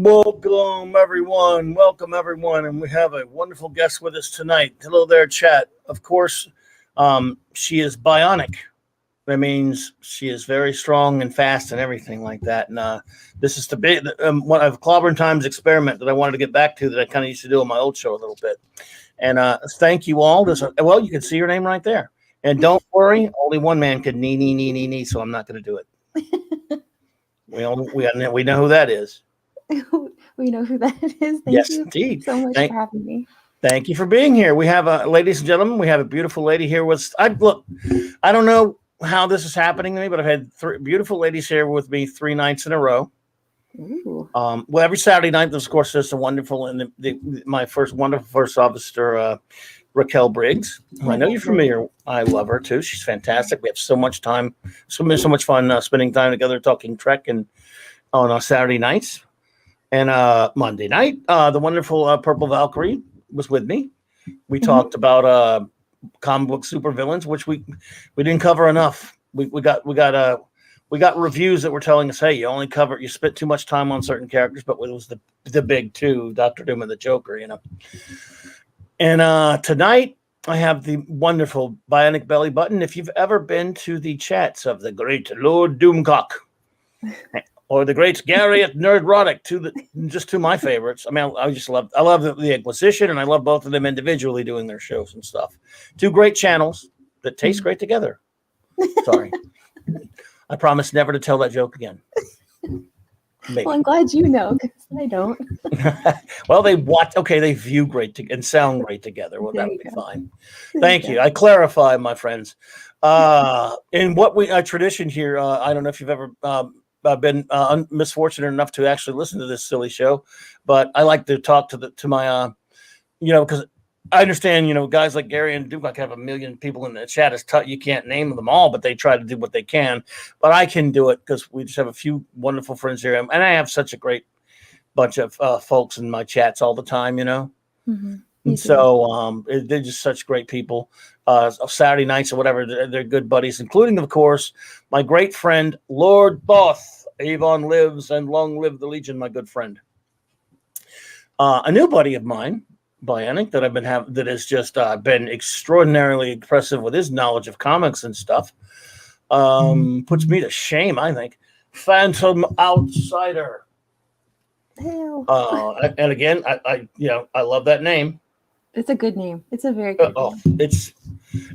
Welcome, everyone. Welcome, everyone. And we have a wonderful guest with us tonight. Hello there, chat. Of course, she is bionic. That means she is very strong and fast and everything like that. And this is the big one of Clobberin Times experiment that I wanted to get back to that I kind of used to do on my old show a little bit. And thank you all. Well, you can see your name right there. And don't worry, only one man could knee, so I'm not going to do it. We know who that is. We know who that is. Yes, indeed. So much for having me. Thank you for being here. We have, ladies and gentlemen, we have a beautiful lady here with. I don't know how this is happening to me, but I've had three beautiful ladies here with me 3 nights in a row. Ooh. Well, every Saturday night, of course, there's a wonderful and my wonderful first officer, Raquel Briggs. I know you're familiar. I love her too. She's fantastic. We have so much time, so much fun spending time together, talking Trek and on Saturday nights. And Monday night, the wonderful Purple Valkyrie was with me. We talked about comic book supervillains, which we didn't cover enough. We got reviews that were telling us, hey, you spent too much time on certain characters, but it was the big two, Dr. Doom and the Joker, And tonight I have the wonderful Bionic Belly Button. If you've ever been to the chats of the great Lord Doomcock or the great Gary at Nerdrotic, two my favorites. I mean, I love the Inquisition, and I love both of them individually doing their shows and stuff. Two great channels that taste great together. Sorry. I promise never to tell that joke again. Maybe. Well, I'm glad you know, because I don't. Well, they view great and sound great together. Well, that would be fine. Thank you. I clarify, my friends. In what a tradition here, I don't know if you've ever been misfortunate enough to actually listen to this silly show, but I like to talk to my, because I understand, guys like Gary and Duke, I have a million people in the chat. It's tough. You can't name them all, but they try to do what they can. But I can do it because we just have a few wonderful friends here. And I have such a great bunch of folks in my chats all the time, Mm-hmm. And so they're just such great people. Saturday nights or whatever, they're good buddies, including, of course, my great friend, Lord Both. Avon lives and long live the Legion, my good friend. A new buddy of mine, Bionic, that has just been extraordinarily impressive with his knowledge of comics and stuff. Puts me to shame, I think. Phantom Outsider. And again, I love that name. It's a good name. It's a very good name.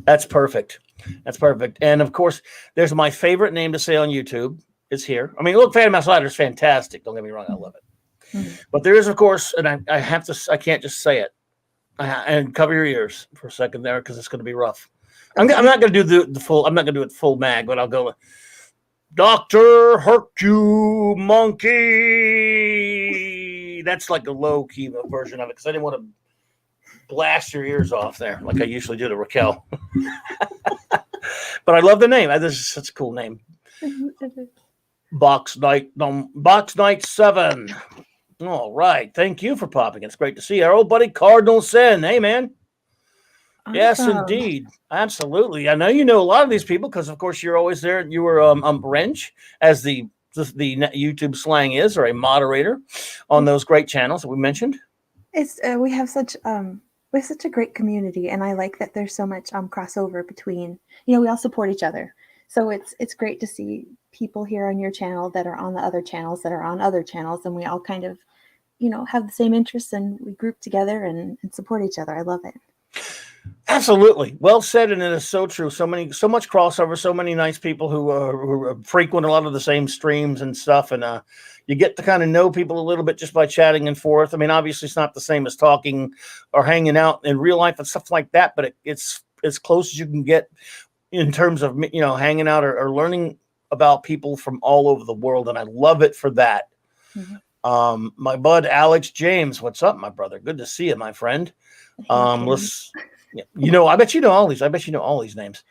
That's perfect. That's perfect. And of course, there's my favorite name to say on YouTube. It's here. I mean, look, Phantom Outsider is fantastic. Don't get me wrong, I love it. Mm-hmm. But there is, of course, and I can't just say it. And cover your ears for a second there because it's going to be rough. I'm not going to do the full. I'm not going to do it full mag, but I'll go with Dr. Hercule Monkey. That's like a low key version of it because I didn't want to blast your ears off there like I usually do to Raquel. But I love the name. This is such a cool name. Box Night 7. All right. Thank you for popping. It's great to see our old buddy Cardinal Sin. Hey, man. Awesome. Yes, indeed. Absolutely. I know you know a lot of these people because, of course, you're always there. You were wrench, as the YouTube slang is, or a moderator on those great channels that we mentioned. It's we have such a great community, and I like that there's so much crossover between. We all support each other, so it's great to see people here on your channel that are on the other channels that are on other channels, and we all kind of, have the same interests, and we group together and support each other. I love it. Absolutely. Well said, and it is so true. So much crossover, so many nice people who frequent a lot of the same streams and stuff, and you get to kind of know people a little bit just by chatting and forth. I mean, obviously it's not the same as talking or hanging out in real life and stuff like that, but it's as close as you can get in terms of, hanging out or learning about people from all over the world, and I love it for that. Mm-hmm. My bud Alex James, what's up, my brother? Good to see you, my friend. Let's, I bet you know all these. I bet you know all these names.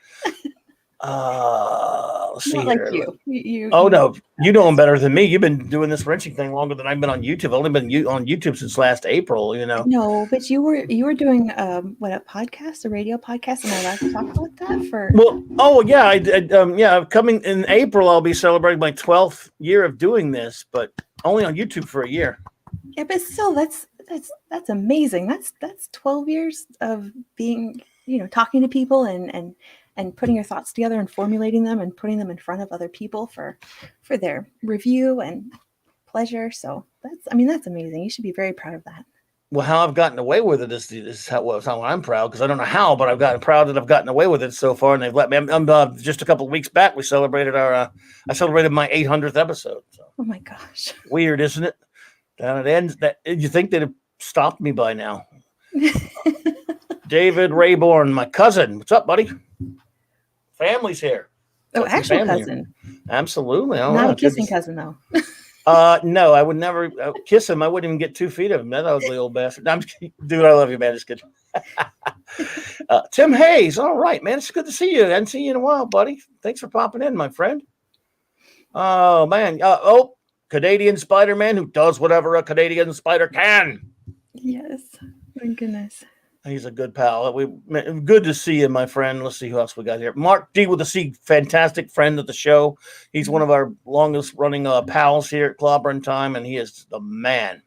Let's see Not here. Like you. No, you know them better than me. You've been doing this wrenching thing longer than I've been on YouTube. I've only been on YouTube since last April. No, but you were doing a podcast, a radio podcast, and I allowed to talk about that for. Well, I did. Coming in April, I'll be celebrating my 12th year of doing this, but only on YouTube for a year. Yeah, but still, that's amazing. That's 12 years of being, talking to people and putting your thoughts together and formulating them and putting them in front of other people for their review and pleasure. So that's amazing. You should be very proud of that. Well, how I've gotten away with it is how I'm proud, because I don't know how, but I've gotten proud that I've gotten away with it so far, and they've let me. I'm just a couple of weeks back. We celebrated I celebrated my 800th episode. So. Oh my gosh! Weird, isn't it? That it ends. That you think they'd have stopped me by now. David Rayborn, my cousin. What's up, buddy? Family's here. Oh, actual cousin. Here. Absolutely. Not a kissing cousin, though. No, I would never kiss him. I wouldn't even get 2 feet of him. That ugly old bastard. I'm just kidding. Dude, I love you, man. Just kidding. Tim Hayes. All right, man. It's good to see you. I haven't seen you in a while, buddy. Thanks for popping in, my friend. Oh, man. Canadian Spider-Man who does whatever a Canadian spider can. Yes. Thank goodness. He's a good pal. Good to see you, my friend. Let's see who else we got here. Mark D with a C, fantastic friend of the show. He's one of our longest running pals here at Clobberin Time, and he is the man.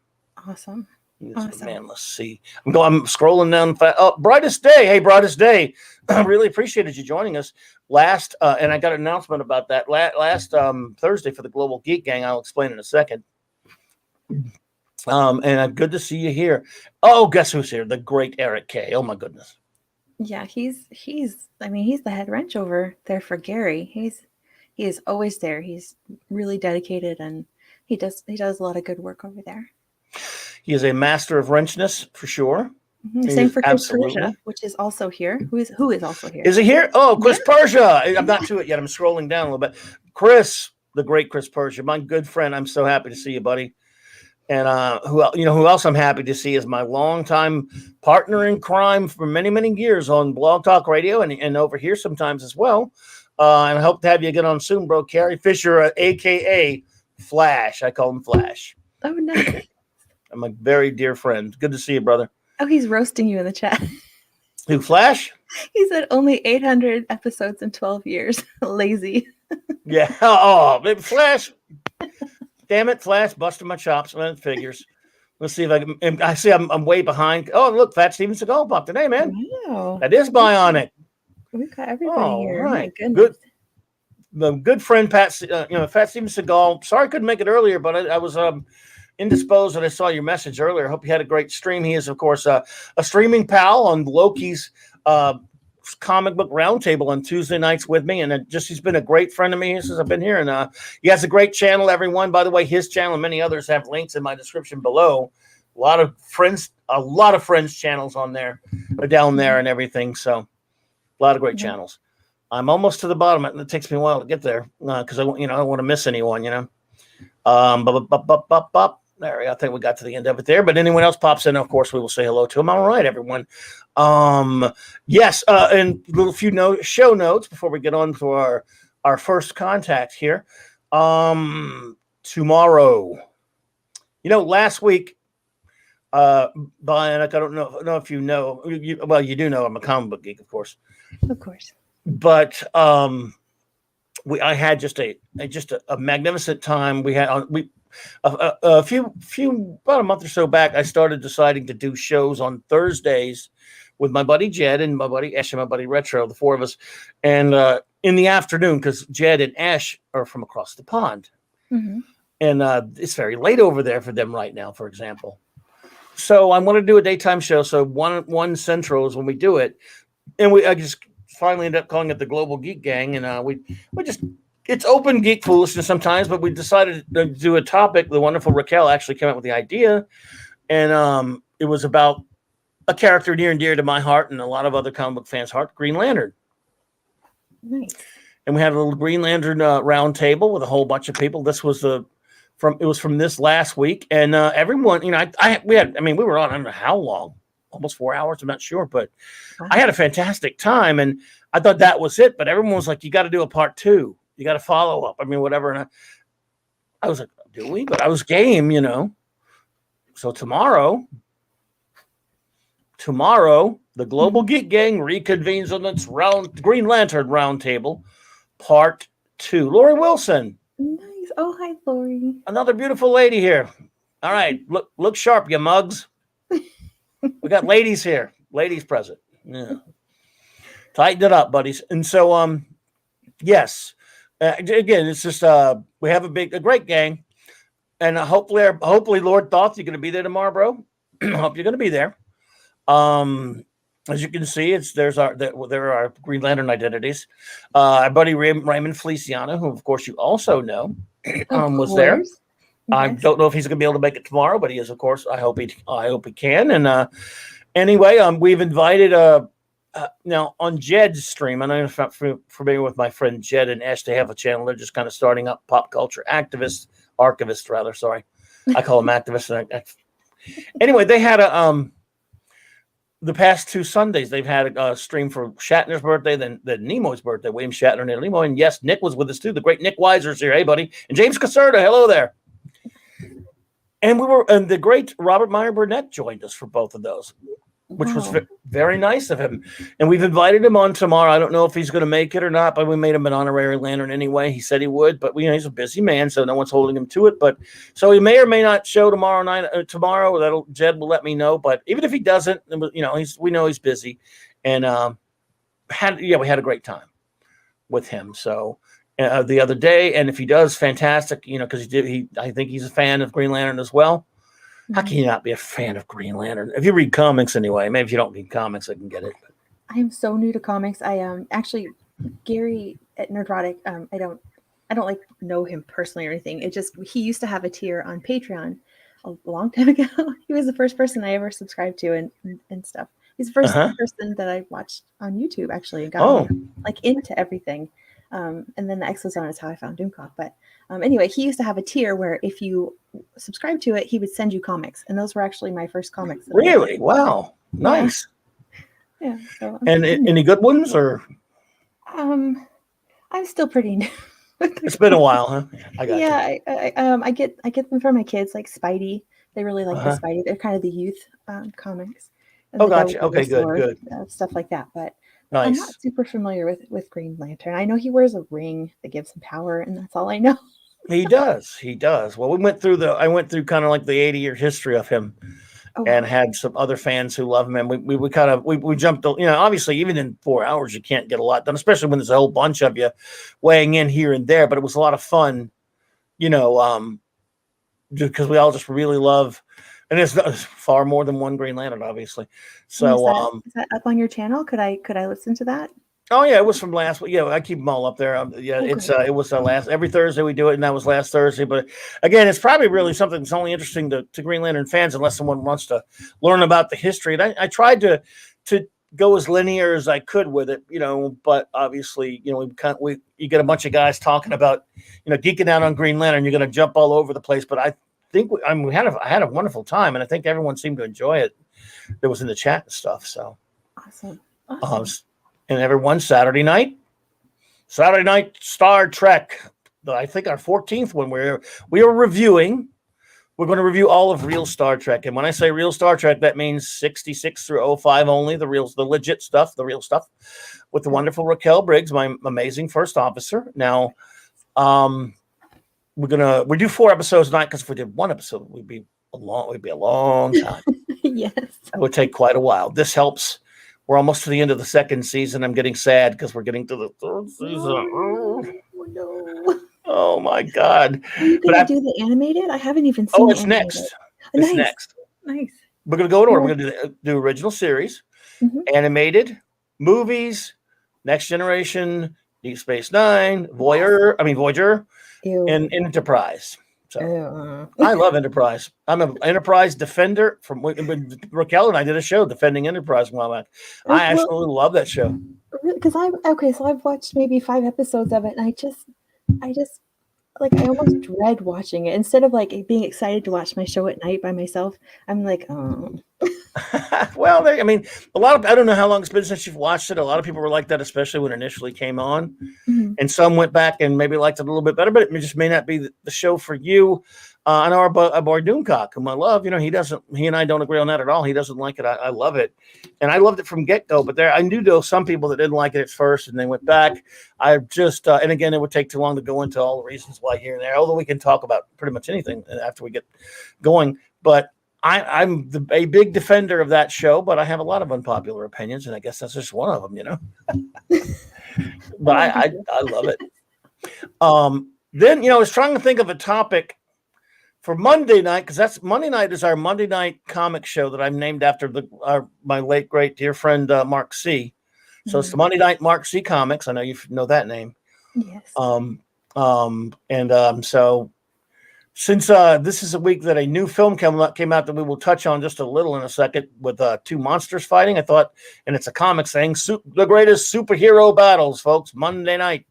Awesome. The man. Let's see. I'm scrolling down. Brightest Day. Hey, Brightest Day. I really appreciated you joining us last, and I got an announcement about that last Thursday for the Global Geek Gang. I'll explain in a second. And good to see you here. Oh, guess who's here? The great Eric K. Oh my goodness. Yeah, he's the head wrench over there for Gary. He is always there. He's really dedicated, and he does a lot of good work over there. He is a master of wrenchness for sure. Mm-hmm. Same for Chris Persia, which is also here. Who is also here? Is he here? Oh, Chris Persia. I'm not to it yet. I'm scrolling down a little bit. Chris, the great Chris Persia, my good friend. I'm so happy to see you, buddy. And who else I'm happy to see is my longtime partner in crime for many, many years on Blog Talk Radio and over here sometimes as well. And I hope to have you again on soon, bro. Carrie Fisher, a.k.a. Flash. I call him Flash. Oh, no. I'm a very dear friend. Good to see you, brother. Oh, he's roasting you in the chat. Who, Flash? He said only 800 episodes in 12 years. Lazy. Yeah. Oh, baby, Flash. Damn it, Flash, busting my chops. Well, it figures. Let's see if I can. I see I'm way behind. Oh, look, Fat Steven Seagal popped in. Hey, man. Wow. That is bionic. We've got everybody here. Right. My goodness. Good friend, Fat Steven Seagal. Sorry I couldn't make it earlier, but I was indisposed and I saw your message earlier. I hope you had a great stream. He is, of course, a streaming pal on Loki's comic book roundtable on Tuesday nights with me, and he's been a great friend of me since I've been here. And he has a great channel, everyone. By the way, his channel and many others have links in my description below. A lot of friends channels on there, or down there, and everything. So a lot of great channels. I'm almost to the bottom. It takes me a while to get there because I don't want to miss anyone. There, I think we got to the end of it there. But anyone else pops in, of course, we will say hello to them. All right, everyone. Yes, and a little few show notes before we get on to our first contact here. Tomorrow, last week, Brian, I don't know if you know. You do know I'm a comic book geek, of course. Of course. But I had just a magnificent time. We had about a month or so back, I started deciding to do shows on Thursdays with my buddy Jed and my buddy Ash and my buddy Retro, the four of us, and in the afternoon, because Jed and Ash are from across the pond, and it's very late over there for them right now, for example. So I want to do a daytime show. So one Central is when we do it, and I just finally ended up calling it the Global Geek Gang, and we just. It's open geek foolishness sometimes, but we decided to do a topic. The wonderful Raquel actually came up with the idea, and it was about a character near and dear to my heart and a lot of other comic book fans' heart, Green Lantern. Nice. And we had a little Green Lantern round table with a whole bunch of people. This was from this last week, and everyone, we were on, I don't know how long, almost 4 hours. I'm not sure, but I had a fantastic time, and I thought that was it. But everyone was like, "You got to do a part 2. You got to follow up." Whatever. And I was like, "Do we?" But I was game, So tomorrow, the Global Geek Gang reconvenes on its Green Lantern Roundtable, Part 2. Lori Wilson. Nice. Oh, hi, Lori. Another beautiful lady here. All right, look sharp, you mugs. We got ladies here, ladies present. Yeah, tighten it up, buddies. And so, yes, again, it's just we have a great gang, and hopefully, Lord Thoth, you're going to be there tomorrow, bro. Hope you're going to be there. As you can see, there are our Green Lantern identities. Our buddy Raymond Feliciano, who of course you also know, was there. Yes. I don't know if he's going to be able to make it tomorrow, but he is, of course. I hope he can. And anyway, we've invited now on Jed's stream. I know you're not familiar with my friend Jed and Ash. They have a channel. They're just kind of starting up, pop culture archivists. Sorry, I call them activists. Anyway, they had the past 2 Sundays, they've had a stream for Shatner's birthday, then Nimoy's birthday, William Shatner and Nimoy. And yes, Nick was with us too. The great Nick Weiser's here. Hey, buddy. And James Caserta. Hello there. And the great Robert Meyer Burnett joined us for both of those, which was very nice of him. And we've invited him on tomorrow. I don't know if he's going to make it or not, but we made him an honorary Lantern anyway. He said he would, but he's a busy man, so no one's holding him to it. But so he may or may not show tomorrow night. Jed will let me know. But even if he doesn't, we know he's busy. And we had a great time with him. So the other day, and if he does, fantastic. Because I think he's a fan of Green Lantern as well. How can you not be a fan of Green Lantern? If you read comics anyway, maybe if you don't read comics, I can get it. I am so new to comics. I actually Gary at Nerdrotic. I don't know him personally or anything. He used to have a tier on Patreon a long time ago. He was the first person I ever subscribed to and stuff. He's the first person that I watched on YouTube actually and got into everything. And then the Exozone is how I found Doomcock. But anyway, he used to have a tier where if you subscribe to it, he would send you comics, and those were actually my first comics. Really? Wow, nice. Yeah. So and any good ones, or? I'm still pretty new. It's been a while, huh? I got you. Yeah, I get them from my kids, like Spidey. They really like the Spidey. They're kind of the youth comics. And gotcha. Okay, good. Stuff like that, but. Nice. I'm not super familiar with Green Lantern. I know he wears a ring that gives him power, and that's all I know. He does. Well, I went through kind of like the 80-year history of him, and had some other fans who love him, and we jumped. Obviously, even in 4 hours, you can't get a lot done, especially when there's a whole bunch of you weighing in here and there. But it was a lot of fun, because we all just really love. And it's far more than one Green Lantern, obviously. So, is that up on your channel? Could I listen to that? Oh yeah, it was from last week. Yeah, I keep them all up there. It was last every Thursday we do it, and that was last Thursday. But again, it's probably really something that's only interesting to Green Lantern fans, unless someone wants to learn about the history. And I tried to go as linear as I could with it, But obviously, you get a bunch of guys talking about, geeking out on Green Lantern. You're going to jump all over the place, but I think I had a wonderful time, and I think everyone seemed to enjoy it. That was in the chat and stuff. So awesome. And everyone Saturday night Star Trek. I think our 14th one we are reviewing. We're going to review all of real Star Trek, and when I say real Star Trek, that means 66 through 05 only. The legit stuff, the real stuff, with the wonderful Raquel Briggs, my amazing first officer. Now, we do 4 episodes tonight, because if we did 1 episode, we'd be a long time. Yes, it would take quite a while. This helps. We're almost to the end of the 2nd season. I'm getting sad because we're getting to the 3rd season. Oh no! Oh my God! Are you going to do the animated? I haven't even seen. Oh, it's next. It's next. Nice. We're going to go in order. We're going to do original series, animated, movies, Next Generation, Deep Space Nine, Voyager, and Enterprise. So I love Enterprise. I'm an Enterprise defender. From when Raquel and I did a show defending Enterprise a while back. I absolutely love that show. Because so I've watched maybe 5 episodes of it, and I just I almost dread watching it. Instead of being excited to watch my show at night by myself, I'm like, oh. Well, I don't know how long it's been since you've watched it. A lot of people were like that, especially when it initially came on. And some went back and maybe liked it a little bit better, but it just may not be the show for you. I know our boy Doomcock, whom I love. He and I don't agree on that at all. He doesn't like it. I love it. And I loved it from get-go. But I knew there were some people that didn't like it at first, and they went back. I just, and again, it would take too long to go into all the reasons why here and there, although we can talk about pretty much anything after we get going. But I'm a big defender of that show, but I have a lot of unpopular opinions, and I guess that's just one of them, But I love it. Then, I was trying to think of a topic for Monday night, because Monday night is our Monday night comic show that I've named after my late, great dear friend, Mark C. So it's the Monday night Mark C Comics. I know you know that name. Yes. So since this is a week that a new film came out that we will touch on just a little in a second with two monsters fighting, I thought, and it's a comic saying the greatest superhero battles, folks, Monday night.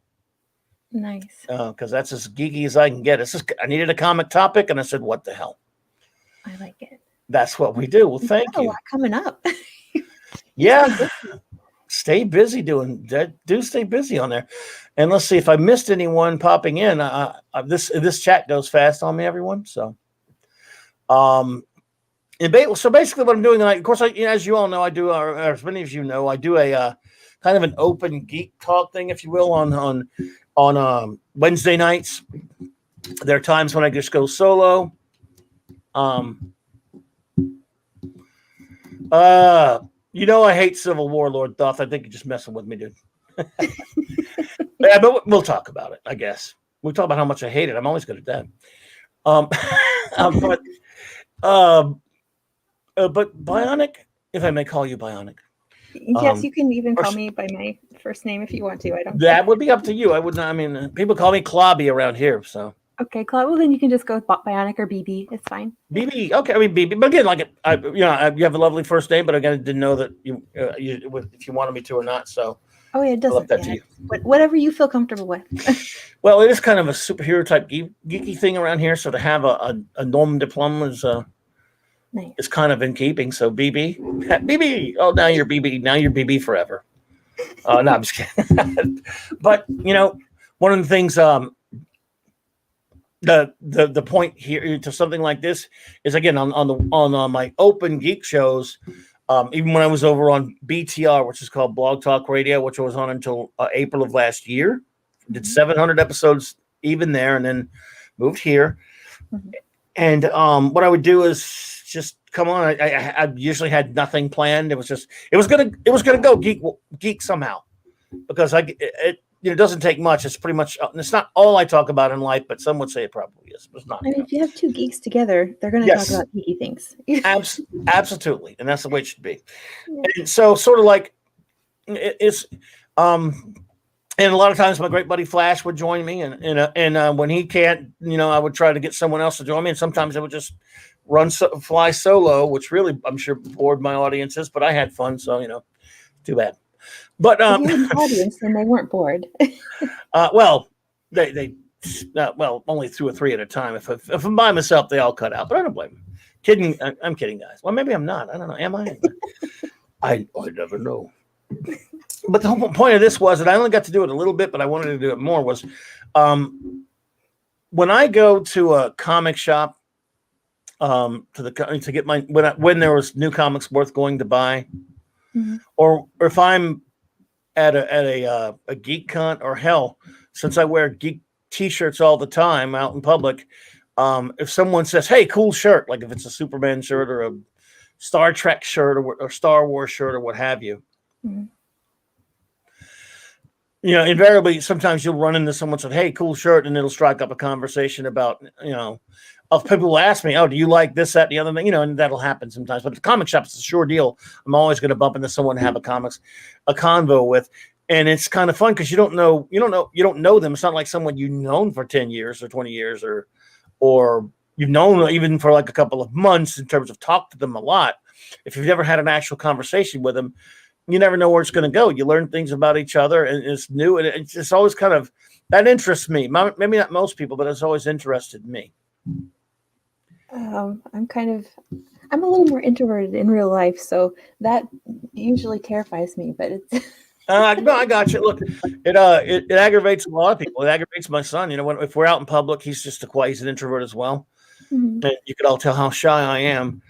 Nice. Because that's as geeky as I can get. I needed a comic topic, and I said, what the hell? I like it. That's what we do. Well, thank you. A lot coming up. Yeah. Stay busy doing that. Do stay busy on there. And let's see if I missed anyone popping in. This chat goes fast on me, everyone. So, so basically what I'm doing tonight, of course, as you all know, I do, or as many of you know, I do a kind of an open geek talk thing, if you will, on Wednesday nights. There are times when I just go solo. I hate Civil War, Lord Thoth. I think you're just messing with me, dude. Yeah, but we'll talk about it, I guess. We'll talk about how much I hate it. I'm always good at that. But Bionic, if I may call you Bionic. Yes, you can even call me by my first name if you want to. I don't. That would be up to you. I would not. I mean, people call me Clobby around here, so. Okay, Claude. Well, then you can just go with Bionic or BB. It's fine. BB. Okay, I mean BB. But again, you have a lovely first name, but again, I didn't know that if you wanted me to or not. So. Oh yeah, it doesn't. That to you. Whatever you feel comfortable with. Well, it is kind of a superhero type geeky thing around here. So to have a Norman diploma is nice. It's kind of in keeping. So BB. Oh, now you're BB. Now you're BB forever. No, I'm just kidding. But one of the things. The point here to something like this is, again, on my open geek shows, even when I was over on BTR, which is called Blog Talk Radio, which I was on until April of last year, did 700 episodes even there, and then moved here. Mm-hmm. And what I would do is just come on. I usually had nothing planned. It was gonna go geek somehow, because it doesn't take much. It's pretty much, it's not all I talk about in life, but some would say it probably is. But it's not. I mean, if you have two geeks together, they're going to talk about geeky things. Absolutely. And that's the way it should be. Yeah. And so sort of like it's, and a lot of times my great buddy Flash would join me, and when he can't, I would try to get someone else to join me. And sometimes I would just fly solo, which really, I'm sure, bored my audiences, but I had fun. So, too bad. But if you're in the audience, then they weren't bored. Well, they only 2 or 3 at a time. If I'm by myself, they all cut out. But I don't blame them. Kidding, I'm kidding, guys. Well, maybe I'm not. I don't know. Am I? I never know. But the whole point of this was that I only got to do it a little bit, but I wanted to do it more. Was when I go to a comic shop, to get when there was new comics worth going to buy. Mm-hmm. Or if I'm at a geek con, or hell, since I wear geek t-shirts all the time out in public, if someone says, "Hey, cool shirt," like if it's a Superman shirt or a Star Trek shirt or Star Wars shirt or what have you, mm-hmm. Invariably, sometimes you'll run into someone said, "Hey, cool shirt," and it'll strike up a conversation about, of people will ask me, "Oh, do you like this, that, the other thing?" And that'll happen sometimes. But at the comic shop, it's a sure deal. I'm always going to bump into someone to have a convo with, and it's kind of fun because you don't know them. It's not like someone you've known for 10 years or 20 years, or you've known even for like a couple of months in terms of talk to them a lot. If you've never had an actual conversation with them, you never know where it's going to go. You learn things about each other, and it's new, and it's just always kind of that interests me. Maybe not most people, but it's always interested me. I'm a little more introverted in real life, so that usually terrifies me, but it's no, I got you. Look, it aggravates a lot of people. It aggravates my son. If we're out in public, he's just he's an introvert as well. Mhm. and you could all tell how shy I am.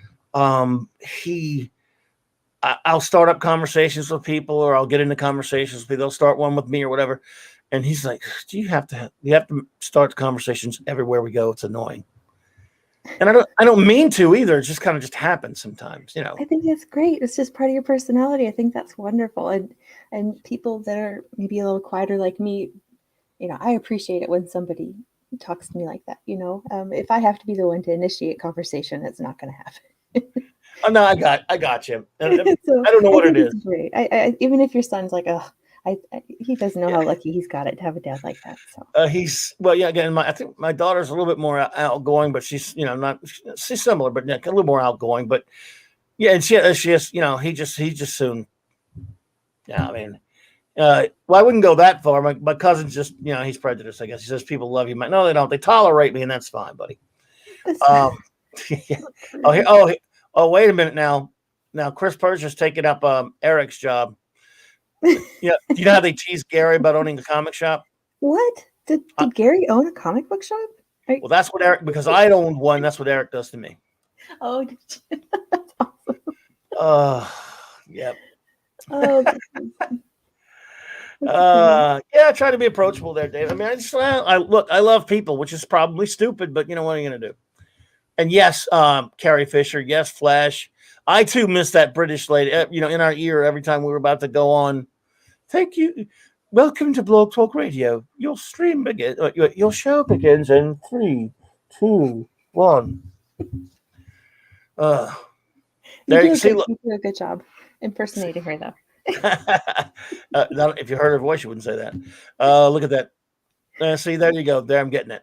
I'll start up conversations with people, or I'll get into conversations with people. They'll start one with me or whatever, and he's like, you have to start conversations everywhere we go. It's annoying." And I don't mean to either. It just kind of just happens sometimes, I think that's great. It's just part of your personality. I think that's wonderful. And people that are maybe a little quieter like me, I appreciate it when somebody talks to me like that. If I have to be the one to initiate conversation, it's not going to happen. Oh no, I got you. I So don't know I what think it it's is. great. Even if your son's like, oh, he doesn't know how lucky he's got it to have a dad like that. So Yeah. Again, I think my daughter's a little bit more outgoing, but she's not. She's similar, but a little more outgoing. But yeah, and she has. He just soon. Yeah, I mean, well, I wouldn't go that far. My cousin's just, he's prejudiced. I guess he says people love you. No, they don't. They tolerate me, and that's fine, buddy. that's Yeah. Wait a minute now. Now Chris Persia's taking up Eric's job. Yeah, do you know how they tease Gary about owning a comic shop? What? Did Gary own a comic book shop? Well, that's what Eric, because I owned one. That's what Eric does to me. Oh, did you? That's awesome. Yep. Oh, Yeah, I try to be approachable there, Dave. I mean, I love people, which is probably stupid, but what are you gonna do? And yes, Carrie Fisher, yes, Flash. I too miss that British lady, in our ear every time we were about to go on. Thank you. Welcome to Blog Talk Radio. Your stream begins. Your show begins in 3, 2, 1. There you see. You do a good job impersonating her, though. If you heard her voice, you wouldn't say that. Look at that. See, there you go. There, I'm getting it.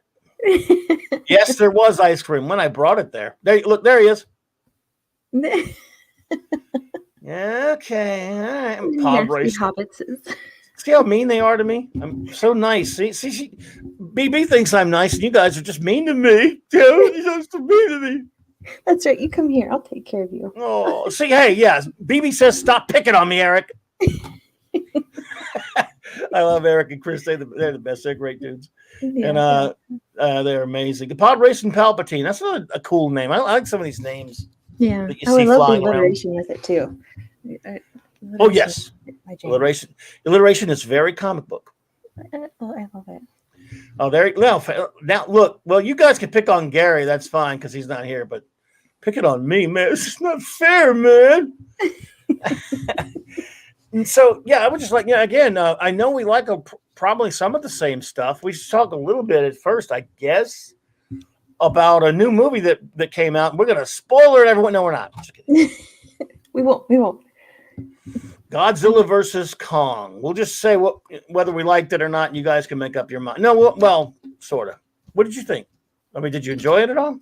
Yes, there was ice cream when I brought it there. Look, there he is. Okay, all right. Pod race. See how mean they are to me? I'm so nice. See, BB thinks I'm nice, and you guys are just mean to me. You're just mean to me. That's right. You come here. I'll take care of you. Oh, see, hey, yeah. BB says, "Stop picking on me, Eric." I love Eric and Chris. They're the best. They're great dudes, and they're amazing. The Pod Racing Palpatine. That's a cool name. I like some of these names. Yeah. I love the alliteration with it too. Oh yes, alliteration is very comic book. I love it. Oh, there. Now look. Well, you guys can pick on Gary. That's fine because he's not here. But pick it on me, man. It's not fair, man. And so, yeah, I would just like, again, I know we like probably some of the same stuff. We should talk a little bit at first, I guess, about a new movie that came out. We're going to spoiler it, everyone. No, we're not. Just kidding. We won't. Godzilla versus Kong. We'll just say whether we liked it or not. And you guys can make up your mind. No, well, sort of. What did you think? I mean, did you enjoy it at all?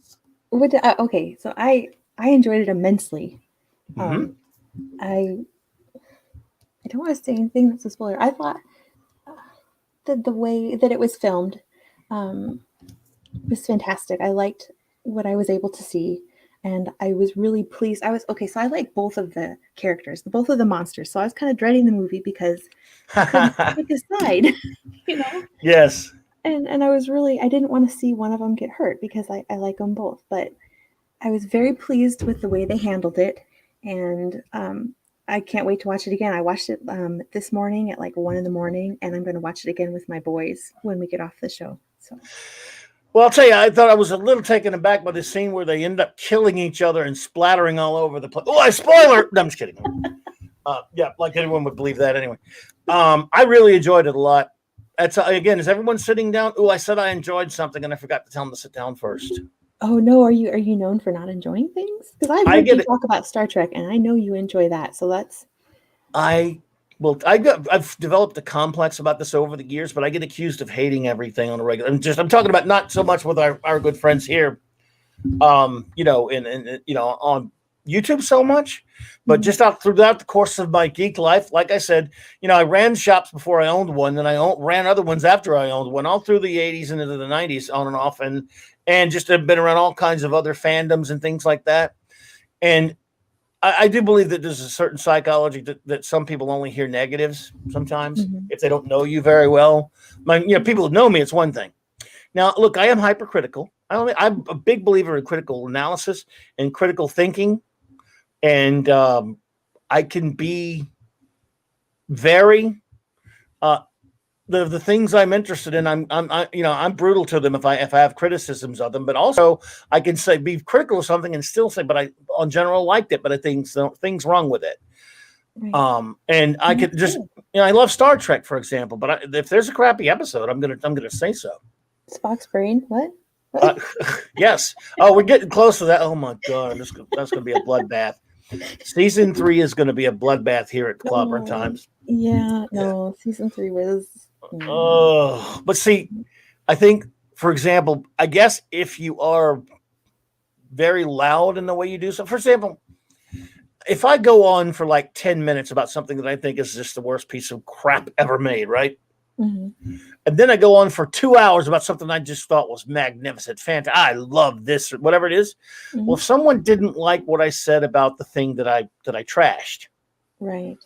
Okay, so I enjoyed it immensely. Mm-hmm. I don't want to say anything that's a spoiler. I thought that the way that it was filmed was fantastic. I liked what I was able to see, and I was really pleased. So I like both of the characters, both of the monsters. So I was kind of dreading the movie because I couldn't pick a side, Yes. And I didn't want to see one of them get hurt because I like them both. But I was very pleased with the way they handled it, and I can't wait to watch it again. I watched it this morning at like 1 a.m, and I'm going to watch it again with my boys when we get off the show. So, well, I'll tell you, I thought I was a little taken aback by the scene where they end up killing each other and splattering all over the place. Oh, spoiler! No, I'm just kidding. Yeah, like anyone would believe that anyway. I really enjoyed it a lot. That's again, is everyone sitting down? Oh, I said I enjoyed something, and I forgot to tell them to sit down first. Oh no, are you known for not enjoying things? Because I've heard you talk about Star Trek, and I know you enjoy that. So that's. I've developed a complex about this over the years, but I get accused of hating everything on a regular. I'm talking about not so much with our good friends here, on YouTube so much, but just throughout the course of my geek life. Like I said, I ran shops before I owned one, and I ran other ones after I owned one, all through the 80s and into the 90s, on and off, and just have been around all kinds of other fandoms and things like that. And I do believe that there's a certain psychology that some people only hear negatives sometimes if they don't know you very well. People who know me, it's one thing. Now, look, I am hypercritical. I'm a big believer in critical analysis and critical thinking, and I can be very the things I'm interested in. I'm brutal to them if I have criticisms of them, but also I can say be critical of something and still say, but I on general liked it, but I think things wrong with it. Right. And I could just I love Star Trek, for example, but if there's a crappy episode, I'm gonna say so. Spock's brain. What? Yes. Oh, we're getting close to that. Oh my God, that's gonna be a bloodbath. Season 3 is gonna be a bloodbath here at Clobberin Times. Yeah. No. Season 3 was. Oh, but see, I think, for example, I guess if you are very loud in the way you do so, for example, if I go on for like 10 minutes about something that I think is just the worst piece of crap ever made, right? Mm-hmm. And then I go on for 2 hours about something I just thought was magnificent, fantastic. I love this, or whatever it is. Mm-hmm. Well, if someone didn't like what I said about the thing that I trashed, Right,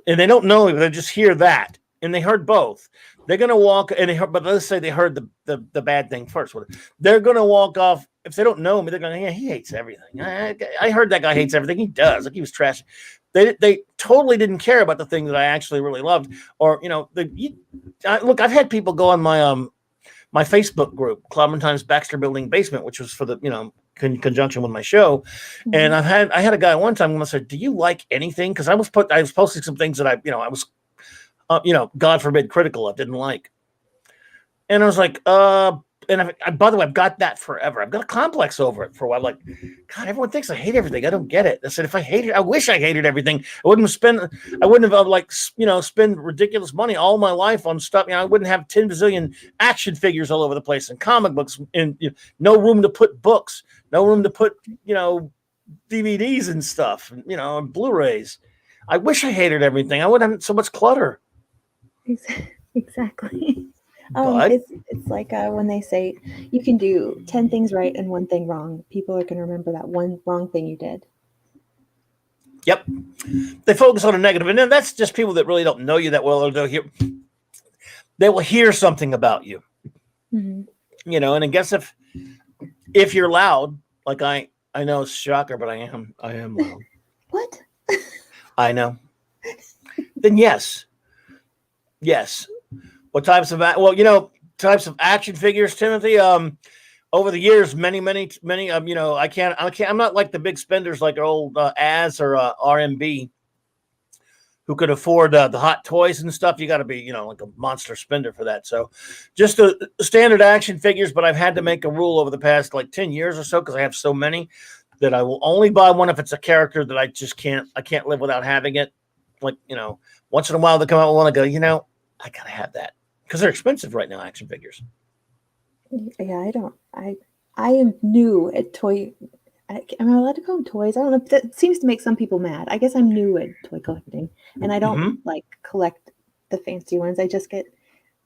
and they don't know me, but they just hear that, and they heard both, they're gonna walk. And but let's say they heard the bad thing first. They're gonna walk off. If they don't know me, they're going, yeah, he hates everything. I heard that guy hates everything. He does. Like, he was trash. They totally didn't care about the thing that I actually really loved. Or, look, I've had people go on my my Facebook group, Clobberin Times Baxter Building Basement, which was for the, conjunction with my show. Mm-hmm. And I had a guy one time when I said, do you like anything? Because I was posting some things that I was, God forbid, critical of, didn't like. And I was like, and by the way, I've got that forever. I've got a complex over it for a while. Like, God, everyone thinks I hate everything. I don't get it. I said, if I hated, I wish I hated everything. I wouldn't have spend ridiculous money all my life on stuff. I wouldn't have 10 bazillion action figures all over the place and comic books, and no room to put books, no room to put, DVDs and stuff, and Blu-rays. I wish I hated everything. I wouldn't have so much clutter. Exactly. It's like when they say you can do 10 things right and 1 thing wrong. People are going to remember that 1 wrong thing you did. Yep. They focus on a negative, and then that's just people that really don't know you that well, or they will hear something about you. Mm-hmm. And I guess if you're loud, like I know it's a shocker, but I am loud. What? I know. Then yes. What types of types of action figures, Timothy? Over the years, many. I'm not like the big spenders like old Az or RMB, who could afford the hot toys and stuff. You got to be, like a monster spender for that. So, just the standard action figures. But I've had to make a rule over the past like 10 years or so, because I have so many, that I will only buy one if it's a character that I can't live without having it. Like, once in a while they come out with one, I go, I gotta have that. Because they're expensive right now, action figures. Yeah, I am new at toy. Am I allowed to call them toys? I don't know. That seems to make some people mad. I guess I'm new at toy collecting, and I don't collect the fancy ones. I just get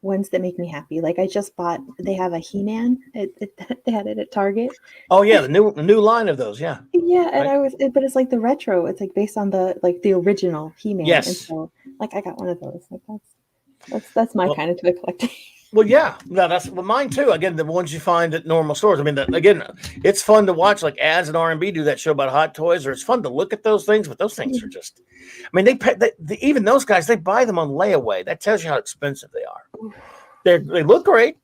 ones that make me happy. Like I just bought. They have a He-Man. They had it at Target. Oh yeah, the new line of those. Yeah. Yeah, and but it's like the retro. It's like based on the original He-Man. Yes. And so I got one of those. Like that's my kind of toy collecting. Well, yeah, no, that's mine too. Again, the ones you find at normal stores. I mean, again, it's fun to watch, like Az and R&B do that show about hot toys, or it's fun to look at those things. But those things are just, I mean, even those guys, they buy them on layaway. That tells you how expensive they are. They look great,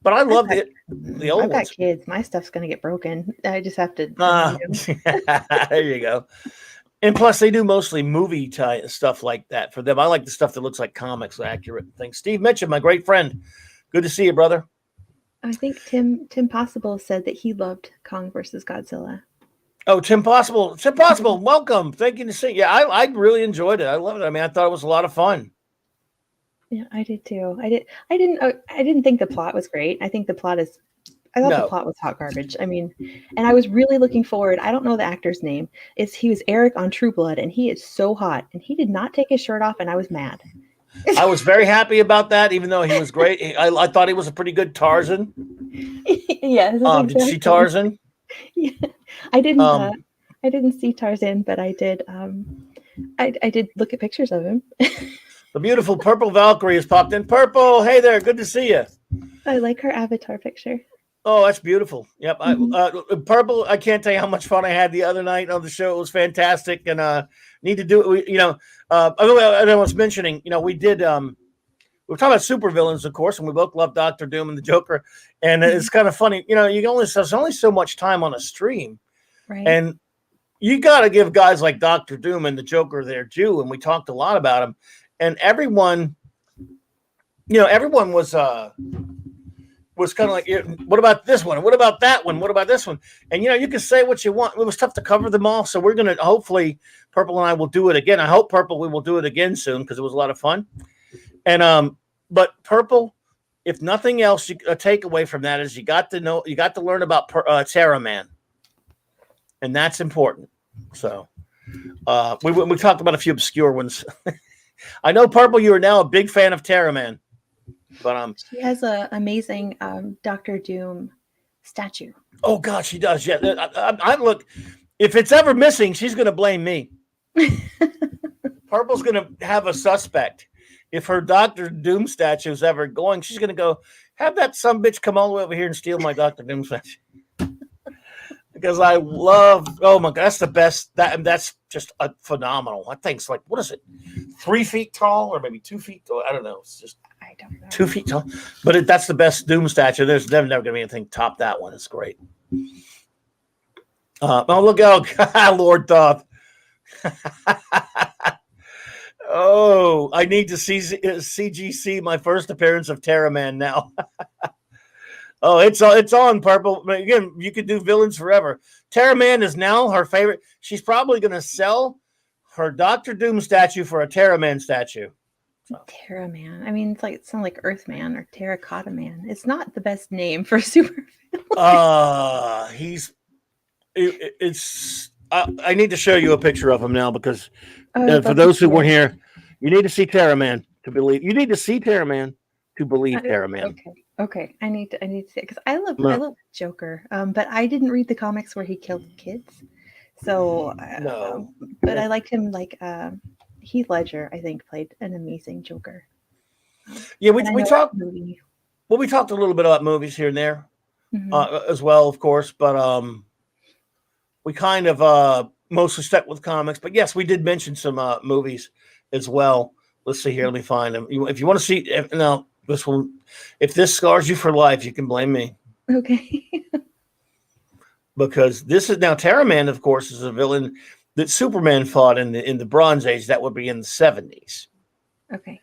but I love the old I've ones. got kids. My stuff's gonna get broken. I just have to. There you go. And plus, they do mostly movie type stuff like that for them. I like the stuff that looks like comics, accurate things. Steve Mitchell, my great friend. Good to see you, brother. I think Tim Possible said that he loved Kong versus Godzilla. Oh, Tim Possible. Tim Possible, welcome. Thank you to see you. Yeah, I really enjoyed it. I love it. I mean, I thought it was a lot of fun. Yeah, I did too. I didn't think the plot was great. I think the plot was hot garbage. I mean, and I was really looking forward. I don't know the actor's name. He was Eric on True Blood, and he is so hot. And he did not take his shirt off, and I was mad. I was very happy about that, even though he was great. I thought he was a pretty good Tarzan. Yeah. Did you see Tarzan? Yeah, I didn't see Tarzan, but I did. I did look at pictures of him. The beautiful Purple Valkyrie has popped in. Purple, hey there, good to see you. I like her avatar picture. Oh, that's beautiful. Yep. Mhm. Purple. I can't tell you how much fun I had the other night on the show. It was fantastic, and need to do it. I was mentioning. We did. We were talking about supervillains, of course, and we both love Doctor Doom and the Joker. And Mhm. it's kind of funny. There's only so much time on a stream, Right. and you got to give guys like Doctor Doom and the Joker their due. And we talked a lot about him, and everyone was kind of like, what about this one? What about that one? What about this one? And you can say what you want. It was tough to cover them all, so we're gonna hopefully Purple and I will do it again. I hope Purple we will do it again soon because it was a lot of fun. And but Purple, if nothing else, a takeaway from that is you got to learn about Terra Man, and that's important. So we talked about a few obscure ones. I know Purple, you are now a big fan of Terra Man. But She has an amazing Doctor Doom statue. oh God, she does. Yeah, I look. If it's ever missing, she's going to blame me. Purple's going to have a suspect. If her Doctor Doom statue is ever going, she's going to go, have that some bitch come all the way over here and steal my Doctor Doom statue. Because I love, oh my God, that's the best. That's just a phenomenal. That thing's like, what is it? 3 feet tall or maybe 2 feet tall? I don't know. It's just I don't know. 2 feet tall. But that's the best Doom statue. There's never going to be anything top that one. It's great. Look out, Lord Thoth. Oh, I need to see CGC my first appearance of Terra Man now. Oh, it's on Purple. Again, you could do villains forever. Terra Man is now her favorite. She's probably going to sell her Doctor Doom statue for a Terra Man statue. Terra Man. I mean, it sounds like Earth Man or Terracotta Man. It's not the best name for a super. I need to show you a picture of him now because for I'd those who love to weren't see here, you need to see Terra Man to believe. You need to see Terra Man to believe it. Terra Man. Okay. I need to see it because I love Joker. But I didn't read the comics where he killed kids. So No. But I liked him. Heath Ledger, I think, played an amazing Joker. Yeah, we talked. Movie. Well, we talked a little bit about movies here and there, Mm-hmm. as well, of course. But we kind of mostly stuck with comics. But yes, we did mention some movies as well. Let's see here. Let me find them. If you want to see, this one, if this scars you for life, you can blame me. Okay. Because this is now Terra Man, of course, is a villain that Superman fought in the Bronze Age. That would be in the 70s. Okay.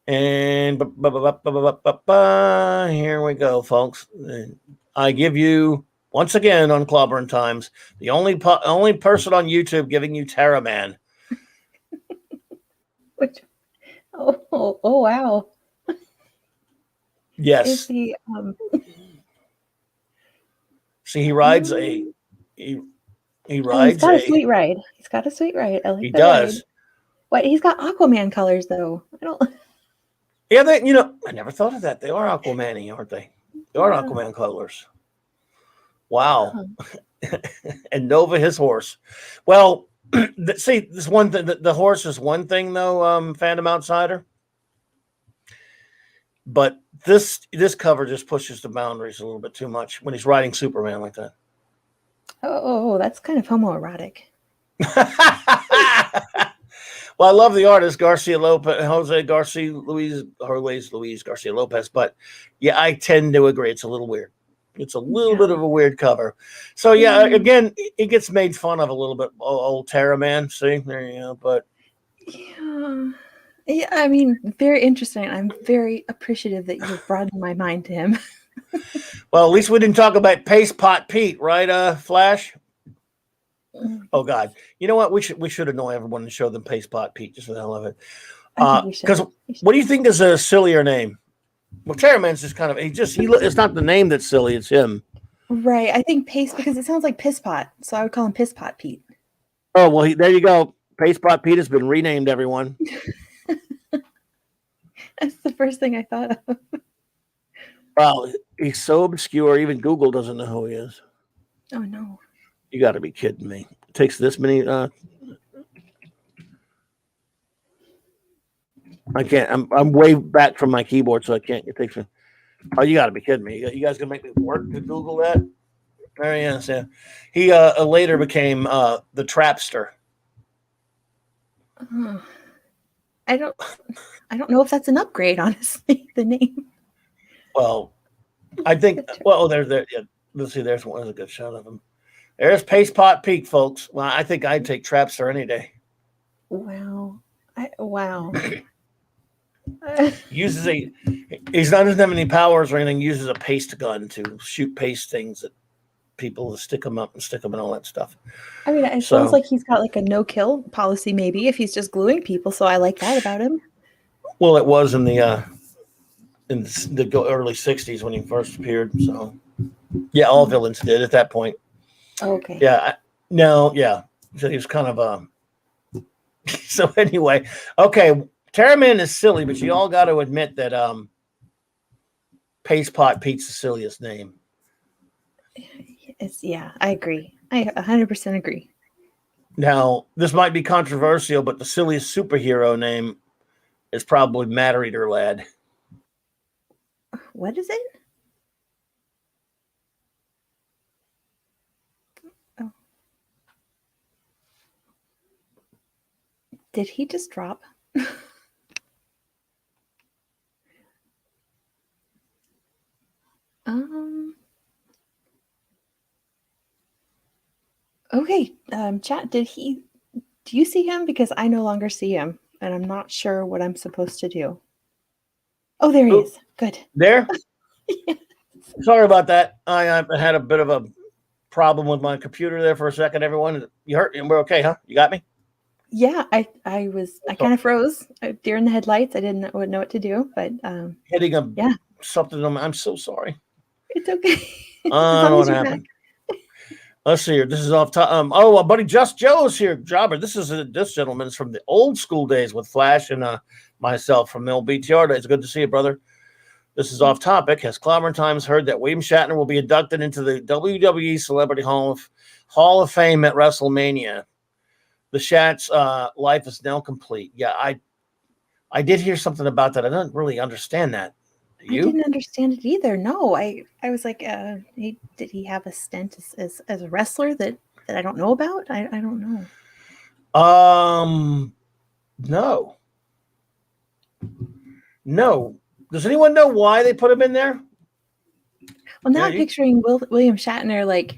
And here we go, folks. I give you once again on Clobberin Times the only person on YouTube giving you Terra Man. Which? Oh wow. Yes. Is he? See, he rides a. He rides. He's got a sweet ride. He's got a sweet ride. I like he the does. ride. What? He's got Aquaman colors though. I don't. Yeah, I never thought of that. They are Aquaman-y, aren't they? They are Aquaman colors. Wow. And Nova, his horse. Well, see, this one thing. The horse is one thing, though. Phantom Outsider. But this cover just pushes the boundaries a little bit too much when he's riding Superman like that. Oh, that's kind of homoerotic. Well, I love the artist Garcia Lopez, Jose Garcia Luis Garcia Lopez, but yeah, I tend to agree. It's a little weird. It's a little bit of a weird cover. So yeah, again, it gets made fun of a little bit. Old Terra Man, see there you go. But yeah, I mean, very interesting. I'm very appreciative that you've broadened my mind to him. Well, at least we didn't talk about Paste Pot Pete, right? Flash. Oh God! You know what? We should annoy everyone and show them Paste Pot Pete just for the hell of it. Because what do you think is a sillier name? Well, Terra Man's just kind of it's not the name that's silly; it's him. Right. I think Paste because it sounds like Piss Pot, so I would call him Piss Pot Pete. Oh well, there you go. Paste Pot Pete has been renamed. Everyone. That's the first thing I thought of. Wow, he's so obscure. Even Google doesn't know who he is. Oh no. You got to be kidding me. It takes this many. I can't. I'm way back from my keyboard, so I can't. It takes me. Oh, you got to be kidding me! You guys gonna make me work to Google that? Very innocent. He later became the Trapster. I don't know if that's an upgrade, honestly. The name. Well, I think. Well, there's there. Yeah, let's see. There's one. There's a good shot of him. There's Paste Pot Peak, folks. Well, I think I'd take Trapster any day. Wow. Wow. Uses a. He's not doesn't have any powers or anything. Uses a paste gun to shoot paste things at people to stick them up and stick them and all that stuff. I mean, it sounds like he's got like a no-kill policy, maybe, if he's just gluing people. So I like that about him. Well, it was in the early '60s when he first appeared. So, yeah, all villains did at that point. Okay. Yeah. Yeah. So he was kind of So anyway, okay. Terraman is silly, but you all got to admit that Paste Pot Pete's the silliest name. I agree. I 100% agree. Now, this might be controversial, but the silliest superhero name is probably Matter Eater Lad. What is it? Oh. Did he just drop? Okay, chat, do you see him? Because I no longer see him, and I'm not sure what I'm supposed to do. Oh, there he is. Good. There? Yes. Sorry about that. I had a bit of a problem with my computer there for a second, everyone. You hurt? We're okay, huh? You got me? Yeah, I kind of froze deer in the headlights. I didn't know what to do, but hitting something. I'm so sorry. It's okay. I don't know what happened. Let's see here. This is off top. Our buddy Just Joe's here. Jobber. This gentleman is from the old school days with Flash and myself from the old BTR days. Good to see you, brother. This is off topic. Has Clobberin Times heard that William Shatner will be inducted into the WWE Celebrity Hall of Fame at WrestleMania? The Shat's life is now complete. Yeah, I did hear something about that. I don't really understand that. Do you? I didn't understand it either. No, I was like, did he have a stint as a wrestler that I don't know about? I don't know. No. Does anyone know why they put him in there? Well, now I'm picturing William Shatner, like,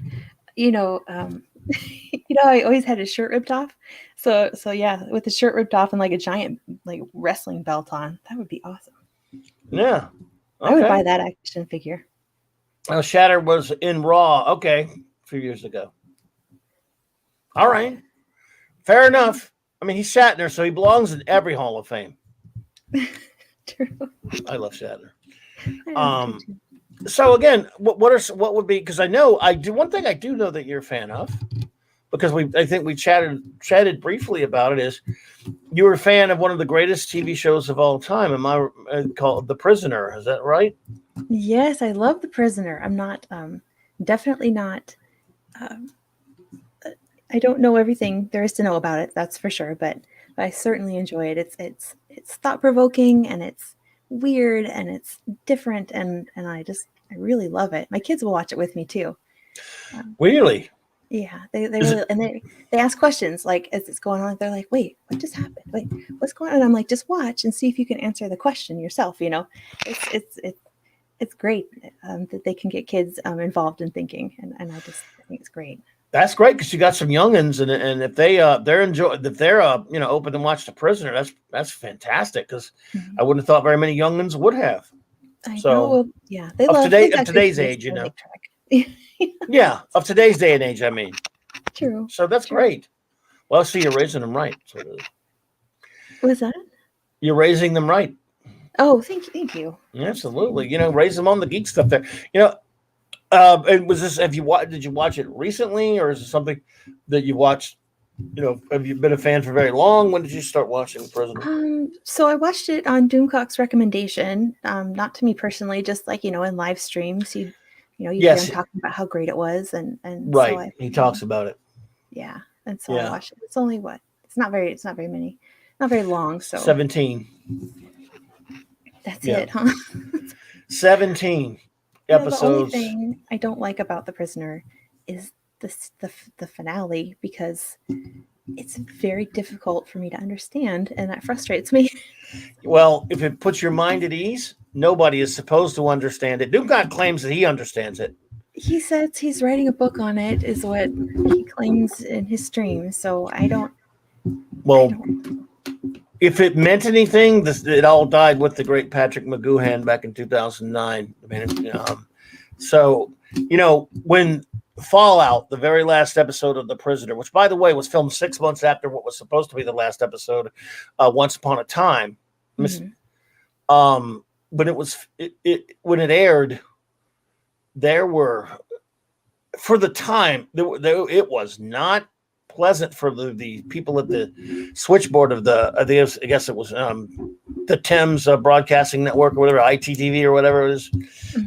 I always had his shirt ripped off. So yeah, with the shirt ripped off and like a giant like wrestling belt on, that would be awesome. Yeah. Okay. I would buy that action figure. Well, Shatter was in Raw, a few years ago. All right. Fair enough. I mean, he's Shatner, so he belongs in every Hall of Fame. True. I love Shatner. So again, what would be, because one thing I do know that you're a fan of, because I think we chatted briefly about it, is you were a fan of one of the greatest TV shows of all time. Am I called The Prisoner? Is that right? Yes, I love The Prisoner. I'm not definitely not. I don't know everything there is to know about it. That's for sure, but I certainly enjoy it. It's thought provoking and it's weird and it's different and I really love it. My kids will watch it with me too. Really? Yeah, they really, and they ask questions like as it's going on. They're like, "Wait, what just happened? Wait, what's going on?" And I'm like, "Just watch and see if you can answer the question yourself." It's great that they can get kids involved in thinking, and I think it's great. That's great because you got some youngins, and if they're open to watch The Prisoner, that's fantastic. Because I wouldn't have thought very many youngins would have. I know. Well, yeah, they love today's age, Yeah, of today's day and age, I mean. True. So that's great. Well, see, you're raising them right. So what's that? You're raising them right. Oh, thank you. Absolutely. Raise them on the geek stuff there. And was this? Did you watch it recently, or is it something that you watched? Have you been a fan for very long? When did you start watching Prisoner? So I watched it on Doomcock's recommendation. Not to me personally, just like in live streams. You hear him talking about how great it was, and right. So he talks about it. Yeah, and so I watched it. It's only It's not very many, not very long. So 17. That's it, huh? 17 You know, the only episodes. thing I don't like about The Prisoner is the finale, because it's very difficult for me to understand, and that frustrates me. Well, if it puts your mind at ease, nobody is supposed to understand it. Dukat claims that he understands it. He says he's writing a book on it, is what he claims in his stream. So I don't. Well, if it meant anything, it all died with the great Patrick McGoohan back in 2009. I mean, so, when Fallout, the very last episode of The Prisoner, which, by the way, was filmed 6 months after what was supposed to be the last episode, Once Upon a Time. When it aired, there were, for the time, it was not pleasant for the people at the switchboard of I guess it was the Thames Broadcasting Network or whatever, ITTV or whatever it is,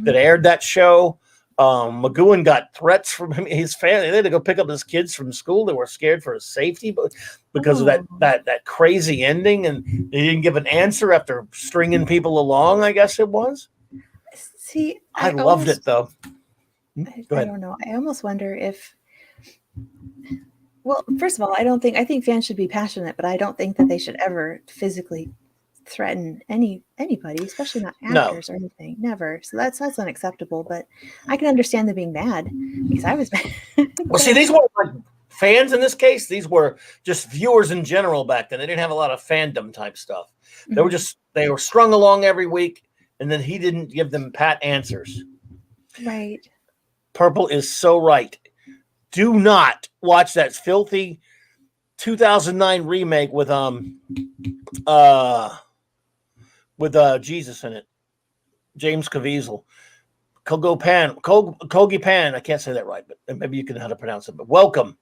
that aired that show. McGoohan got threats from his family. They had to go pick up his kids from school. They were scared for his safety, but because of that crazy ending, and they didn't give an answer after stringing people along, I guess it was. See, I loved it though. Go ahead. I don't know. I almost wonder if. Well, first of all, I think fans should be passionate, but I don't think that they should ever physically threaten anybody, especially not actors or anything. Never. So that's unacceptable. But I can understand them being mad, because I was mad. Well, see, these weren't like fans in this case. These were just viewers in general back then. They didn't have a lot of fandom type stuff. They were strung along every week, and then he didn't give them pat answers. Right. Purple is so right. Do not watch that filthy 2009 remake with Jesus in it, James Caviezel, Kogi Pan. I can't say that right, but maybe you can know how to pronounce it. But welcome.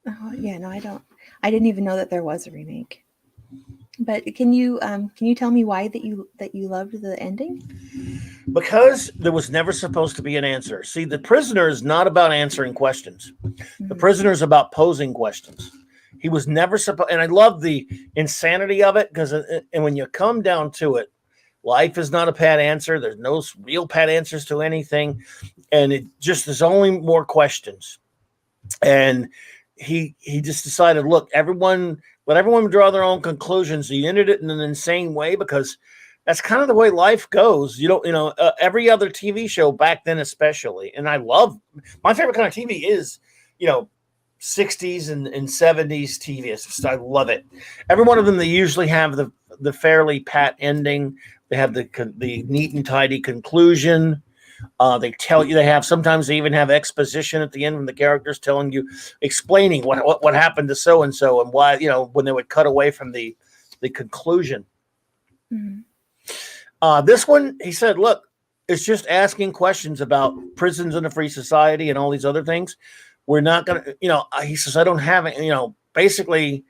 Oh yeah, no, I don't. I didn't even know that there was a remake. But can you tell me why that you loved the ending? Because there was never supposed to be an answer. See, The Prisoner is not about answering questions. The Prisoner is about posing questions. He was never supposed, and I love the insanity of it, because and when you come down to it, life is not a pat answer. There's no real pat answers to anything, and it just there's only more questions. And he just decided, look, let everyone draw their own conclusions. He ended it in an insane way, because that's kind of the way life goes. Every other TV show back then, especially, and I love my favorite kind of TV is, 60s and 70s TV. I love it. Every one of them, they usually have the fairly pat ending. They have the neat and tidy conclusion. They tell you, sometimes they even have exposition at the end from the characters telling you, explaining what happened to so and so and why, when they would cut away from the conclusion. This one, he said, look, it's just asking questions about prisons in a free society and all these other things. We're not going to, he says, I don't have it, basically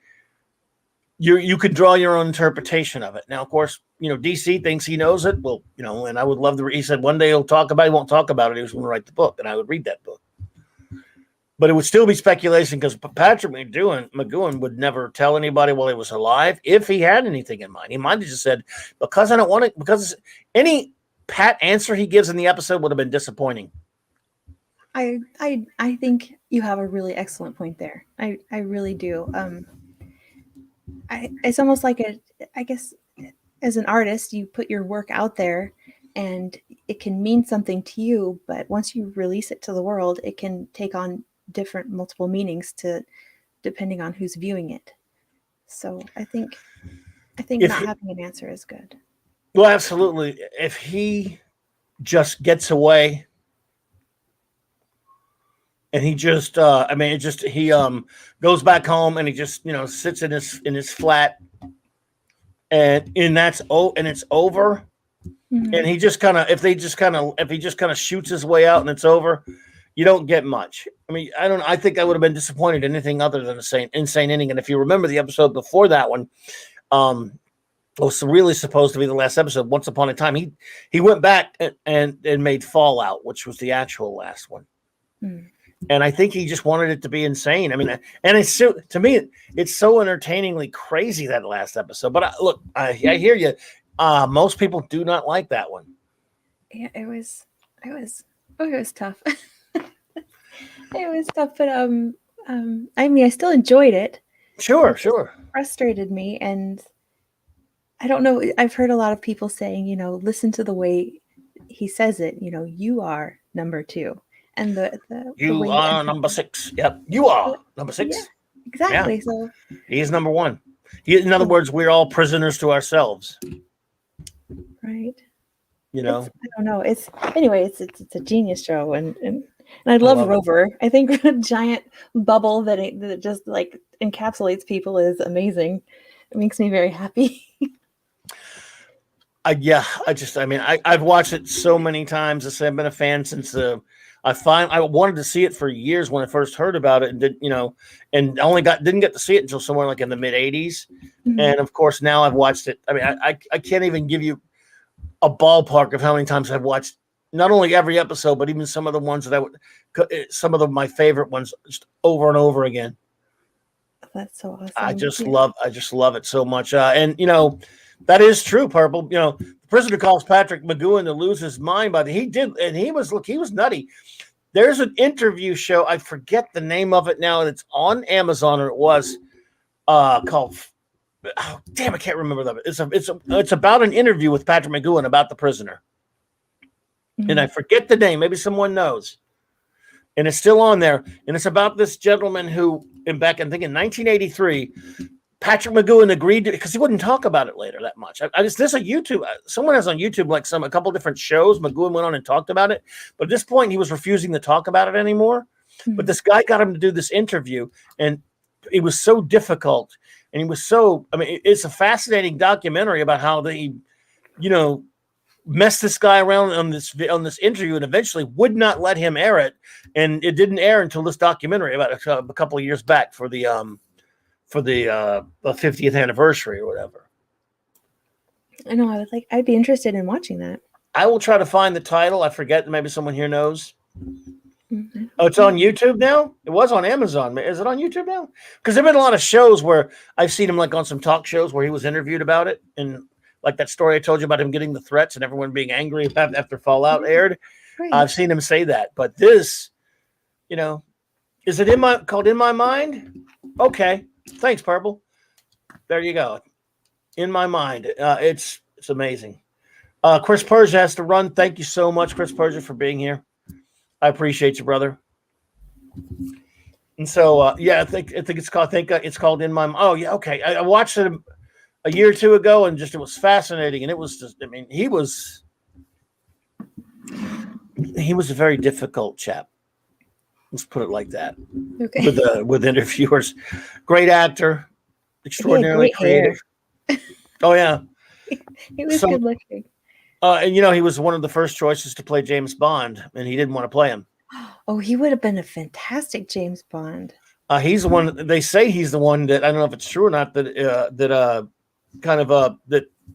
you could draw your own interpretation of it. Now, of course, DC thinks he knows it. Well, and I would love he said one day he won't talk about it. He was going to write the book, and I would read that book. But it would still be speculation, because Patrick McGoohan would never tell anybody while he was alive if he had anything in mind. He might have just said, because I don't want it, because any pat answer he gives in the episode would have been disappointing. I think you have a really excellent point there. I really do. It's almost like I guess as an artist, you put your work out there and it can mean something to you, but once you release it to the world, it can take on different multiple meanings depending on who's viewing it. So I think not having an answer is good. Well, absolutely. If he just gets away and he just goes back home and he just sits in his flat and it's over. Mm-hmm. And he just if he just kind of shoots his way out and it's over, you don't get much. I mean, I think I would have been disappointed in anything other than an insane ending. And if you remember the episode before that one, was really supposed to be the last episode, Once Upon a Time. He went back and made Fallout, which was the actual last one. And I think he just wanted it to be insane. I mean, and it's so, to me, it's so entertainingly crazy, that last episode. But I hear you. Most people do not like that one. Yeah, it was tough. It was tough, but I mean, I still enjoyed it. Sure, It just sure. frustrated me, and I don't know. I've heard a lot of people saying, listen to the way he says it. You are number two, and the You way he are number emphasizes. 6. Yep, you are number Yeah, 6. Yeah, exactly. So, he's number 1. In other so words, we're all prisoners to ourselves. right. You know, I don't know. It's a genius show, and I I love love it. Rover. I think a giant bubble that just like encapsulates people is amazing. It makes me very happy. I've watched it so many times. I've been a fan since I wanted to see it for years when I first heard about it, and and only didn't get to see it until somewhere like in the mid '80s. Mhm. And of course, now I've watched it. I mean, I can't even give you a ballpark of how many times I've watched not only every episode, but even some of the ones that my favorite ones just over and over again. That's so I awesome. just Yeah. love it so much. And that is true, Purple. The prisoner calls Patrick McGowan to lose his mind, but he did, and he was nutty. There's an interview show. I forget the name of it now, and it's on Amazon, or it was called. Oh, damn, I can't remember that. It's about an interview with Patrick McGowan about the prisoner, and I Mhm. forget the name. Maybe someone knows. And it's still on there, and it's about this gentleman who, back I think in 1983, Patrick McGowan agreed to, because he wouldn't talk about it later that much. There's a YouTube, someone has on YouTube like a couple different shows. McGowan went on and talked about it, but at this point he was refusing to talk about it anymore. But Mhm. this guy got him to do this interview, and it was so difficult, and he was so. I mean, it's a fascinating documentary about how they, messed this guy around on this interview, and eventually would not let him air it, and it didn't air until this documentary about a couple of years back for the 50th anniversary or whatever. I know. I'd be interested in watching that. I will try to find the title. I forget. Maybe someone here knows. Mhm. Oh, it's on YouTube now? It was on Amazon. Is it on YouTube now? Because there have been a lot of shows where I've seen him like on some talk shows where he was interviewed about it. And like that story I told you about him getting the threats and everyone being angry after Fallout aired. I've Right. seen him say that. But this, is it called In My Mind? Okay. Thanks, Purple. There you go. In My Mind. It's amazing. Chris Persia has to run. Thank you so much, Chris Persia, for being here. I appreciate you, brother. And so, I think it's called. It's called In My Mind. Oh, yeah, okay. I watched it a year or two ago, and it was fascinating. And it was just, I mean, he was a very difficult chap. Let's put it like that. Okay. With interviewers, great actor, He had extraordinarily great hair. creative. Oh yeah, He was good looking. And he was one of the first choices to play James Bond, and he didn't want to play him. Oh, he would have been a fantastic James Bond. He's the one. They say he's the one that, I don't know if it's true or not, that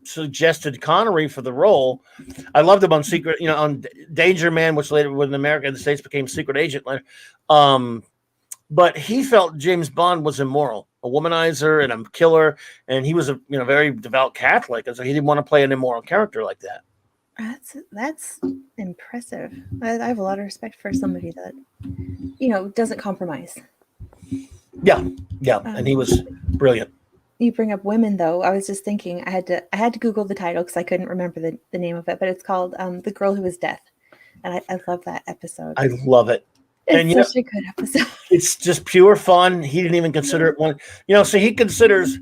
suggested Connery for the role. I loved him on Secret, on Danger Man, which later, when America and the States became Secret Agent later. But he felt James Bond was immoral, a womanizer and a killer, and he was a very devout Catholic, and so he didn't want to play an immoral character like that. That's impressive. I have a lot of respect for somebody that doesn't compromise. Yeah, and he was brilliant. You bring up women, though. I was just thinking I had to Google the title because I couldn't remember the name of it, but it's called "The Girl Who Was Death," and I love that episode. I love it. It's such a good episode. It's just pure fun. He didn't even consider it one. So he considers,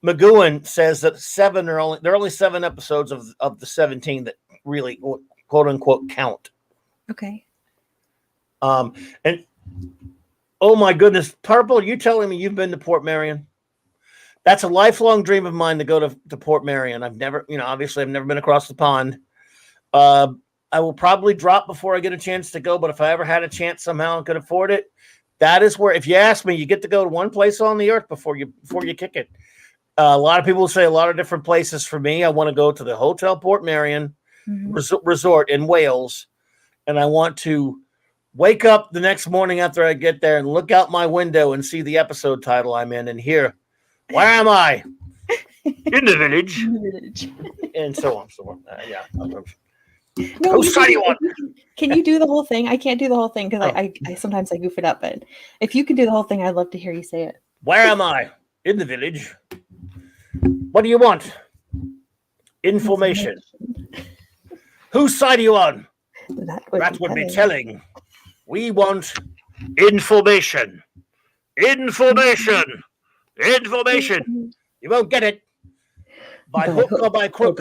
McGowan says that there are only 7 episodes of the 17 that really, quote unquote, count. Okay. And oh my goodness, Purple, you telling me you've been to Port Marion? That's a lifelong dream of mine to go to Port Marion. I've never, obviously I've never been across the pond. I will probably drop before I get a chance to go, but if I ever had a chance somehow and could afford it, that is where, if you ask me, you get to go to one place on the earth before you kick it. A lot of people will say a lot of different places. For me, I want to go to the Hotel Port Marion resort in Wales, and I want to wake up the next morning after I get there and look out my window and see the episode title I'm in and hear, "Where am I?" In the village. And so on. So on. Yeah. No, Whose side do you want? Can you do the whole thing? I can't do the whole thing because Oh. I sometimes I goof it up. But if you can do the whole thing, I'd love to hear you say it. Where am I? In the village. What do you want? Information. Whose side are you on? That would be telling. We want information. Information. Information. You won't get it. By hook or by crook.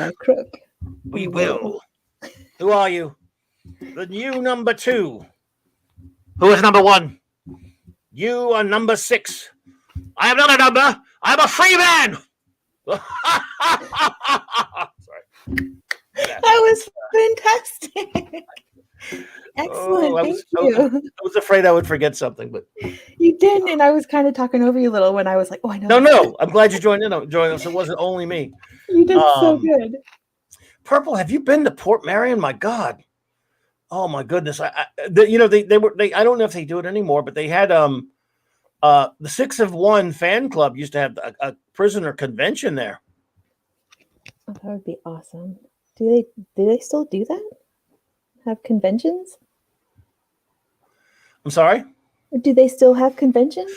We will. Who are you? The new number 2. Who is number 1? You are number 6. I am not a number. I am a free man. Sorry. That was fantastic. Excellent. Thank you. I was afraid I would forget something, but you didn't, and I was kind of talking over you a little when I was like, "Oh, I know." No. I'm glad you joined us. It wasn't only me. You did so good. Purple, have you been to Port Marion? My God. Oh my goodness. They I don't know if they do it anymore, but they had the 6 of 1 fan club used to have a prisoner convention there. Oh, that would be awesome. Do they still do that? Have conventions? I'm sorry? Do they still have conventions?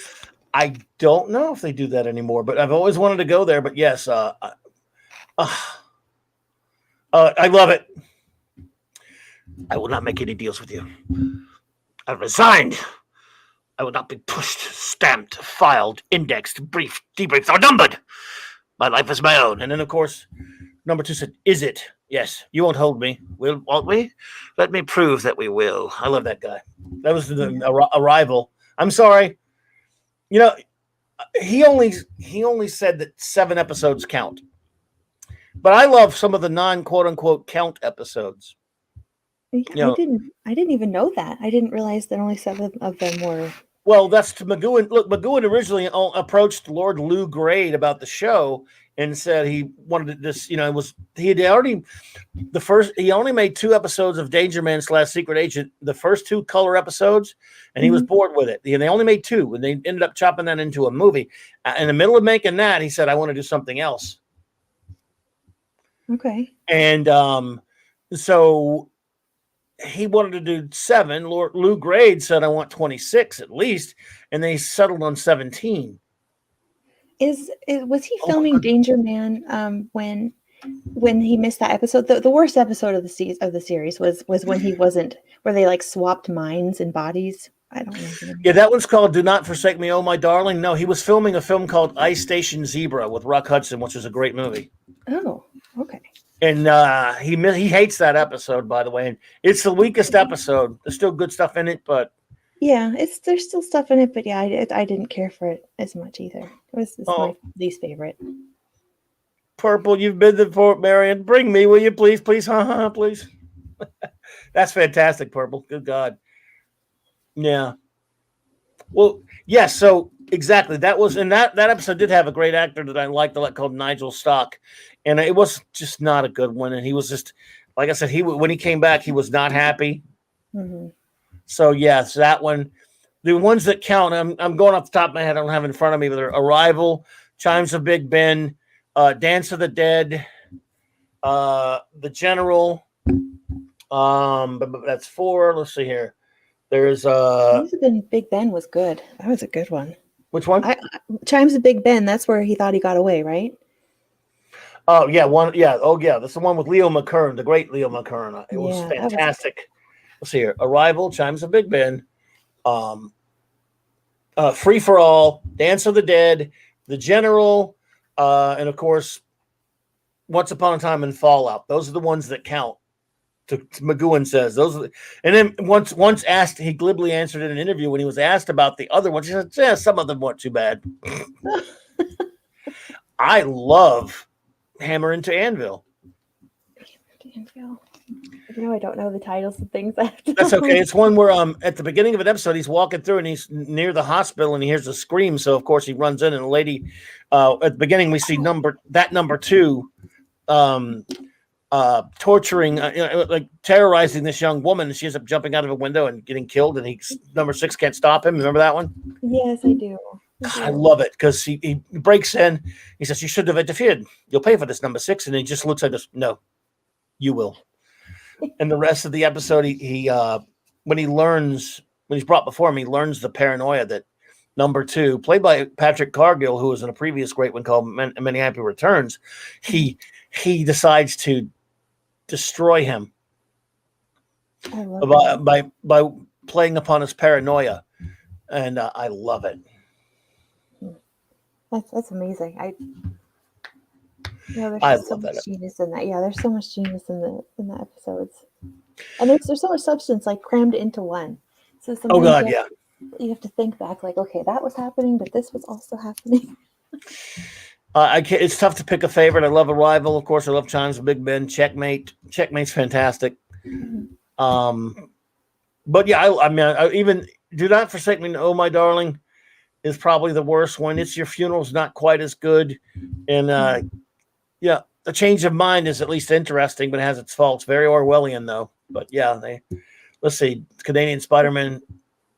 I don't know if they do that anymore, but I've always wanted to go there. But yes, I love it. I will not make any deals with you. I resigned. I will not be pushed, stamped, filed, indexed, briefed, debriefed, or numbered. My life is my own. And then, of course, number 2 said, is it? Yes. You won't hold me. Won't we? Let me prove that we will. I love that guy. That was the Arrival. I'm sorry. You know, he only said that 7 episodes count. But I love some of the non-quote unquote count episodes. Yeah, I didn't even know that. I didn't realize that only 7 of them were. Well, that's to McGowan. Look, McGowan originally approached Lord Lou Grade about the show and said he wanted this. He only made 2 episodes of Danger Man / Secret Agent, the first 2 color episodes, and he was bored with it. They only made 2, and they ended up chopping that into a movie. In the middle of making that, he said, "I want to do something else." Okay. And so he wanted to do 7. Lord Lou Grade said, "I want 26 at least," and they settled on 17. Was he filming Danger Man when he missed that episode? The worst episode of the series was when he wasn't, where they like swapped minds and bodies. I don't know. Yeah, that one's called "Do Not Forsake Me, Oh My Darling." No, he was filming a film called Ice Station Zebra with Rock Hudson, which is a great movie. Oh, okay. And he hates that episode, by the way. And it's the weakest episode. There's still good stuff in it, but yeah, there's still stuff in it. But yeah, I didn't care for it as much either. It's my least favorite. Purple, you've been to Fort Marion. Bring me, will you, please, please, please. That's fantastic, Purple. Good God. Yeah. Well, yes. So exactly, that was, and that episode did have a great actor that I liked called Nigel Stock, and it was just not a good one. And he was just, like I said, when he came back, he was not happy. Mm-hmm. So yes, that one. The ones that count, I'm going off the top of my head. I don't have it in front of me, but they're Arrival, Chimes of Big Ben, Dance of the Dead, The General. But that's 4. Let's see here. There's Chimes of Big Ben was good. That was a good one. Which one? Chimes of Big Ben. That's where he thought he got away, right? Oh yeah, one. Yeah. Oh yeah, that's the one with Leo McKern, the great Leo McKern. It was fantastic. Let's see here. Arrival, Chimes of Big Ben, Free for All, Dance of the Dead, The General, and of course, Once Upon a Time in Fallout. Those are the ones that count. To McGowan says those, and then once asked, he glibly answered in an interview when he was asked about the other ones. He said, "Yeah, some of them weren't too bad." I love Hammer into Anvil. I don't know the titles of things. That's okay. It's one where at the beginning of an episode, he's walking through and he's near the hospital and he hears a scream. So of course he runs in, and a lady at the beginning we see number 2. Torturing, like terrorizing this young woman, and she ends up jumping out of a window and getting killed. And number 6 can't stop him. Remember that one? Yes, I do. I love it because he breaks in. He says, "You should have interfered. You'll pay for this, number 6." And he just looks like this. No, you will. And the rest of the episode, he when he's brought before him, he learns the paranoia that number 2, played by Patrick Cargill, who was in a previous great one called Many Happy Returns, he decides to destroy him by playing upon his paranoia, and I love it. That's amazing. There's I so love much that. genius in that. Yeah, there's so much genius in the episodes, and there's so much substance like crammed into one. So sometimes Oh God, you have to think back, like, okay, that was happening, but this was also happening. It's tough to pick a favorite. I love Arrival, of course. I love Chimes of Big Ben. Checkmate's fantastic. But yeah, I even Do Not Forsake Me, Oh My Darling is probably the worst one. It's Your Funeral's not quite as good, and yeah, A Change of Mind is at least interesting, but it has its faults. Very Orwellian though. But yeah, let's see. Canadian Spider-Man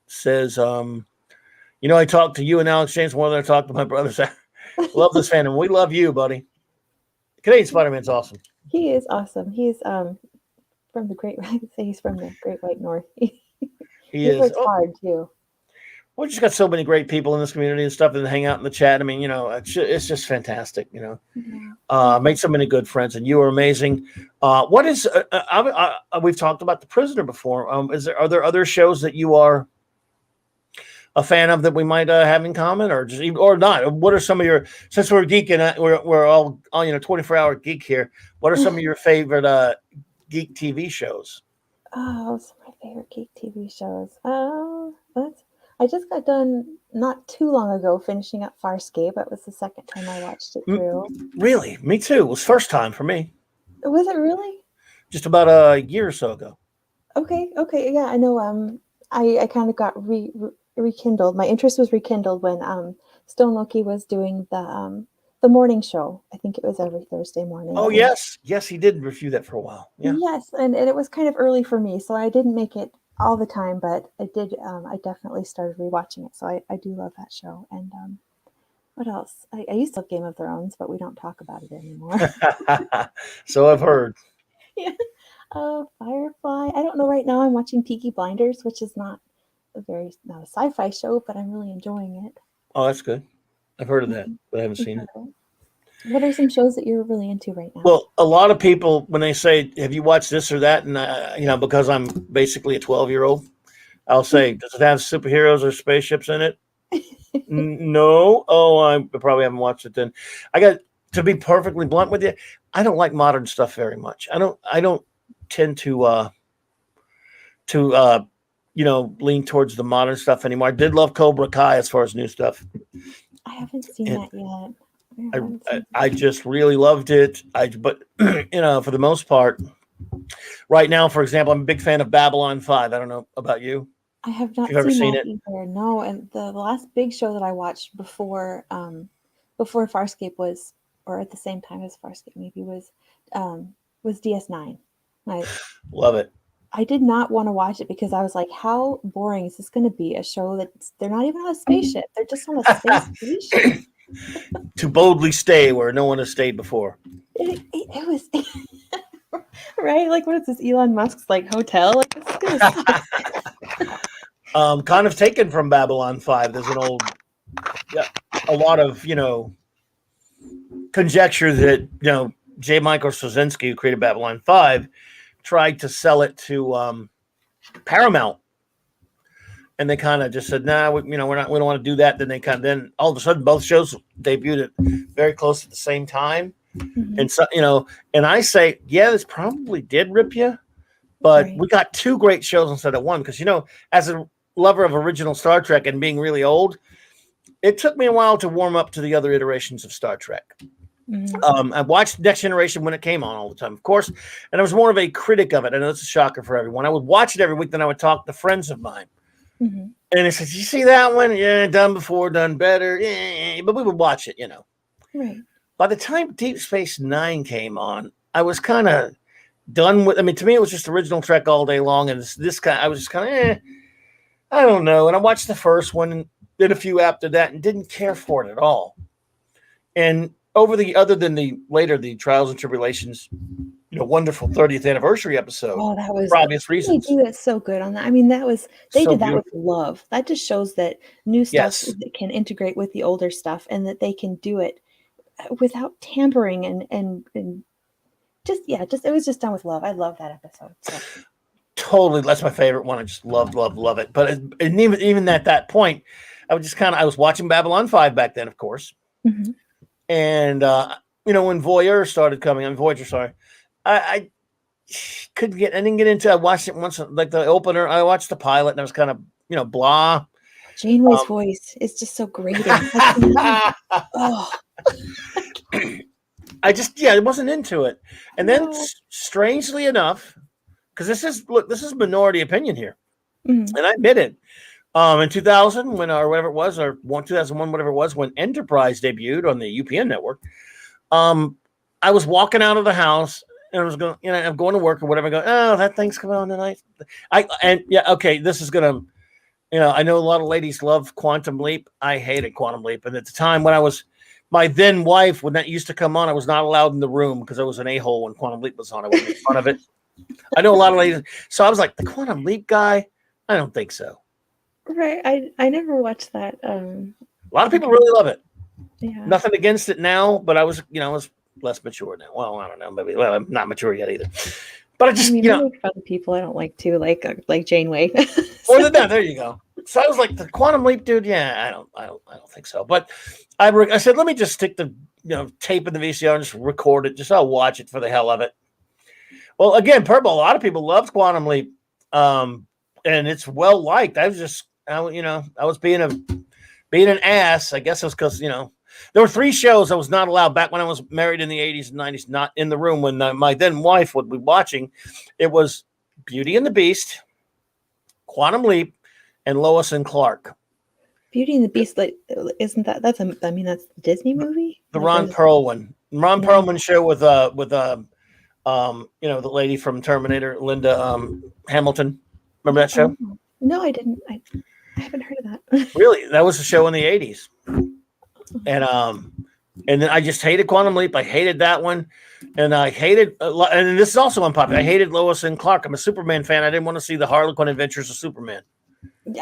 says, I talked to you and Alex James more than I talked to my brothers. Love this fandom. We love you, buddy. Canadian Spider-Man's awesome. He is awesome. He's from the he's from the Great White North. He works hard too. We just got so many great people in this community and stuff, and hang out in the chat. I mean, it's just fantastic. Made so many good friends, and you are amazing. What is? We've talked about The Prisoner before. Are there other shows that you are a fan of that we might have in common, or not? What are some of your? Since we're geek and we're all 24-hour geek here. What are some of your favorite geek TV shows? Oh, some of my favorite geek TV shows. I just got done not too long ago finishing up Farscape. It was the second time I watched it through. Really? Me too. It was first time for me. Was it really? Just about a year or so ago. Okay. Yeah, I know. I kind of got rekindled. My interest was rekindled when Stone Loki was doing the morning show. I think it was every Thursday morning. Oh, yes. Yes, he did review that for a while. Yeah. Yes, and it was kind of early for me, so I didn't make it all the time, but I did. I definitely started rewatching it, so I do love that show. And what else? I used to love Game of Thrones, but we don't talk about it anymore. So I've heard. Yeah. Firefly. I don't know. Right now, I'm watching Peaky Blinders, which is not a sci-fi show, but I'm really enjoying it. Oh, that's good. I've heard of that, but I haven't seen it. What are some shows that you're really into right now? Well, a lot of people, when they say, have you watched this or that? And, because I'm basically a 12-year-old, I'll say, does it have superheroes or spaceships in it? No. Oh, I probably haven't watched it then. I got to be perfectly blunt with you. I don't like modern stuff very much. I don't tend to lean towards the modern stuff anymore. I did love Cobra Kai as far as new stuff. I haven't seen that yet. I just really loved it. But for the most part, right now, for example, I'm a big fan of Babylon 5. I don't know about you. I have not seen that either. No, and the last big show that I watched before Farscape was, or at the same time as Farscape maybe, was DS9. I love it. I did not want to watch it because I was like, how boring is this going to be? A show that they're not even on a spaceship. They're just on a space station. To boldly stay where no one has stayed before. It was right. Like, what is this? Elon Musk's hotel? Like, this is gonna kind of taken from Babylon 5. There's a lot of conjecture that J. Michael Straczynski, who created Babylon 5, tried to sell it to Paramount. And they kind of just said, "Nah, we don't want to do that." Then all of a sudden, both shows debuted at very close at the same time, and so and I say, yeah, this probably did rip you, but we got two great shows instead of one because as a lover of original Star Trek and being really old, it took me a while to warm up to the other iterations of Star Trek. I watched Next Generation when it came on all the time, of course, and I was more of a critic of it. I know it's a shocker for everyone. I would watch it every week, then I would talk to friends of mine. And it says, you see that one? Yeah, done before, done better. Yeah, but we would watch it, Right. By the time Deep Space Nine came on, I was kind of done with. I mean, to me, it was just original Trek all day long, and this kind. I was just kind of, I don't know. And I watched the first one, and did a few after that, and didn't care for it at all. And other than the Trials and Tribulations, wonderful 30th anniversary episode. Oh, that was for obvious they reasons. do it so good on that. I mean, they So did that with beautiful. love. That just shows that new stuff Yes. can integrate with the older stuff, and that they can do it without tampering and just it was just done with love. I love that episode. So. Totally, that's my favorite one. I just love it. But and even at that point, I was watching Babylon 5 back then, of course. Mm-hmm. And when Voyager started coming on, Voyager, sorry, I couldn't get. I didn't get into. I watched it once, like the opener. I watched the pilot, and I was kind of blah. Janeway's voice is just so grating. Oh. I wasn't into it. And then strangely enough, because this is minority opinion here, and I admit it. In 2000, or whatever it was, or 2001, whatever it was, when Enterprise debuted on the UPN network, I was walking out of the house and I was going, I'm going to work or whatever. I go, oh, that thing's coming on tonight. This is gonna, I know a lot of ladies love Quantum Leap. I hated Quantum Leap, and at the time when my then wife, when that used to come on, I was not allowed in the room because I was an a-hole when Quantum Leap was on. I wouldn't make fun of it. I know a lot of ladies, so I was like, the Quantum Leap guy? I don't think so. Right. I never watched that. A lot of people really love it. Yeah. Nothing against it now, but I was less mature now. Well, I don't know. Maybe I'm not mature yet either. But I just, I make fun of people I don't like too, like Janeway. More than that, there you go. So I was like, the Quantum Leap dude. Yeah, I don't think so. But I said, let me just stick the tape in the VCR and just record it. Just I'll watch it for the hell of it. Well, again, Purple. A lot of people loved Quantum Leap, and it's well liked. I was being an ass. I guess it was because there were 3 shows I was not allowed back when I was married in the 80s and 90s, not in the room when my then wife would be watching. It was Beauty and the Beast, Quantum Leap, and Lois and Clark. Beauty and the Beast, isn't that's the Disney movie? The Ron Perlman. Ron Perlman show with the lady from Terminator, Linda Hamilton. Remember that show? No, I didn't. I haven't heard of that. Really? That was a show in the 80s. And then I just hated Quantum Leap. I hated that one. And I hated, and this is also unpopular, I hated Lois and Clark. I'm a Superman fan. I didn't want to see the Harlequin Adventures of Superman.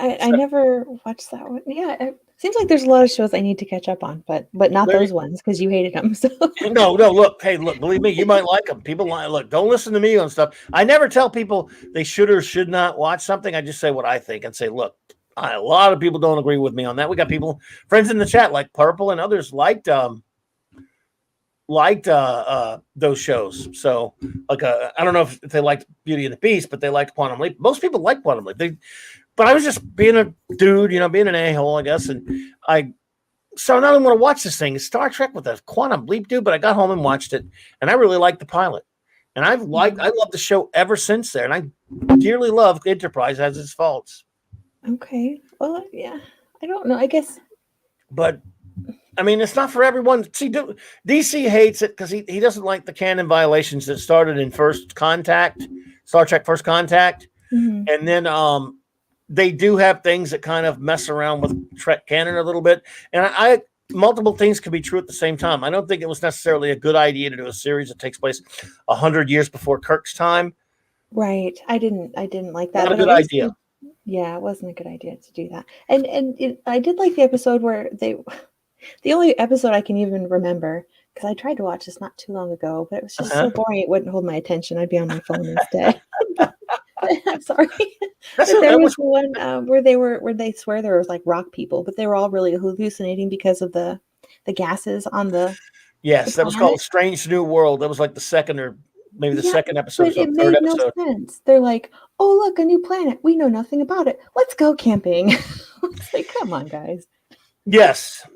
I never watched that one. Yeah, it seems like there's a lot of shows I need to catch up on, but not those ones because you hated them. So no, look, believe me, you might like them. People don't listen to me on stuff. I never tell people they should or should not watch something. I just say what I think and say, look, a lot of people don't agree with me on that. We got friends in the chat like Purple and others liked those shows. So I don't know if they liked Beauty and the Beast, but they liked Quantum Leap. Most people like Quantum Leap. But I was just being a dude, being an a-hole, I guess. And so now I want to watch this thing. It's Star Trek with a Quantum Leap dude, but I got home and watched it, and I really liked the pilot. And I love the show ever since there. And I dearly love Enterprise has its faults. Okay. Well, yeah. I don't know. I guess. But I mean, it's not for everyone. See, DC hates it because he doesn't like the canon violations that started in Star Trek First Contact. Mm-hmm. And then they do have things that kind of mess around with Trek canon a little bit. And multiple things can be true at the same time. I don't think it was necessarily a good idea to do a series that takes place 100 years before Kirk's time. Right. I didn't like that. Not a good idea. Yeah, it wasn't a good idea to do that. And I did like the episode where the only episode I can even remember, because I tried to watch this not too long ago, but it was just so boring it wouldn't hold my attention. I'd be on my phone instead. I'm sorry. But there was one where they swear there was like rock people, but they were all really hallucinating because of the gases on the. Yes, that was called Strange New World. That was like the second or maybe the second episode. But it made no sense. They're like, oh, look, a new planet. We know nothing about it. Let's go camping. It's like, come on, guys. Yes.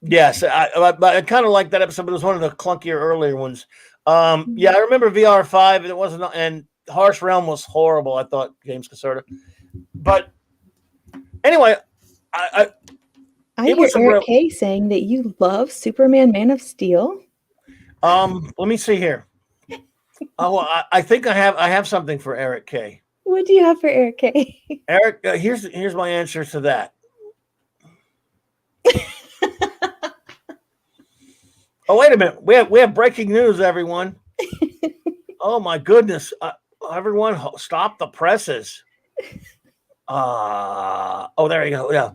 I kind of like that episode, but it was one of the clunkier earlier ones. Yeah, I remember VR5. It wasn't, and Harsh Realm was horrible. I thought James Caserta, but anyway, I hear Eric K saying that you love Superman, Man of Steel. Let me see here. Oh, I think I have something for Eric K. What do you have for Eric K? Eric, here's my answer to that. Oh, wait a minute. We have breaking news, everyone. Oh my goodness! Everyone, stop the presses. Oh, there you go. Yeah.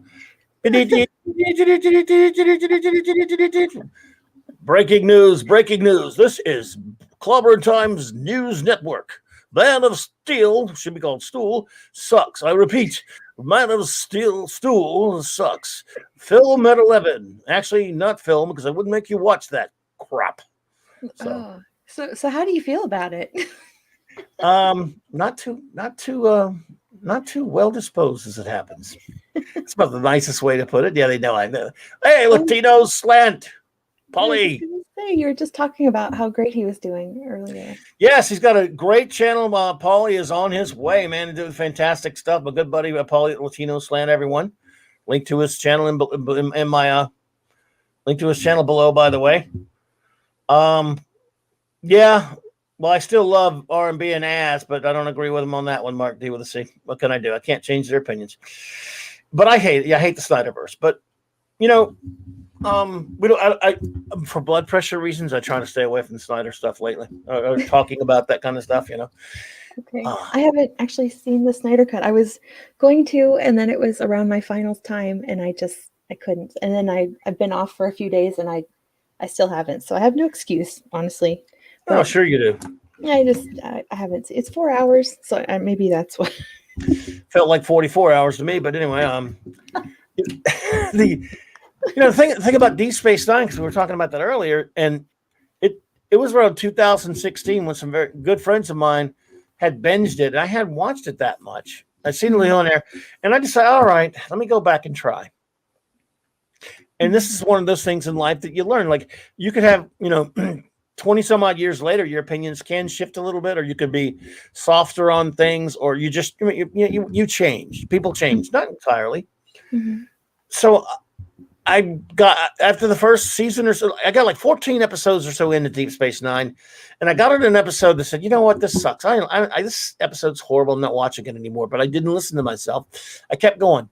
Breaking news! Breaking news! This is Clobberin Times News Network. Man of Steel should be called Stool sucks. I repeat, Man of Steel stool sucks. Film at 11. Actually, not film because I wouldn't make you watch that crap. So, so how do you feel about it? Not too well disposed as it happens. It's about the nicest way to put it. Yeah, they know. I know. Hey, Latino slant, Polly. You were just talking about how great he was doing earlier. Yes, he's got a great channel. Paulie is on his way, man, and doing fantastic stuff. My good buddy, Paulie Latino Slant, everyone. Link to his channel in my link to his channel below, by the way. Yeah. Well, I still love R&B and ass, but I don't agree with him on that one, Mark D with a C. What can I do? I can't change their opinions. But I hate the Snyderverse. But we don't. I for blood pressure reasons, I try to stay away from the Snyder stuff lately. Or talking about that kind of stuff, Okay. I haven't actually seen the Snyder Cut. I was going to, and then it was around my finals time, and I couldn't. And then I've been off for a few days, and I still haven't. So I have no excuse, honestly. But, oh, sure you do. I haven't. It's 4 hours, so maybe that's what. Felt like 44 hours to me, but anyway, the thing about Deep Space Nine, because we were talking about that earlier, and it was around 2016 when some very good friends of mine had binged it, and I hadn't watched it that much. I'd seen it on there, and I decided, all right, let me go back and try. And this is one of those things in life that you learn. Like, you could have, 20 some odd years later, your opinions can shift a little bit, or you could be softer on things, or you just, you change. People change, not entirely. Mm-hmm. So I got, after the first season or so, I got like 14 episodes or so into Deep Space Nine, and I got an episode that said, you know what, this sucks. This episode's horrible. I'm not watching it anymore, but I didn't listen to myself. I kept going.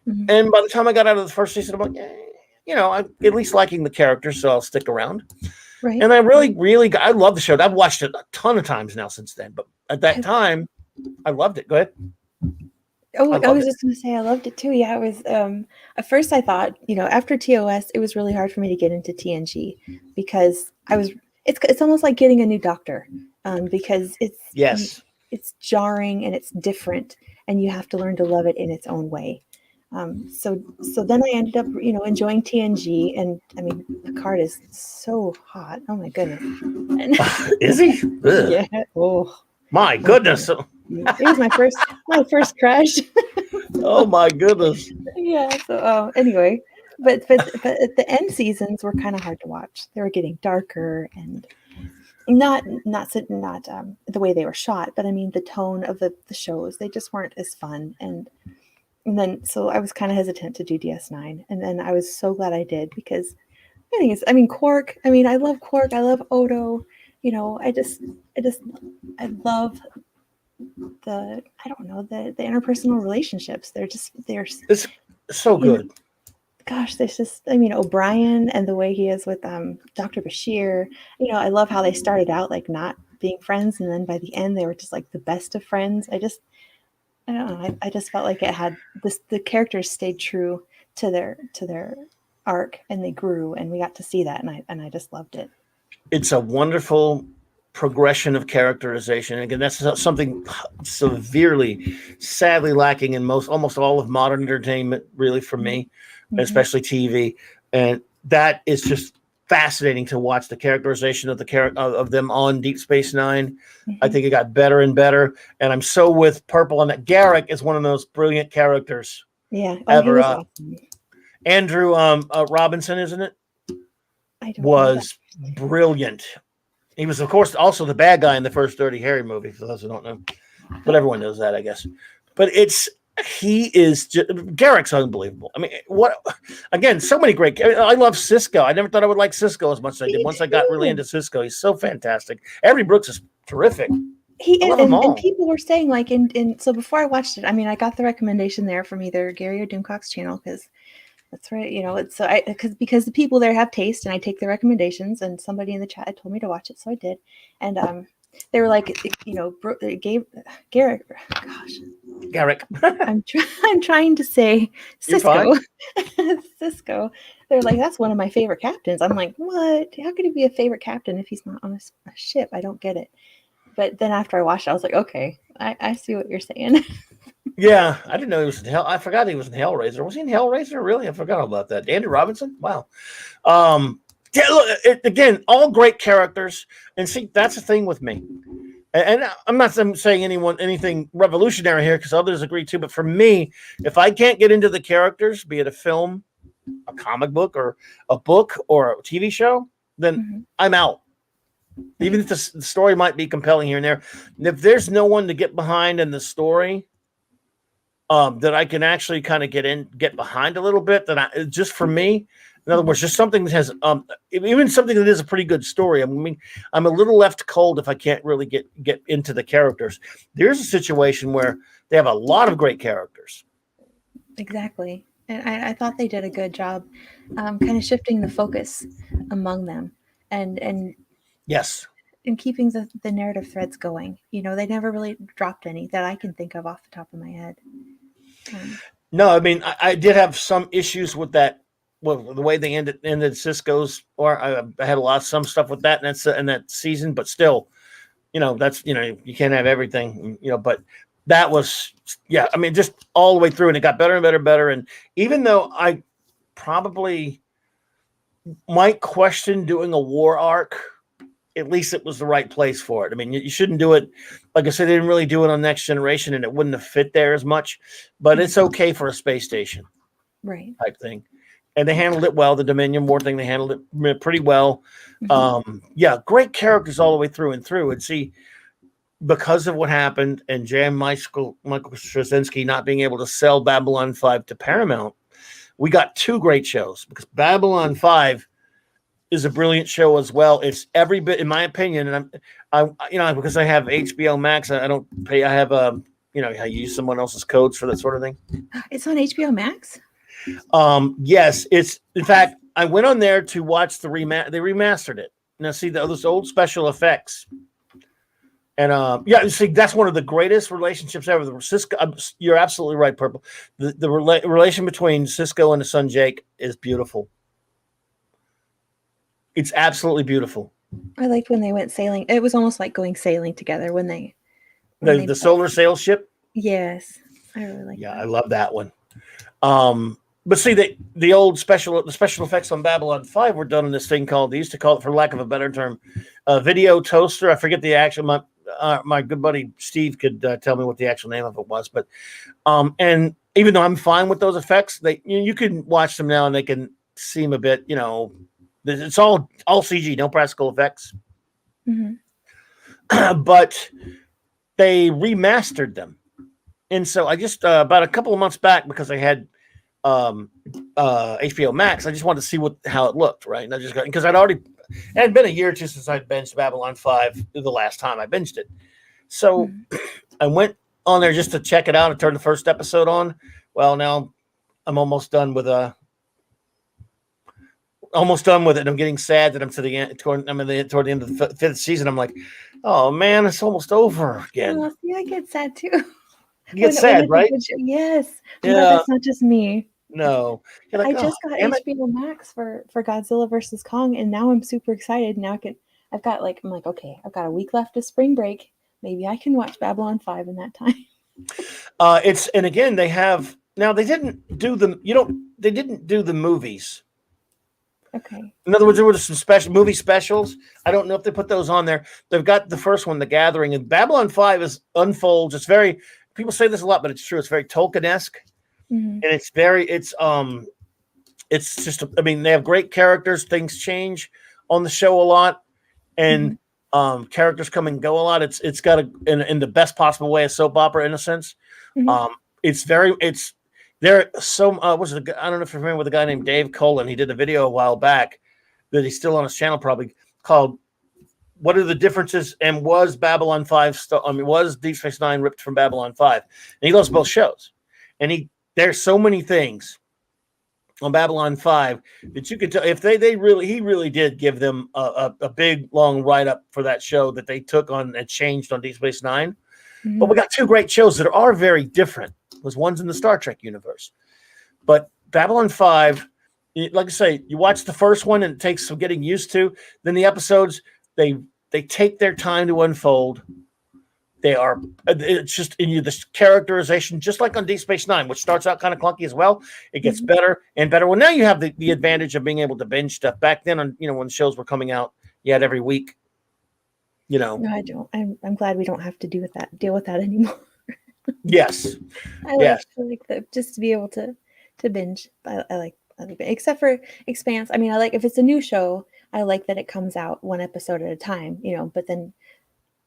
Mm-hmm. And by the time I got out of the first season, I'm like, I'm at least liking the characters, so I'll stick around. Right. And I I love the show. I've watched it a ton of times now since then, but at that time, I loved it. Go ahead. Oh, I was just going to say I loved it too. Yeah, it was. At first, I thought, after TOS, it was really hard for me to get into TNG because It's almost like getting a new doctor, because it's jarring and it's different, and you have to learn to love it in its own way. So then I ended up, enjoying TNG, and I mean, Picard is so hot. Oh my goodness. Is he? Ugh. Yeah. Oh my goodness. It was my first crush. Oh my goodness. Yeah. So anyway, but the end seasons were kind of hard to watch. They were getting darker and not the way they were shot, but I mean the tone of the shows, they just weren't as fun. And then, so I was kind of hesitant to do DS9. And then I was so glad I did, because Quark. I mean, I love Quark. I love Odo. I love the interpersonal relationships. It's so good. Gosh, there's just, O'Brien and the way he is with Dr. Bashir. I love how they started out like not being friends, and then by the end they were just like the best of friends. I don't know. I just felt like it had this. The characters stayed true to their arc, and they grew, and we got to see that, and I just loved it. It's a wonderful progression of characterization. Again, that's something severely, sadly lacking in almost all of modern entertainment, really, for me, especially TV. And that is just fascinating to watch, the characterization of of them on Deep Space Nine. I think it got better and better, and I'm so with Purple on that. Garrick is one of those brilliant characters. Yeah, ever. Awesome. Andrew Robinson, isn't it? Was brilliant. He was, of course, also the bad guy in the first Dirty Harry movie, for those who don't know, but everyone knows that, I guess. But Garrick's unbelievable. I mean, again, so many great. I love Cisco. I never thought I would like Cisco as much as I did. Once I got really into Cisco, he's so fantastic. Avery Brooks is terrific. And people were saying, like, so before I watched it, I got the recommendation there from either Gary or Doomcock's channel, because that's right. It's so because the people there have taste, and I take the recommendations, and somebody in the chat told me to watch it, so I did. And They were like, Garrett. Gosh, Garrick. I'm trying to say You're Cisco. fine. Cisco. They're like, that's one of my favorite captains. I'm like, what? How could he be a favorite captain if he's not on a ship? I don't get it. But then after I watched it, I was like, okay, I see what you're saying. Yeah, I didn't know he was in Hell. I forgot he was in Hellraiser. Was he in Hellraiser? Really? I forgot about that. Andy Robinson? Wow. Yeah, look, again, all great characters. And see, that's the thing with me. And I'm not saying anything revolutionary here because others agree too. But for me, if I can't get into the characters, be it a film, a comic book, or a book, or a TV show, then I'm out. Even if the story might be compelling here and there, if there's no one to get behind in the story, that I can actually kind of get behind a little bit, that just for me, in other words, just something that has even something that is a pretty good story. I mean, I'm a little left cold if I can't really get into the characters. There's a situation where they have a lot of great characters. Exactly. And I thought they did a good job kind of shifting the focus among them and Yes. and keeping the narrative threads going. They never really dropped any that I can think of off the top of my head. No, I mean, I did have some issues with that, with the way they ended Cisco's, or I had some stuff with that in that season, but still, that's, you can't have everything, but that was, yeah, I mean, just all the way through, and it got better and better and better. And even though I probably might question doing a war arc, at least it was the right place for it. I mean, you shouldn't do it. Like I said, they didn't really do it on Next Generation, and it wouldn't have fit there as much, but it's okay for a space station, right, type thing. And they handled it well. The Dominion War thing, they handled it pretty well. Yeah, great characters all the way through and through. And see, because of what happened and Michael Straczynski not being able to sell Babylon 5 to Paramount, we got two great shows, because Babylon 5 is a brilliant show as well. It's every bit, in my opinion, and I because I have HBO Max, I don't pay. I have I use someone else's codes for that sort of thing. It's on HBO Max. Yes, it's, in fact, I went on there to watch they remastered it. Now, see those old special effects, and yeah, see, that's one of the greatest relationships ever. The Cisco, you're absolutely right, Purple. The relation between Cisco and his son Jake is beautiful. It's absolutely beautiful. I liked when they went sailing. It was almost like going sailing together when they the solar sail ship. Yes, I really like. Yeah, that. I love that one. But see, the special effects on Babylon 5 were done in this thing called, they used to call it, for lack of a better term, video toaster. I forget the actual. My good buddy Steve could tell me what the actual name of it was, but and even though I'm fine with those effects, you can watch them now and they can seem a bit, it's all CG, no practical effects. But they remastered them, and so I just about a couple of months back, because I had HBO Max, I just wanted to see how it looked, right? And I just got, because it had been a year or two since I'd binged Babylon 5 the last time I binged it. So I went on there just to check it out and turn the first episode on. Well, now I'm almost done with it. I'm getting sad that I'm to the end, toward the end of the fifth season. I'm like, oh man, it's almost over again. Oh, see, I get sad too. You get sad, right? Yes. Yeah. No, that's not just me. No. Like, I just got HBO Max for Godzilla versus Kong, and now I'm super excited. Now I'm like, okay, I've got a week left of spring break. Maybe I can watch Babylon 5 in that time. And again, they didn't do the movies. Okay. In other words, there were some special movie specials. I don't know if they put those on there. They've got the first one, The Gathering, and Babylon 5 unfolds. It's very, people say this a lot, but it's true. It's very Tolkien-esque. And it's just, I mean, they have great characters. Things change on the show a lot, and characters come and go a lot. It's got in the best possible way, a soap opera in a sense. There, I don't know if you're familiar with a guy named Dave Cullen. He did a video a while back that he's still on his channel, probably, called "What Are the Differences?" and was Babylon 5 was Deep Space Nine ripped from Babylon 5? And he loves both shows, and there's so many things on Babylon 5 that you could tell if he really did give them a big long write up for that show that they took on and changed on Deep Space Nine. Mhm. But we got two great shows that are very different. There's one's in the Star Trek universe, but Babylon 5, like I say, you watch the first one and it takes some getting used to. Then the episodes they take their time to unfold. It's just in you this characterization, just like on Deep Space Nine, which starts out kind of clunky as well. It gets better and better. Well, now you have the advantage of being able to binge stuff. Back then, on when shows were coming out, you had every week. No, I don't. I'm glad we don't have to deal with that anymore. Yes. I like just to be able to binge. I like it. Except for Expanse. I mean, I like if it's a new show, I like that it comes out one episode at a time, but then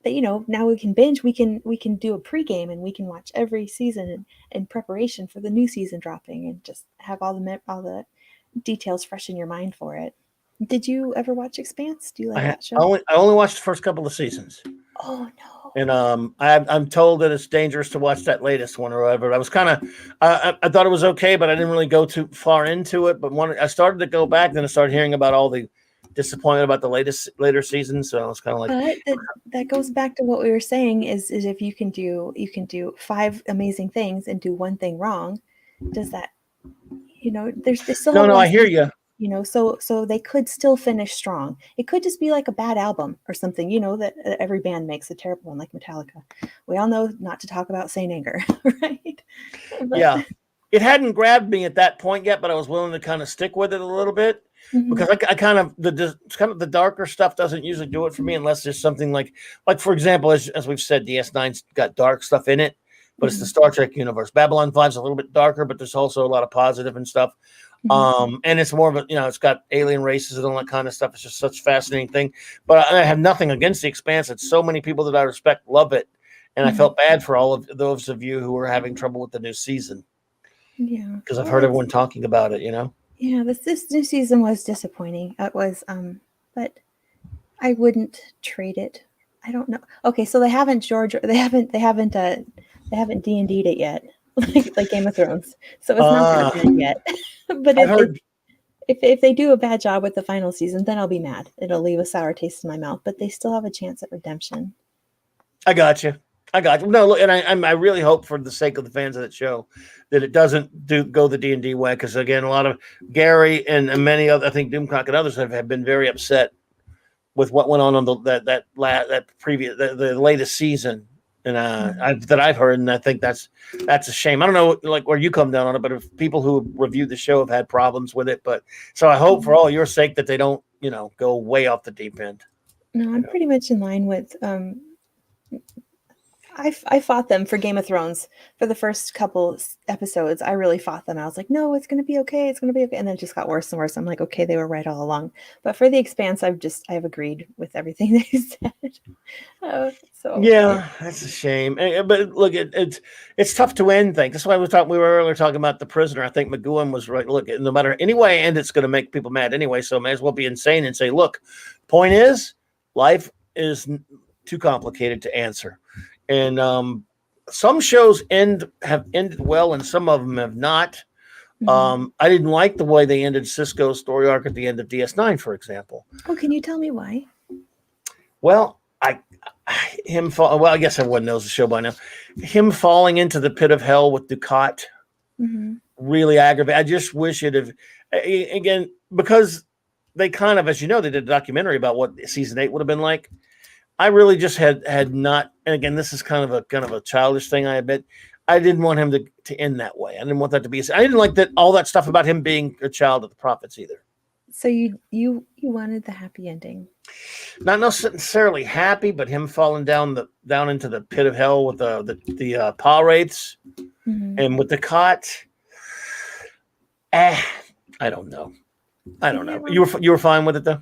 now we can binge, we can do a pregame and we can watch every season in preparation for the new season dropping and just have all the details fresh in your mind for it. Did you ever watch Expanse? Do you like that show? I only watched the first couple of seasons. Oh no. And I'm told that it's dangerous to watch that latest one or whatever. I was kind of I thought it was okay, but I didn't really go too far into it. But I started to go back, then I started hearing about all the disappointment about the later seasons. So I was kind of like, but that goes back to what we were saying is if you can do 5 amazing things and do one thing wrong, does that there's still no, I hear you. So they could still finish strong. It could just be like a bad album or something, that every band makes a terrible one, like Metallica. We all know not to talk about Saint Anger, right? Yeah. It hadn't grabbed me at that point yet, but I was willing to kind of stick with it a little bit because I kind of the darker stuff doesn't usually do it for me unless there's something like for example, as we've said, DS9's got dark stuff in it, but it's the Star Trek universe. Babylon 5's a little bit darker, but there's also a lot of positive and stuff. And it's more of a, it's got alien races and all that kind of stuff. It's just such a fascinating thing. But I have nothing against The Expanse. It's so many people that I respect love it. And I felt bad for all of those of you who were having trouble with the new season. Yeah. Because I've heard everyone talking about it, Yeah, this new season was disappointing. It was, but I wouldn't trade it. I don't know. Okay, so they haven't D&D'd it yet. like Game of Thrones. So it's not that bad yet. But if they do a bad job with the final season, then I'll be mad. It'll leave a sour taste in my mouth. But they still have a chance at redemption. I got you. No, look, and I really hope for the sake of the fans of that show that it doesn't go the D&D way. Because again, a lot of Gary and many other, I think Doomcock and others have been very upset with what went on the latest season. And that I've heard, and I think that's a shame. I don't know, like where you come down on it, but if people who reviewed the show have had problems with it, but so I hope for all your sake that they don't, go way off the deep end. No, I'm pretty much in line with. I fought them for Game of Thrones for the first couple episodes. I really fought them. I was like, no, it's going to be okay. It's going to be okay. And then it just got worse and worse. I'm like, okay, they were right all along. But for The Expanse, I've agreed with everything they said. Yeah, that's a shame. But look, it's tough to end things. That's why we were earlier talking about The Prisoner. I think McGowan was right. Look, no matter any way I end, it's going to make people mad anyway. So I may as well be insane and say, look, point is, life is too complicated to answer. And some shows have ended well, and some of them have not. I didn't like the way they ended Cisco's story arc at the end of DS9, for example. Oh, can you tell me why? Well, I guess everyone knows the show by now. Him falling into the pit of hell with Ducat really aggravated. I just wish it have, again, because they kind of, as you know, they did a documentary about what season 8 would have been like. I really just had not, and again, this is kind of a childish thing, I admit. I didn't want him to end that way. I didn't want that to be. I didn't like that all that stuff about him being a child of the prophets either. So you wanted the happy ending. Not necessarily happy, but him falling down into the pit of hell with the paw wraiths and with the cot. I don't know. You were fine with it though.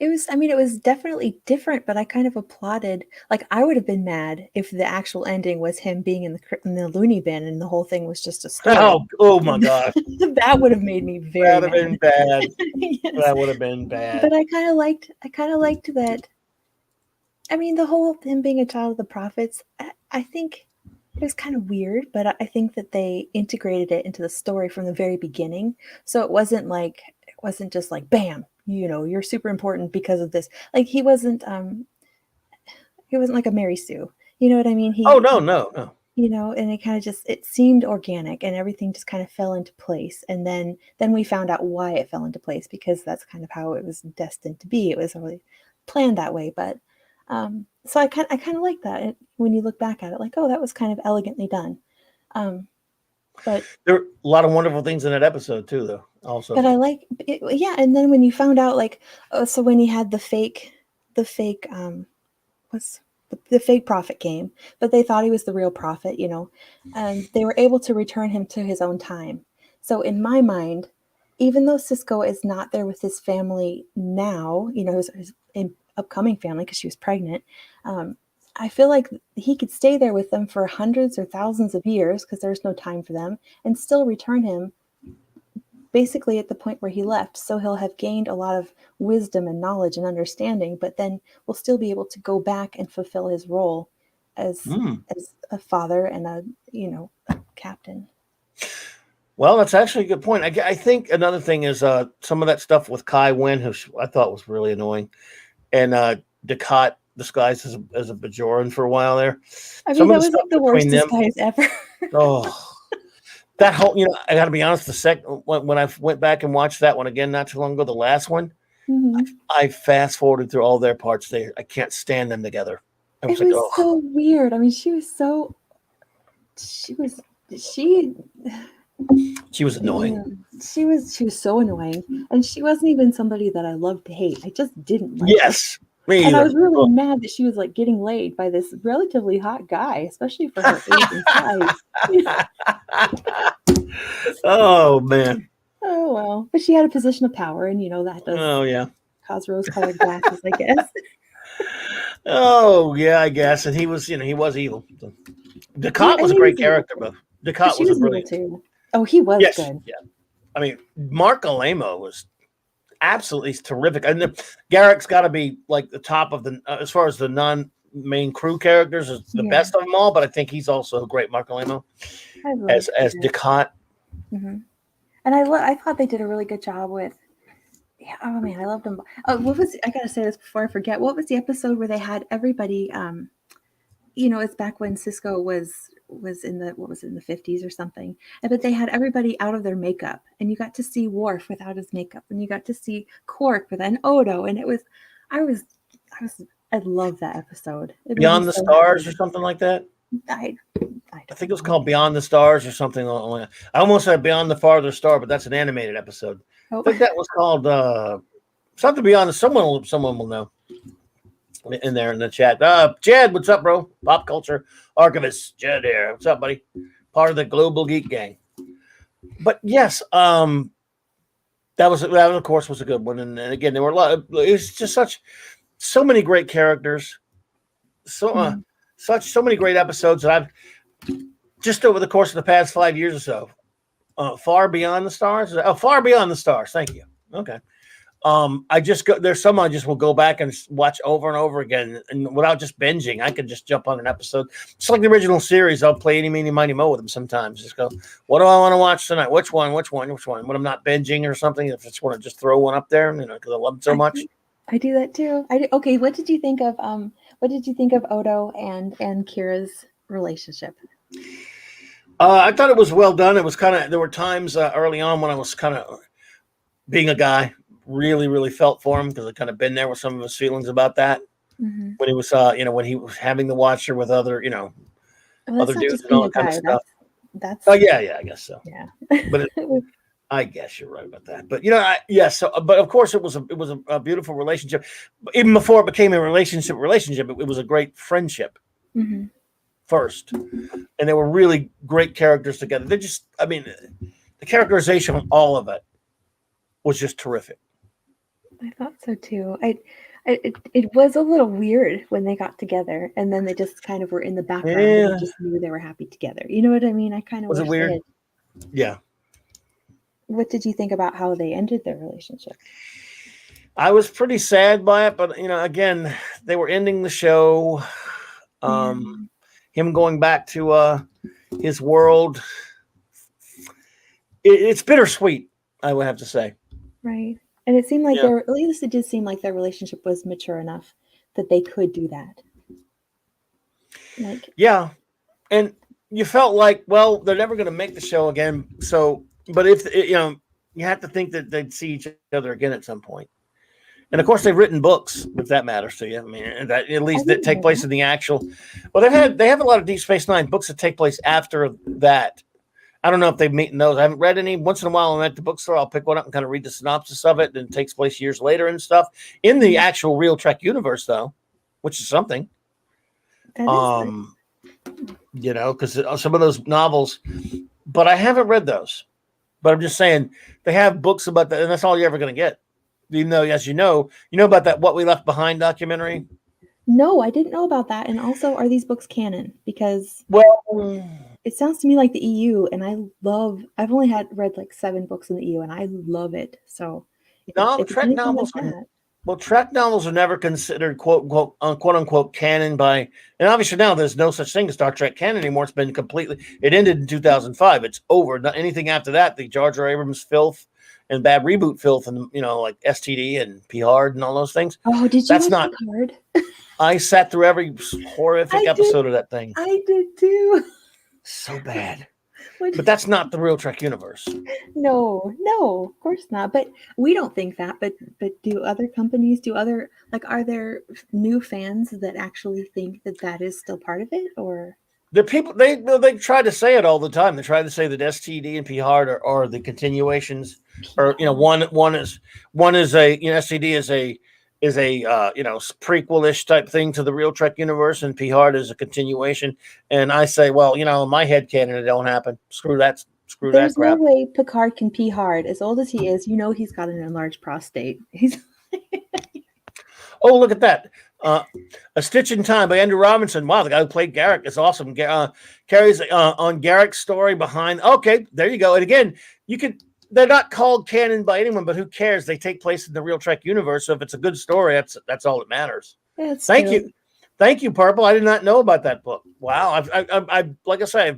It was definitely different, but I kind of applauded. Like, I would have been mad if the actual ending was him being in the loony bin and the whole thing was just a story. Oh my God. That would have made me very mad. That would have been bad. Yes. That would have been bad. But I kind of liked that. I mean, the whole him being a child of the prophets, I think was kind of weird, but I think that they integrated it into the story from the very beginning. So it wasn't just like, bam, you're super important because of this. Like he wasn't like a Mary Sue. You know what I mean? Oh, no. And it kind of it seemed organic, and everything just kind of fell into place. And then we found out why it fell into place, because that's kind of how it was destined to be. It was really planned that way. But so I kind of like that when you look back at it, like, oh, that was kind of elegantly done. But there are a lot of wonderful things in that episode too, though. Also, but I like it, yeah. And then when you found out, like, so when he had the fake what's the fake prophet came, but they thought he was the real prophet, and they were able to return him to his own time. So in my mind, even though Cisco is not there with his family now, his upcoming family, because she was pregnant, I feel like he could stay there with them for hundreds or thousands of years, because there's no time for them, and still return him basically at the point where he left. So he'll have gained a lot of wisdom and knowledge and understanding, but then we'll still be able to go back and fulfill his role as a father and a captain. Well, that's actually a good point. I think another thing is some of that stuff with Kai Wynn, who I thought was really annoying, and Ducat disguised as a Bajoran for a while there. I mean, Some that of the was stuff like the worst between them, disguise ever. oh, that whole, I got to be honest, when I went back and watched that one again not too long ago, the last one, I fast forwarded through all their parts. I can't stand them together. It was so weird. I mean, she was annoying. She was so annoying, and she wasn't even somebody that I loved to hate. I just didn't like Yes, her. me And either. I was really mad that she was like getting laid by this relatively hot guy, especially for her age and size. Oh man. Oh well, but she had a position of power, and that does cause rose-colored glasses, I guess. Oh yeah, I guess. And he was evil. Ducat was a great character, but Ducat was a brilliant too. Oh, he was good. Yeah. I mean, Mark Alamo was absolutely terrific. And Garrick's got to be like the top of the as far as the non-main crew characters, is the best of them all. But I think he's also a great Mark Alamo as Ducat. Mm-hmm. And I thought they did a really good job with. Yeah, oh man, I loved them. Oh, I gotta say this before I forget. What was the episode where they had everybody? It's back when Cisco was in the 50s or something, but they had everybody out of their makeup, and you got to see Worf without his makeup, and you got to see Quark without Odo, and I love that episode. Beyond the Stars or something like that. I think it was called Beyond the Stars or something. I almost said Beyond the Farther Star, but that's an animated episode. I think that was called something Beyond the. Someone will know in there in the chat. Jed, what's up, bro? Pop culture archivist Jed here. What's up, buddy? Part of the Global Geek Gang. But yes, that of course was a good one. And again, there were a lot. It was just so many great characters. So many great episodes that I've just over the course of the past 5 years or so. Far Beyond the Stars. Far Beyond the Stars. Thank you. Okay. There's some I just will go back and watch over and over again, and without just binging, I could just jump on an episode. It's like the original series. I'll play Eeny, Meeny, Miny, Mo with them sometimes. Just go, what do I want to watch tonight? Which one? When I'm not binging or something, if I just want to just throw one up there, because I love it so much. I do that too. Okay, what did you think of Odo and Kira's relationship? I thought it was well done. It was there were times early on when I was kind of being a guy, really, really felt for him, because I kind of been there with some of his feelings about that. When he was, when he was having to watch her with other, other dudes and all that kind of stuff. That's. Oh yeah, I guess so. Yeah. But I guess you're right about that. But but of course it was a beautiful relationship. Even before it became a relationship, it was a great friendship. First, and they were really great characters together. The characterization of all of it was just terrific. I thought so too. It was a little weird when they got together, and then they just kind of were in the background. Yeah. And just knew they were happy together. You know what I mean? I kind of was it weird. Yeah. What did you think about how they ended their relationship? I was pretty sad by it, but again, they were ending the show. Him going back to his world. It's bittersweet, I would have to say. Right. And it seemed like Yeah. at least it did seem like their relationship was mature enough that they could do that. Like, Yeah. And you felt like, well, they're never going to make the show again. So, but if, you have to think that they'd see each other again at some point. And of course, they've written books, if that matters to you. I mean, that at least that take place in the actual. Well, they have a lot of Deep Space Nine books that take place after that. I don't know if they've meet in those. I haven't read any. Once in a while, I'm at the bookstore. I'll pick one up and kind of read the synopsis of it. And it takes place years later and stuff in the actual real Trek universe, though, which is something. that is Because some of those novels, but I haven't read those. But I'm just saying they have books about that, and that's all you're ever going to get. Even though, as you know about that "What We Left Behind" documentary. No, I didn't know about that. And also, are these books canon? Because it sounds to me like the EU, and I've only read like 7 books in the EU, and I love it. So, if Trek novels. like that, Well, Trek novels are never considered quote unquote canon and obviously now there's no such thing as Star Trek canon anymore. It's been it ended in 2005. It's over. Not anything after that. The Jar Jar Abrams filth and bad reboot filth and like STD and P Hard and all those things. Oh, did you? That's not Picard? I sat through every horrific episode of that thing. I did too. So bad. But that's not the real Trek universe. No, of course not. But we don't think that. But do other companies? Are there new fans that actually think that is still part of it? Or the people they try to say it all the time. They try to say that STD and P Hard are the continuations, or one is a STD is a prequel-ish type thing to the real Trek universe, and P Hard is a continuation. And I say, well, in my head canon, it don't happen. Screw that crap. There's no way Picard can pee hard. As old as he is, he's got an enlarged prostate. He's Oh, look at that. A Stitch in Time by Andrew Robinson. Wow, the guy who played Garrick is awesome. Carries on Garrick's story behind. Okay, there you go. And again, they're not called canon by anyone, but who cares? They take place in the real Trek universe. So if it's a good story, that's all that matters. Thank you, Purple. I did not know about that book. Wow. I like I say,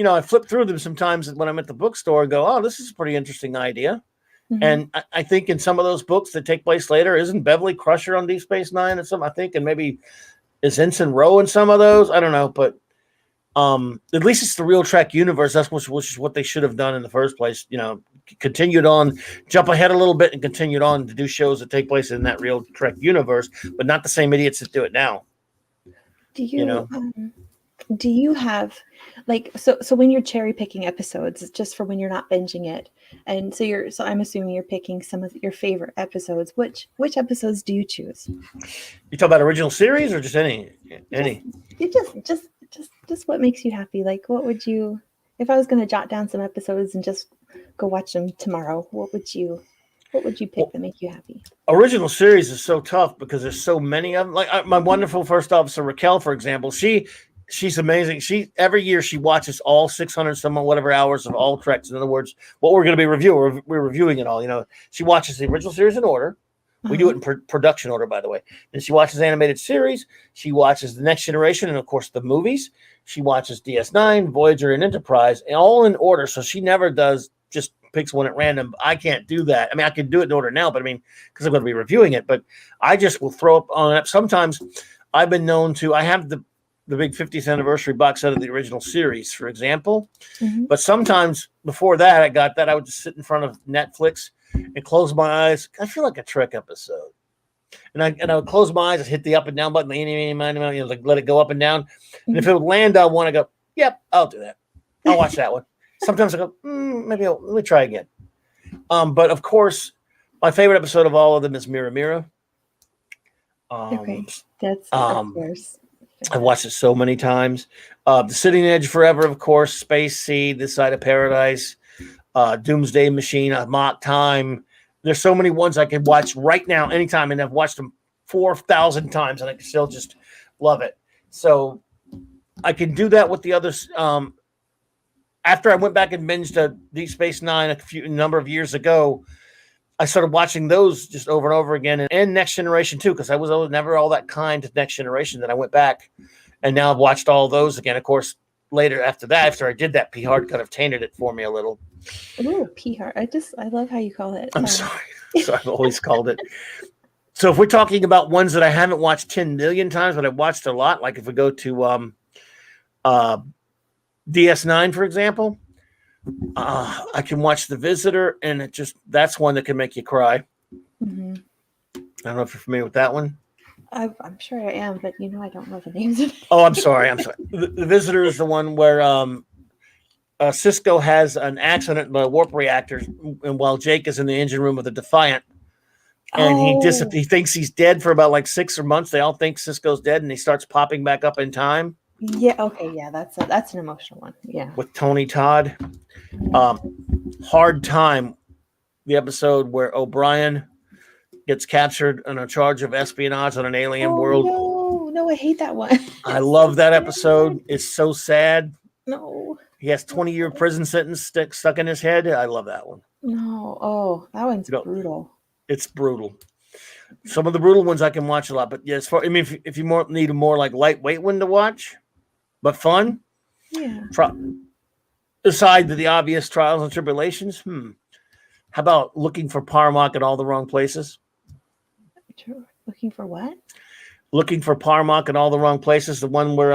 I flip through them sometimes when I'm at the bookstore and go, oh, this is a pretty interesting idea. Mm-hmm. And I think in some of those books that take place later, isn't Beverly Crusher on Deep Space Nine and some? I think, and maybe is Ensign Rowe in some of those. I don't know, but at least it's the real Trek universe. That's which is what they should have done in the first place. Continued on, jump ahead a little bit, and continued on to do shows that take place in that real Trek universe, but not the same idiots that do it now. Do you have so when you're cherry picking episodes, it's just for when you're not binging it, and so I'm assuming you're picking some of your favorite episodes. Which episodes do you choose? You talk about original series or just any? Just what makes you happy? Like, what would you, if I was going to jot down some episodes and just go watch them tomorrow, what would you pick that make you happy? Original series is so tough because there's so many of them. Like my wonderful first officer Raquel, for example, she's amazing. Every year she watches all 600 whatever hours of all Treks. In other words, what we're going to be reviewing, we're reviewing it all. She watches the original series in order. We do it in production order, by the way. Then she watches animated series. She watches The Next Generation and, of course, the movies. She watches DS9, Voyager, and Enterprise, and all in order. So she never does just picks one at random. I can't do that. I mean, I can do it in order now, but because I'm going to be reviewing it. But I just will throw up on it. Sometimes I've been known to. I have the big 50th anniversary box set of the original series, for example. Mm-hmm. But sometimes before that, I would just sit in front of Netflix and close my eyes. I feel like a Trek episode. And I would close my eyes and hit the up and down button, let it go up and down. And if it would land on one, I go, yep, I'll do that. I'll watch that one. Sometimes I go, maybe let me try again. But of course, my favorite episode of all of them is Mira Mira. Okay, that's of course. I've watched it so many times. The Sitting Edge Forever, of course, Space Seed, This Side of Paradise, Doomsday Machine, Mock Time. There's so many ones I could watch right now, anytime, and I've watched them 4,000 times, and I can still just love it. So I can do that with the others. After I went back and binged Deep Space Nine a number of years ago, I started watching those just over and over again, and Next Generation too, because I was never all that kind to Next Generation. Then I went back, and now I've watched all those again. Of course, later after that, after I did that, P Hard kind of tainted it for me a little. Ooh, P Heart. I love how you call it. I'm sorry. So I've always called it. So if we're talking about ones that I haven't watched 10 million times, but I've watched a lot, like if we go to DS9, for example, I can watch The Visitor, and that's one that can make you cry. Mm-hmm. I don't know if you're familiar with that one. I'm sure I am, but I don't know the names of it. Oh, I'm sorry. The Visitor is the one where Cisco has an accident in the warp reactors, and while Jake is in the engine room of the Defiant, and he thinks he's dead for about like 6 months. They all think Cisco's dead, and he starts popping back up in time. Yeah. Okay. Yeah. That's an emotional one. Yeah. With Tony Todd. Hard Time, the episode where O'Brien gets captured on a charge of espionage on an alien world. No, I hate that one. I love that episode. It's so sad. No. He has 20-year prison sentence stuck in his head. I love that one. No. Oh, that one's brutal. It's brutal. Some of the brutal ones I can watch a lot, but yeah, if you need a more like lightweight one to watch, but fun. Yeah. Aside to the obvious trials and tribulations, how about Looking for Parmak in All the Wrong Places? Looking for what? Looking for Parmak in All the Wrong Places. The one where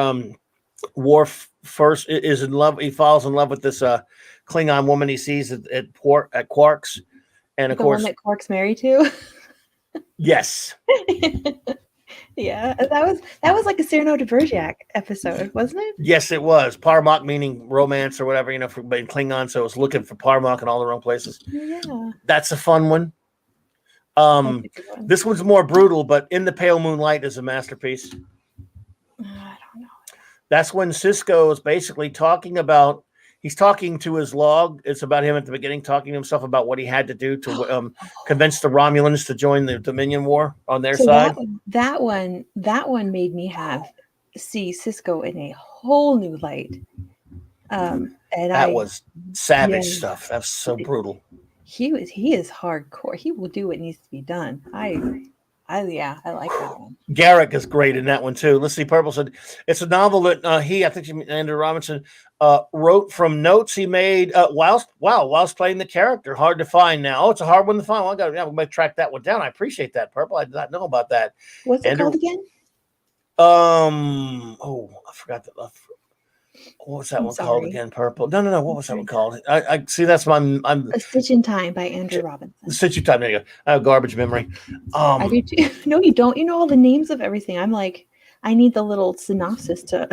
Worf first is in love. He falls in love with this Klingon woman he sees at Quark's, and of course, the one that Quark's married to. Yes. Yeah, that was like a Cyrano de Bergerac episode, wasn't it? Yes, it was. Parmak meaning romance or whatever, in Klingon. So it was looking for Parmak in all the wrong places. Yeah, that's a fun one. This one's more brutal, but In the Pale Moonlight is a masterpiece. I don't know. That's when Cisco is basically he's talking to his log. It's about him at the beginning, talking to himself about what he had to do to convince the Romulans to join the Dominion War on their side. That one made me see Cisco in a whole new light. And that was savage stuff. That's so brutal. He is hardcore. He will do what needs to be done. I like that one. Garrick is great in that one too. Let's see. Purple said it's a novel that Andrew Robinson wrote from notes he made whilst playing the character. Hard to find now. Oh, it's a hard one to find. Well, we might track that one down. I appreciate that, Purple. I did not know about that. What's it called again? I forgot that. What was that one called again? Purple. No. What was that one called? I see. That's I'm A Stitch in Time by Andrew Robinson. Stitch in Time. There you go. I have garbage memory. I do too. No, you don't. You know all the names of everything. I'm like, I need the little synopsis to.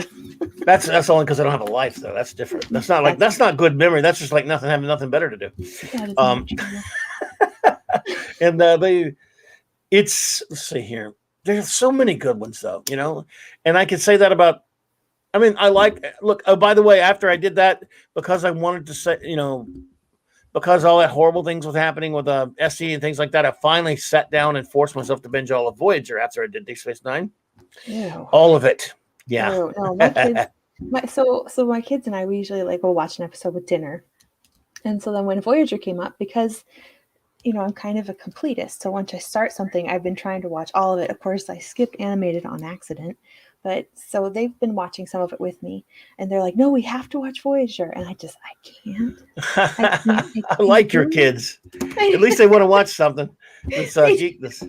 That's only because I don't have a life, though. That's different. That's not good memory. That's just like having nothing better to do. And let's see here. There's so many good ones, though. And I can say that about. I mean, by the way, after I did that, because I wanted to say, because all that horrible things was happening with SE and things like that, I finally sat down and forced myself to binge all of Voyager after I did Deep Space Nine. Ew. All of it. Yeah. No, my kids, so my kids and I, we usually will watch an episode with dinner. And so then when Voyager came up, because, I'm kind of a completist. So once I start something, I've been trying to watch all of it. Of course, I skipped animated on accident. But so they've been watching some of it with me, and they're like, "No, we have to watch Voyager," and I can't. I like your kids. At least they want to watch something. Let's Geek this.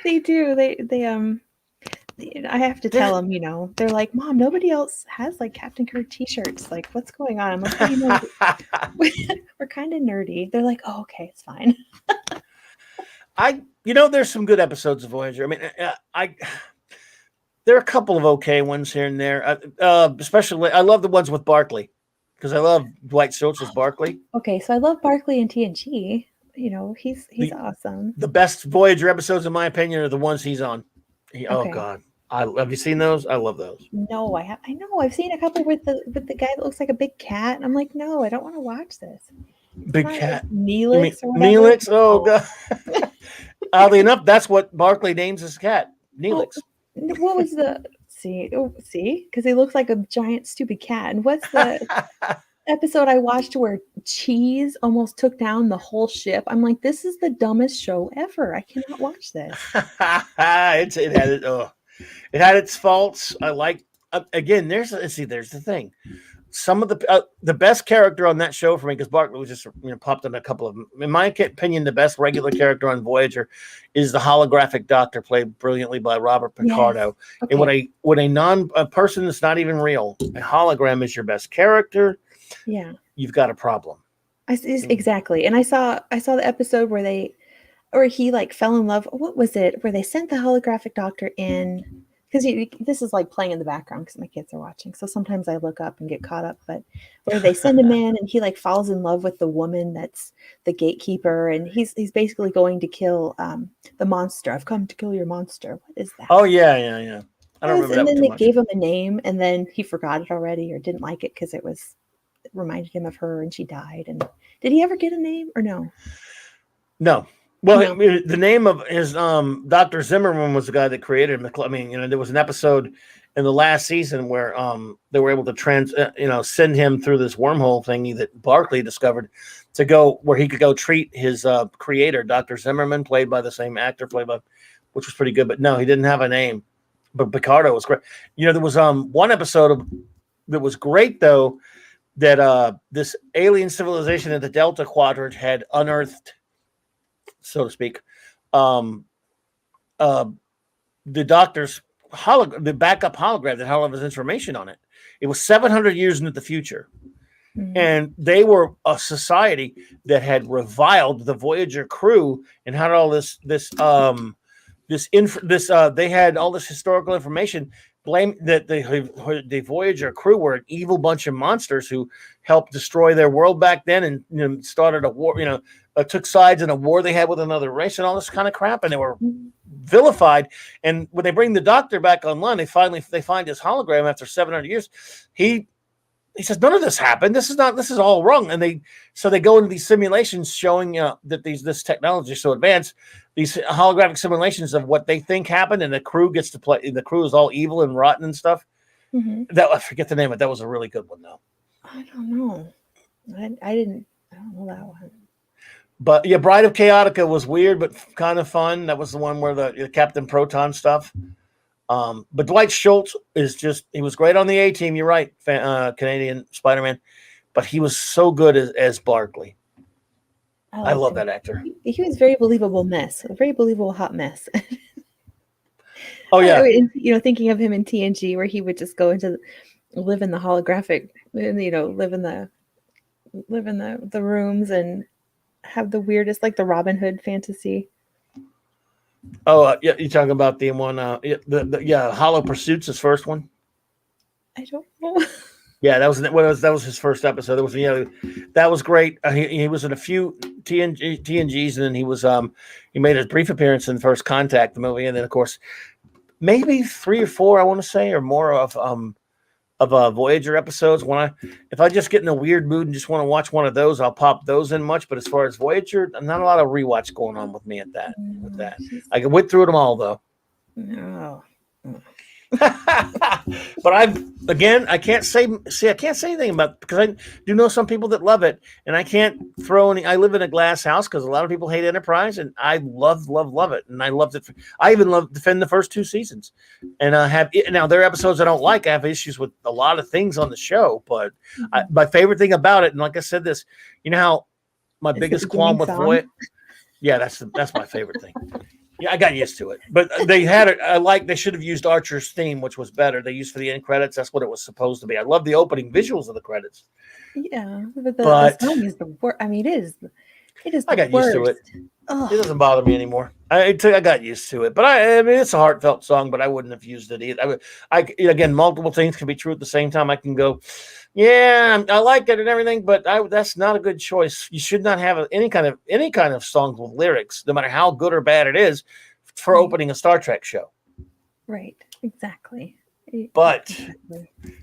They do. They I have to tell them. They're like, "Mom, nobody else has Captain Kirk T-shirts. Like, what's going on?" I'm like, we're kind of nerdy. They're like, "Oh, okay, it's fine." There's some good episodes of Voyager. I mean, there are a couple of okay ones here and there. Especially, I love the ones with Barclay because I love Dwight Schultz's Barclay. Okay, so I love Barclay in TNG. He's awesome. The best Voyager episodes, in my opinion, are the ones he's on. Oh God, have you seen those? I love those. No, I have. I know. I've seen a couple with the guy that looks like a big cat, and I'm like, no, I don't want to watch this. Big cat. Neelix. Neelix. Oh God. Oddly enough, that's what Barclay names his cat, Neelix. What was the see? Because he looks like a giant stupid cat. And what's the episode I watched where Cheese almost took down the whole ship? I'm like, this is the dumbest show ever. I cannot watch this. It had its faults. I like again. There's the thing. some of the best character on that show for me, because Barkley was just popped in a couple of them. In my opinion, the best regular character on Voyager is the holographic Doctor, played brilliantly by Robert Picardo. Yes. Okay. And when a person that's not even real, a hologram is your best character. Yeah, you've got a problem. Exactly. And I saw the episode where he like fell in love. What was it? Where they sent the holographic Doctor in. Because this is like playing in the background because my kids are watching. So sometimes I look up and get caught up. But where they send him in and he like falls in love with the woman that's the gatekeeper. And he's basically going to kill the monster. I've come to kill your monster. What is that? Oh, yeah. I don't remember that. And then too they much. gave him a name and then he forgot it already or didn't like it because it reminded him of her and she died. And did he ever get a name or no? No. Well, no. The name of his Dr. Zimmerman was the guy that created him. I mean, there was an episode in the last season where they were able to send him through this wormhole thingy that Barkley discovered to go where he could go treat his creator, Dr. Zimmerman, played by the same actor, which was pretty good. But no, he didn't have a name. But Picardo was great. There was one episode that was great though, that this alien civilization in the Delta Quadrant had unearthed, so to speak, the Doctor's the backup hologram that had all of his information on it. It was 700 years into the future. Mm-hmm. And they were a society that had reviled the Voyager crew and had all they had all this historical information, blame that the Voyager crew were an evil bunch of monsters who helped destroy their world back then and started a war, took sides in a war they had with another race and all this kind of crap, and they were vilified. And when they bring the Doctor back online, they find his hologram after 700 years. He says, none of this happened. This is all wrong. And they go into these simulations showing that this technology is so advanced, these holographic simulations of what they think happened, and the crew gets to play. The crew is all evil and rotten and stuff. Mm-hmm. I forget the name of it. That was a really good one though. I don't know. I don't know that one. But yeah, Bride of Chaotica was weird but kind of fun. That was the one where the Captain Proton stuff. But Dwight Schultz he was great on the A-Team. You're right, Canadian Spider-Man, but he was so good as Barkley. I love that actor. He was a very believable hot mess. Oh yeah. Thinking of him in TNG where he would just go live in the holographic, live in the rooms and have the weirdest, like the Robin Hood fantasy. Oh, yeah, you're talking about the one, Hollow Pursuits, his first one. I don't know. Yeah, that was his first episode. It was that was great. He was in a few TNGs, and then he made a brief appearance in First Contact, the movie, and then of course maybe 3 or 4, I want to say, or more of Voyager episodes. If I just get in a weird mood and just want to watch one of those, I'll pop those in much. But as far as Voyager, not a lot of rewatch going on with me with that. I went through them all though. No. But I can't say anything about, because I do know some people that love it, and I can't I live in a glass house because a lot of people hate Enterprise, and I love it, and I loved it. I even love defend the first 2 seasons, and now there are episodes I don't like. I have issues with a lot of things on the show, but my favorite thing about it, and like I said, this, how my biggest qualm with Voyager, yeah, that's my favorite thing. Yeah, I got used to it, but they had it. They should have used Archer's theme, which was better. They used for the end credits. That's what it was supposed to be. I love the opening visuals of the credits. Yeah, but the song is the worst. I mean, it is. I got used to it. Ugh. It doesn't bother me anymore. I got used to it, but I mean, it's a heartfelt song, but I wouldn't have used it either. Again, multiple things can be true at the same time. I can go, yeah, I like it and everything, but that's not a good choice. You should not have any kind of song with lyrics, no matter how good or bad it is, for opening a Star Trek show. Right. Exactly. But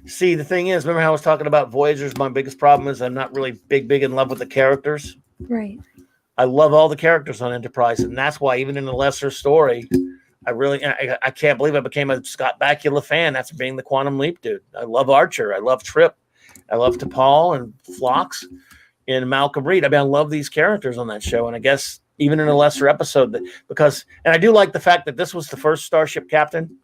see, the thing is, remember how I was talking about Voyagers? My biggest problem is I'm not really big in love with the characters. Right. I love all the characters on Enterprise, and that's why even in a lesser story, I can't believe I became a Scott Bakula fan after being the Quantum Leap dude. I love Archer. I love Trip. I love T'Pol and Phlox and Malcolm Reed. I mean, I love these characters on that show, and I guess even in a lesser episode, and I do like the fact that this was the first Starship captain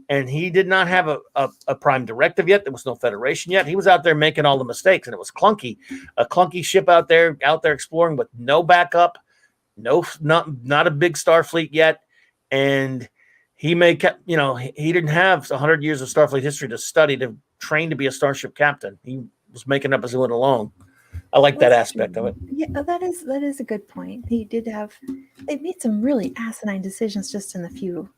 and he did not have a prime directive yet. There was no Federation yet. He was out there making all the mistakes, and it was clunky. A clunky ship out there exploring with no backup, not a big Starfleet yet, and he he didn't have 100 years of Starfleet history to study to train to be a starship captain. He was making up as he went along. I like that aspect of it. Yeah, that is a good point. He did have. They made some really asinine decisions just in the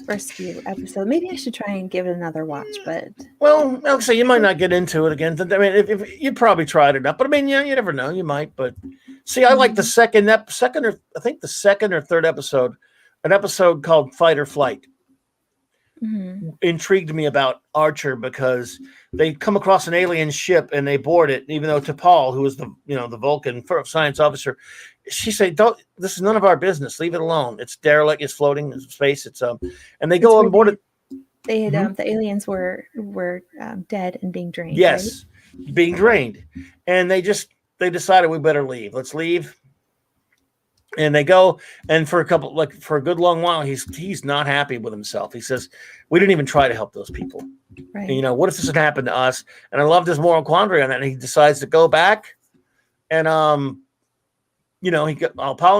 first few episodes. Maybe I should try and give it another watch. But well, I'll say you might not get into it again. I mean, if you probably tried it up, but I mean, yeah, you never know. You might. But see, I like the second or third episode, an episode called Fight or Flight. Intrigued me about Archer because they come across an alien ship and they board it, even though T'Pol, who was the Vulcan science officer, she said, "Don't. This is none of our business. Leave it alone. It's derelict. It's floating in space. It's and they go on board it. They had the aliens were dead and being drained. Yes, right? Being drained, and they decided we better leave. Let's leave. And they go, and for a good long while, he's not happy with himself. He says, "We didn't even try to help those people. Right. And, what if this had happened to us?" And I loved his moral quandary on that. And he decides to go back, and Apollo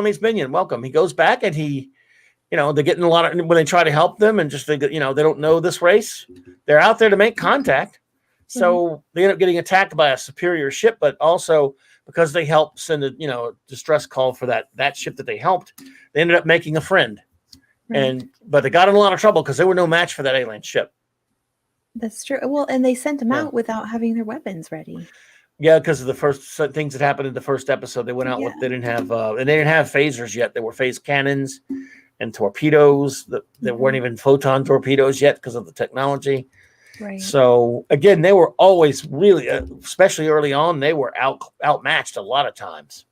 meets Minion. Welcome. He goes back, and they're getting a lot of when they try to help them, and just they don't know this race. They're out there to make contact, so they end up getting attacked by a superior ship, but also, because they helped send a distress call for that ship that they helped, they ended up making a friend, but they got in a lot of trouble because they were no match for that alien ship. That's true. Well, and they sent them out without having their weapons ready. Yeah, because of the first things that happened in the first episode, they went out with they didn't have phasers yet. There were phase cannons and torpedoes that weren't even photon torpedoes yet because of the technology. Right. So again, they were always really, especially early on, they were outmatched a lot of times.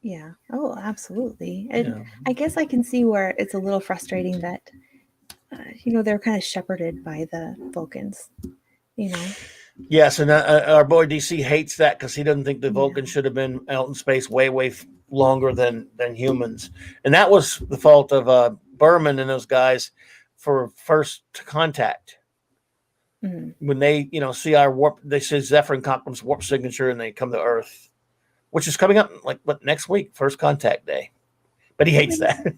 Yeah. Oh, absolutely. And I guess I can see where it's a little frustrating that, they're kind of shepherded by the Vulcans. Yes, and our boy DC hates that because he doesn't think the Vulcans should have been out in space way, way longer than humans, and that was the fault of Berman and those guys for First Contact. When they, see our warp, they see Zephyr and Cochrom's warp signature, and they come to Earth, which is coming up next week, First Contact Day. But he hates that.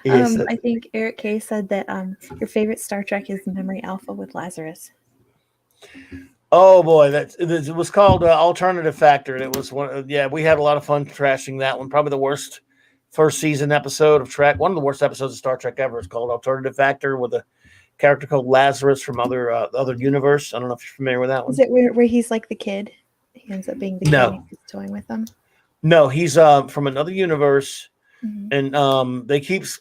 I think Eric K said that your favorite Star Trek is Memory Alpha with Lazarus. Oh boy, it was called Alternative Factor, and it was we had a lot of fun trashing that one. Probably the worst first season episode of Trek, one of the worst episodes of Star Trek ever. It's called Alternative Factor with a character called Lazarus from other universe. I don't know if you're familiar with that one. Is it where he's like the kid? He ends up being the kid and he's toying with them? No, he's from another universe, and he keeps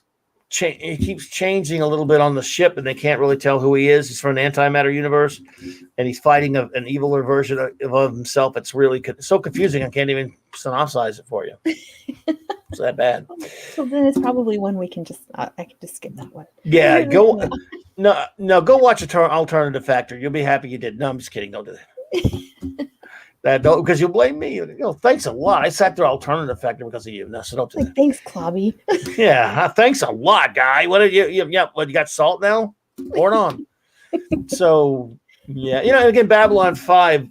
changing a little bit on the ship, and they can't really tell who he is. He's from an antimatter universe, and he's fighting an eviler version of himself. It's really so confusing. I can't even synopsize it for you. It's that bad. So then it's probably one we can I can just skip that one. Yeah, go. No, go watch Alternative Factor. You'll be happy you did. No, I'm just kidding. Don't do that. Don't, because you'll blame me. Thanks a lot. I sat through Alternative Factor because of you. No, so don't do that. Thanks, Clobby. Yeah, thanks a lot, guy. What did you got salt now? Pour it on. So again, Babylon 5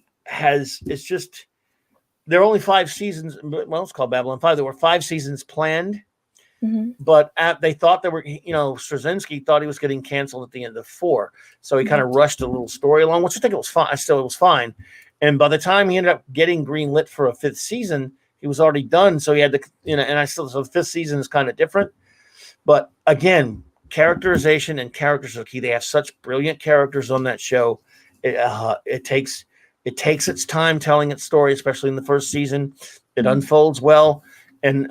there are only 5 seasons. Well, it's called Babylon 5. There were 5 seasons planned. But they thought Straczynski thought he was getting canceled at the end of 4, so he kind of rushed a little story along, which I think it was fine. It was fine. And by the time he ended up getting greenlit for a 5th season, he was already done. So he had to, so the 5th season is kind of different. But again, characterization and characters are key. They have such brilliant characters on that show. It takes its time telling its story, especially in the first season. It unfolds well. And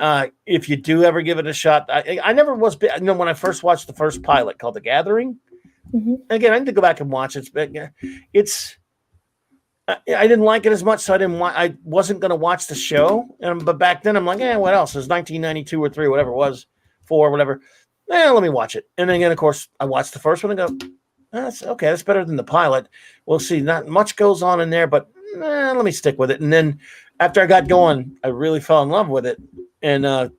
if you do ever give it a shot, I never was, when I first watched the first pilot called The Gathering, again, I need to go back and watch it. But I didn't like it as much, so I wasn't going to watch the show. But back then, I'm like, what else? It was 1992 or 3, whatever it was, 4, whatever. Let me watch it. And then again, of course, I watched the first one and go, that's okay. That's better than the pilot. We'll see. Not much goes on in there, but let me stick with it. And then after I got going, I really fell in love with it. and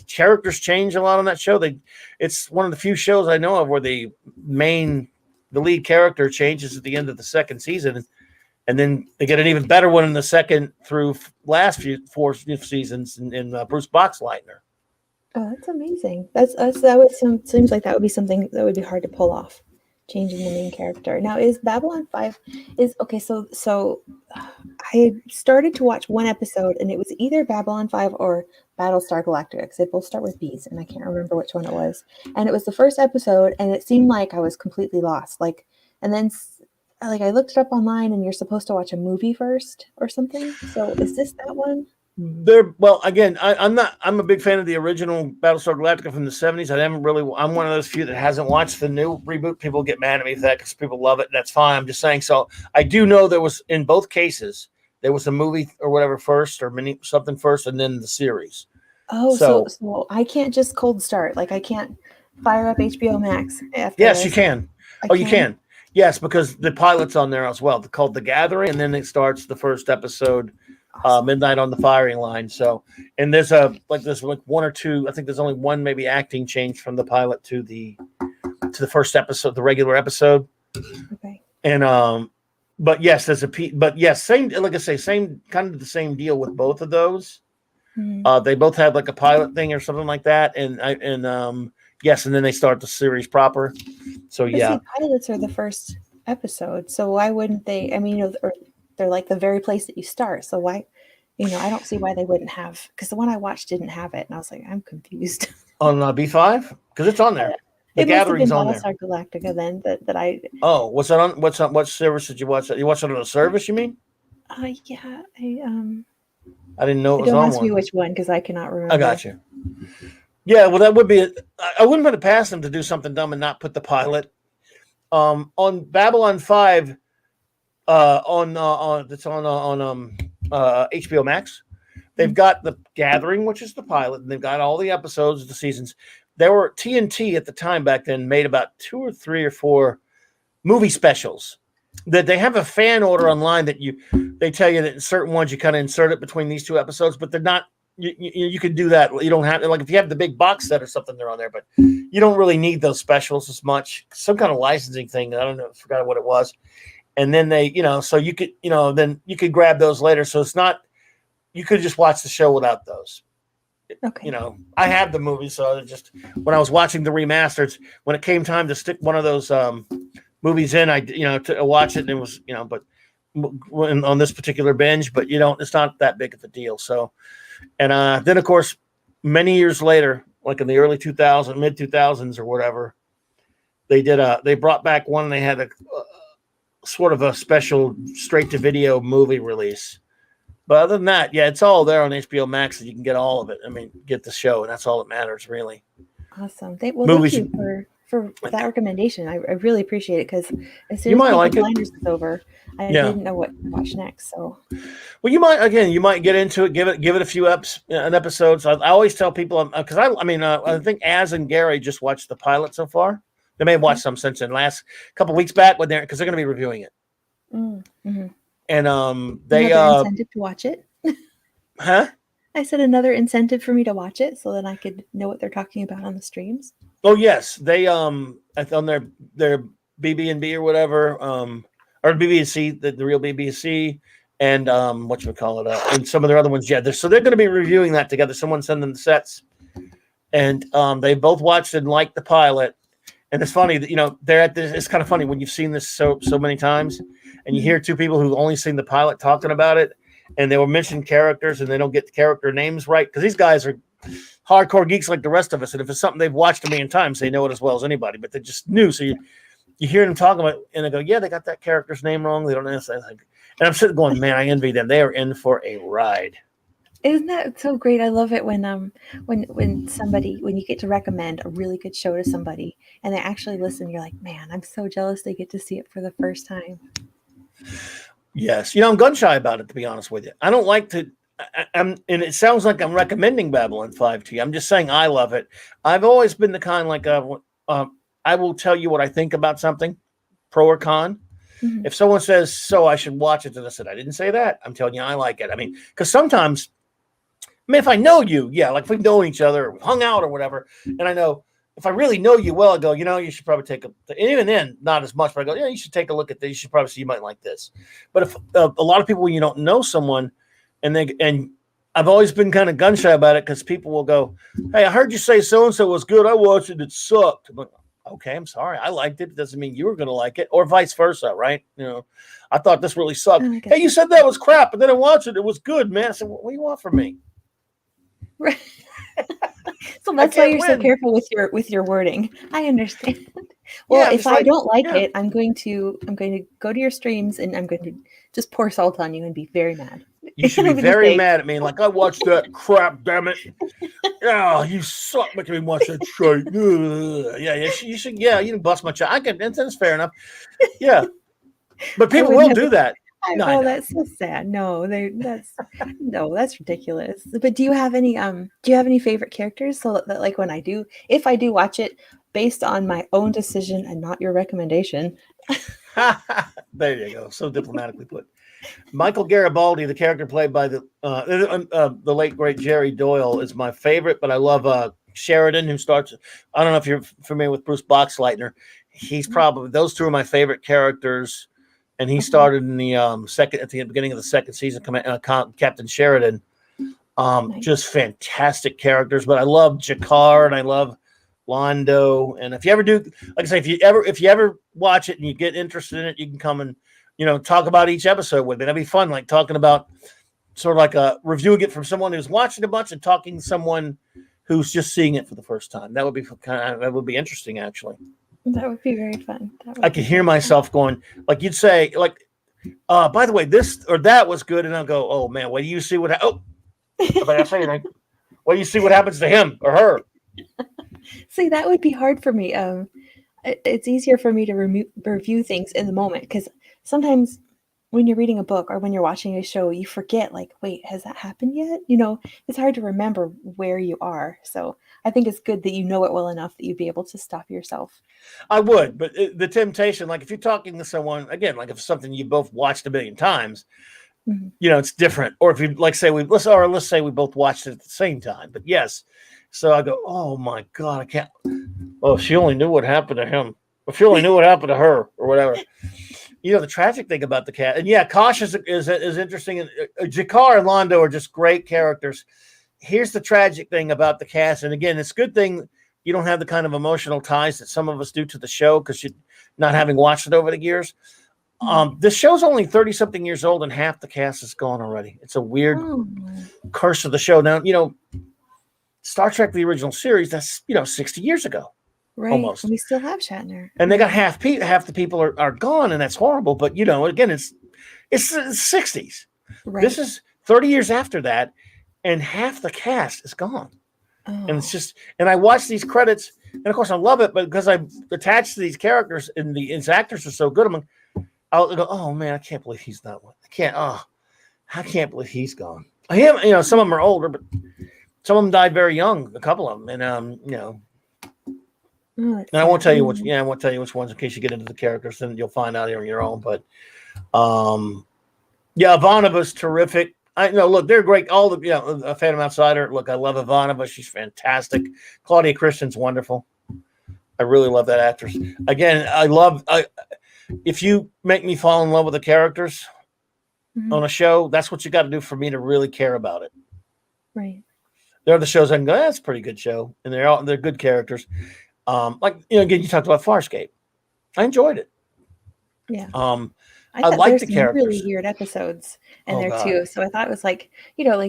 characters change a lot on that show. It's one of the few shows I know of where the lead character changes at the end of the second season, and then they get an even better one in the second through last four seasons in Bruce Boxleitner. Oh, that's amazing. Seems like that would be something that would be hard to pull off, changing the main character. Now, is Babylon 5 is okay? So I started to watch one episode, and it was either Babylon 5 or Battlestar Galactica, because they both start with B's, and I can't remember which one it was. And it was the first episode, and it seemed like I was completely lost. And then I looked it up online, and you're supposed to watch a movie first or something. So is this that one? Again, I'm a big fan of the original Battlestar Galactica from the 70s. I'm one of those few that hasn't watched the new reboot. People get mad at me for that because people love it, and that's fine. I'm just saying. So I do know there was, in both cases, there was a movie or whatever first, or something first, and then the series. Oh, so I can't just cold start. I can't fire up HBO Max after. Yes, you can. You can. Yes, because the pilot's on there as well. It's called The Gathering, and then it starts the first episode. Awesome. Midnight on the Firing Line. So, and there's one or two. I think there's only one maybe acting change from the pilot to the first episode, the regular episode. Okay. And but yes, same. Like I say, same kind of the same deal with both of those. Mm-hmm. They both have like a pilot thing or something like that, and yes, and then they start the series proper. So yeah, pilots are the first episode. So why wouldn't they? I mean, they're like the very place that you start. So why, I don't see why they wouldn't have, because the one I watched didn't have it. And I was like, I'm confused. On B5? Because it's on there. The Gathering's on there. Battlestar Galactica then that I. Oh, what's that on? What service did you watch that? You watched it on a service, you mean? Yeah. I didn't know it was on one. Don't ask me which one, because I cannot remember. I got you. Yeah, well, that would be I wouldn't put it past them to do something dumb and not put the pilot. On Babylon 5, on HBO Max, they've got The Gathering, which is the pilot, and they've got all the episodes of the seasons. There were TNT at the time back then made about 2 or 3 or 4 movie specials that they have a fan order online that they tell you that in certain ones you kind of insert it between these 2 episodes, but they're not. You can do that. You don't have, like, if you have the big box set or something, they're on there, but you don't really need those specials as much. Some kind of licensing thing. I don't know. I forgot what it was. And then they, so you could, then you could grab those later. So it's not, you could just watch the show without those. Okay. I have the movie. So just when I was watching the remasters, when it came time to stick one of those movies in, to watch it, and it was, but on this particular binge, but it's not that big of a deal. So, and then of course, many years later, like in the early 2000s, mid 2000s or whatever, they brought back one, and they had a sort of a special straight to video movie release. But other than that, yeah, it's all there on HBO Max, and you can get all of it. I mean, get the show, and that's all that matters, really. Awesome. Thank you for that recommendation. I really appreciate it, because as soon as Blinders is over, I didn't know what to watch next. So, well, you might get into it, give it a few episodes. I always tell people, because I think Az and Gary just watched the pilot so far. They may have watched some since then. Last couple weeks back, because they're going to be reviewing it. Mm-hmm. And another incentive to watch it. Huh? I said another incentive for me to watch it, so that I could know what they're talking about on the streams. Oh yes, they on their BB&B or whatever, or BB&C, the real BB&C, and whatchamacallit, and some of their other ones. Yeah, so they're going to be reviewing that together. Someone send them the sets, and they both watched and liked the pilot. And it's funny that, they're at this. It's kind of funny when you've seen this so many times, and you hear 2 people who've only seen the pilot talking about it, and they will mention characters, and they don't get the character names right, because these guys are hardcore geeks like the rest of us, and if it's something they've watched a million times, they know it as well as anybody. But they're just new, so you hear them talking about it, and they go, "Yeah, they got that character's name wrong. They don't know anything." And I'm sitting going, "Man, I envy them. They are in for a ride." Isn't that so great? I love it when you get to recommend a really good show to somebody and they actually listen. You're like, man, I'm so jealous they get to see it for the first time. Yes, I'm gun shy about it, to be honest with you. I don't like to. And it sounds like I'm recommending Babylon 5 to you. I'm just saying I love it. I've always been the kind I will tell you what I think about something, pro or con. Mm-hmm. If someone says, so I should watch it, then I said, I didn't say that. I'm telling you I like it. I mean, because sometimes mean, if I know you, yeah, like if we've known each other, or hung out or whatever, and I know if I really know you well, I go, you should probably take and even then, not as much, but I go, yeah, you should take a look at this. You should probably see you might like this. But if a lot of people, when you don't know someone, and I've always been kind of gun shy about it because people will go, hey, I heard you say so and so was good. I watched it. It sucked. I'm like, okay, I'm sorry. I liked it. It doesn't mean you were going to like it, or vice versa, right? I thought this really sucked. Hey, you said that was crap, but then I watched it. It was good, man. I said, what do you want from me? Right. So that's why you're so careful with your wording. I understand. Well, if I don't like it, I'm going to go to your streams and I'm going to just pour salt on you and be very mad. You should be very mad at me. Like, I watched that crap, damn it. Oh, you suck making me watch that shit. Yeah, you should. Yeah, you can bust my chops. That's fair enough. Yeah, but people will do that. No, that's so sad. No, that's ridiculous. But do you have any favorite characters so that like if I do watch it based on my own decision and not your recommendation? There you go. So diplomatically put. Michael Garibaldi, the character played by the late great Jerry Doyle, is my favorite. But I love Sheridan, who starts. I don't know if you're familiar with Bruce Boxleitner. He's probably those two are my favorite characters. And he started in the at the beginning of the second season, Captain Sheridan. Nice. Just fantastic characters. But I love Jakar and I love Londo. And if you ever do, like I say, if you ever watch it and you get interested in it, you can come and talk about each episode with me. That'd be fun, like talking about sort of like reviewing it from someone who's watching a bunch and talking to someone who's just seeing it for the first time. That would be interesting, actually. That would be very fun. I could hear myself going, like you'd say, like, by the way, this or that was good. And I'll go, oh, man, wait, do you see what if I say anything, wait, do you see what happens to him or her? See, that would be hard for me. It's easier for me to review things in the moment because sometimes when you're reading a book or when you're watching a show, you forget, like, wait, has that happened yet? It's hard to remember where you are. So I think it's good that you know it well enough that you'd be able to stop yourself. I would, but the temptation, like if you're talking to someone, again, like if it's something you both watched a million times, it's different. Or if you let's say we both watched it at the same time. But yes, so I go, oh my God, I can't. Oh, she only knew what happened to him. Or she only knew what happened to her, or whatever. The tragic thing about the cat, and yeah, Kosh is interesting. And Jakar and Londo are just great characters. Here's the tragic thing about the cast, and again, it's a good thing you don't have the kind of emotional ties that some of us do to the show because you're not having watched it over the years. The show's only 30-something years old, and half the cast is gone already. It's a weird curse of the show. Now, Star Trek, the original series, that's 60 years ago. Right. Almost. We still have Shatner. And they got half the people are gone, and that's horrible. But again, it's the 60s. Right. This is 30 years after that, and half the cast is gone. Oh. And it's just, and I watch these credits, and of course I love it, but because I'm attached to these characters and these actors are so good, I'll go, oh man, I can't believe he's not one. I can't believe he's gone. Some of them are older, but some of them died very young. A couple of them, and and I won't tell you which. Yeah, I won't tell you which ones in case you get into the characters. Then you'll find out on your own. But, Ivanova's terrific. I know. Look, they're great. All the a Phantom Outsider. Look, I love Ivanova. She's fantastic. Claudia Christian's wonderful. I really love that actress. Again, if you make me fall in love with the characters on a show, that's what you got to do for me to really care about it. Right. There are the shows I can go, that's a pretty good show, and they're good characters. Again, you talked about Farscape. I enjoyed it. Yeah. I like the characters. Really weird episodes in there too. So I thought it was like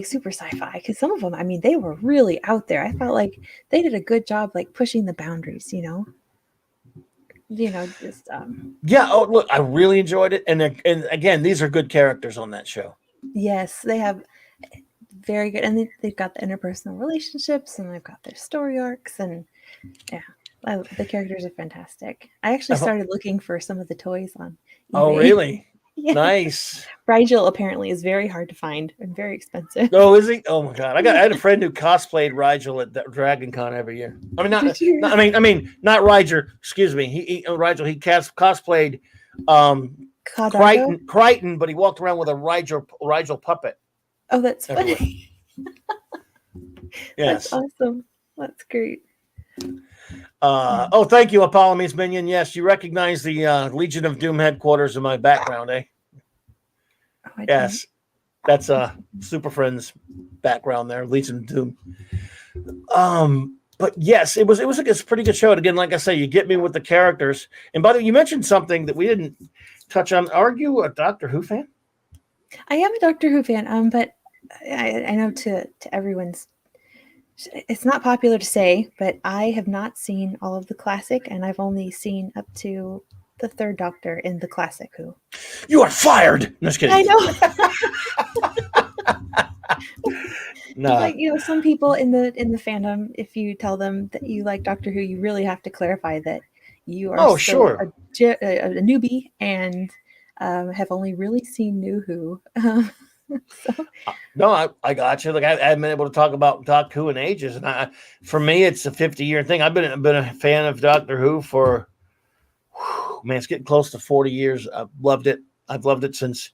super sci-fi because some of them, they were really out there. I felt like they did a good job, like pushing the boundaries. Just. Yeah. Oh, look, I really enjoyed it, and again, these are good characters on that show. Yes, they have very good, and they've got the interpersonal relationships, and they've got their story arcs, and yeah. The characters are fantastic. I actually started looking for some of the toys on eBay. Oh, really? Yeah. Nice. Rigel apparently is very hard to find and very expensive. Oh, is he? Oh my God! I had a friend who cosplayed Rigel at Dragon Con every year. Not Rigel. Excuse me. He Rigel. He cosplayed Crichton, but he walked around with a Rigel puppet. Oh, that's funny. Yes. That's awesome. That's great. Oh, thank you, Apollome's Minion. Yes, you recognize the Legion of Doom headquarters in my background, eh? Oh, I Yes, that's Super Friends background there, Legion of Doom. But yes, it was a pretty good show. And again, like I say, you get me with the characters. And by the way, you mentioned something that we didn't touch on. Are you a Doctor Who fan? I am a Doctor Who fan, but I know to everyone's, it's not popular to say, but I have not seen all of the classic, and I've only seen up to the third Doctor in the classic Who. You are fired. No, just kidding. I know. No. Like, some people in the fandom, if you tell them that you like Doctor Who, you really have to clarify that you are sure. a newbie and have only really seen New Who. So. No, I got you. Like I haven't been able to talk about Doctor Who in ages, and for me, it's a 50-year thing. I've been a fan of Doctor Who for, man, it's getting close to 40 years. I've loved it. I've loved it since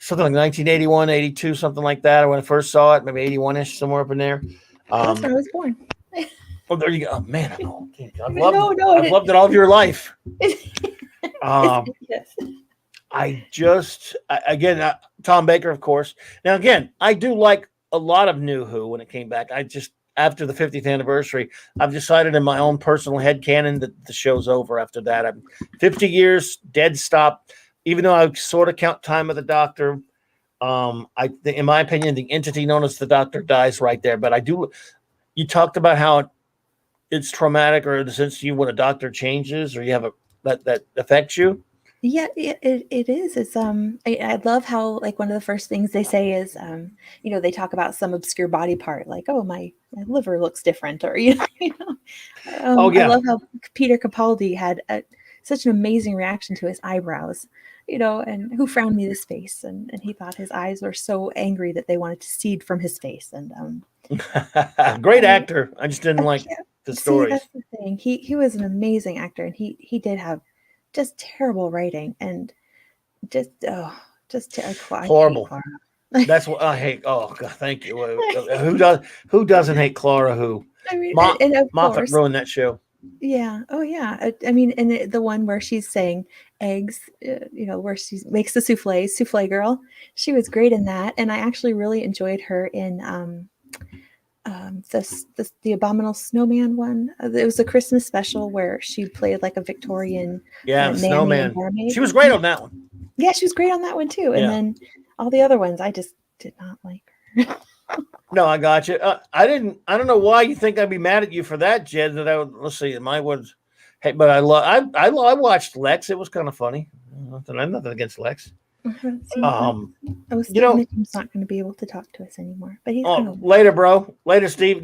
something like 1981, 82, something like that. Or when I first saw it, maybe 81-ish, somewhere up in there. That's when I was born. Oh, there you go. Oh, man, I'm old. I've loved it all of your life. Yes. Again, Tom Baker, of course. Now, again, I do like a lot of New Who when it came back. After the 50th anniversary, I've decided in my own personal headcanon that the show's over after that. I'm 50 years, dead stop. Even though I sort of count Time of the Doctor, in my opinion, the entity known as the Doctor dies right there. But you talked about how it's traumatic, or in the sense you when a Doctor changes, or you have that affects you. Yeah, it is. It's I love how, like, one of the first things they say is they talk about some obscure body part, like, oh, my liver looks different, or Oh yeah. I love how Peter Capaldi had such an amazing reaction to his eyebrows, and who frowned me this face, and he thought his eyes were so angry that they wanted to seed from his face, and great actor. I just didn't like the stories. See, that's the thing. He was an amazing actor, and he did have just terrible writing, and just horrible. That's what I hate. Oh God, thank you. Who doesn't hate Clara? Who? I mean, and of Moffat course, ruined that show. Yeah. Oh, yeah. I mean, and the one where she's saying eggs, where she makes the souffle girl. She was great in that, and I actually really enjoyed her in the Abominable Snowman one. It was a Christmas special where she played like a Victorian snowman. mermaid. She was great on that one. Yeah, she was great on that one too. And then all the other ones, I just did not like her. No, I got you. I don't know why you think I'd be mad at you for that, Jed. Let's see. My words. Hey, but I watched Lex. It was kind of funny. Nothing against Lex. Nick's not going to be able to talk to us anymore, but he's later, bro. Later, Steve.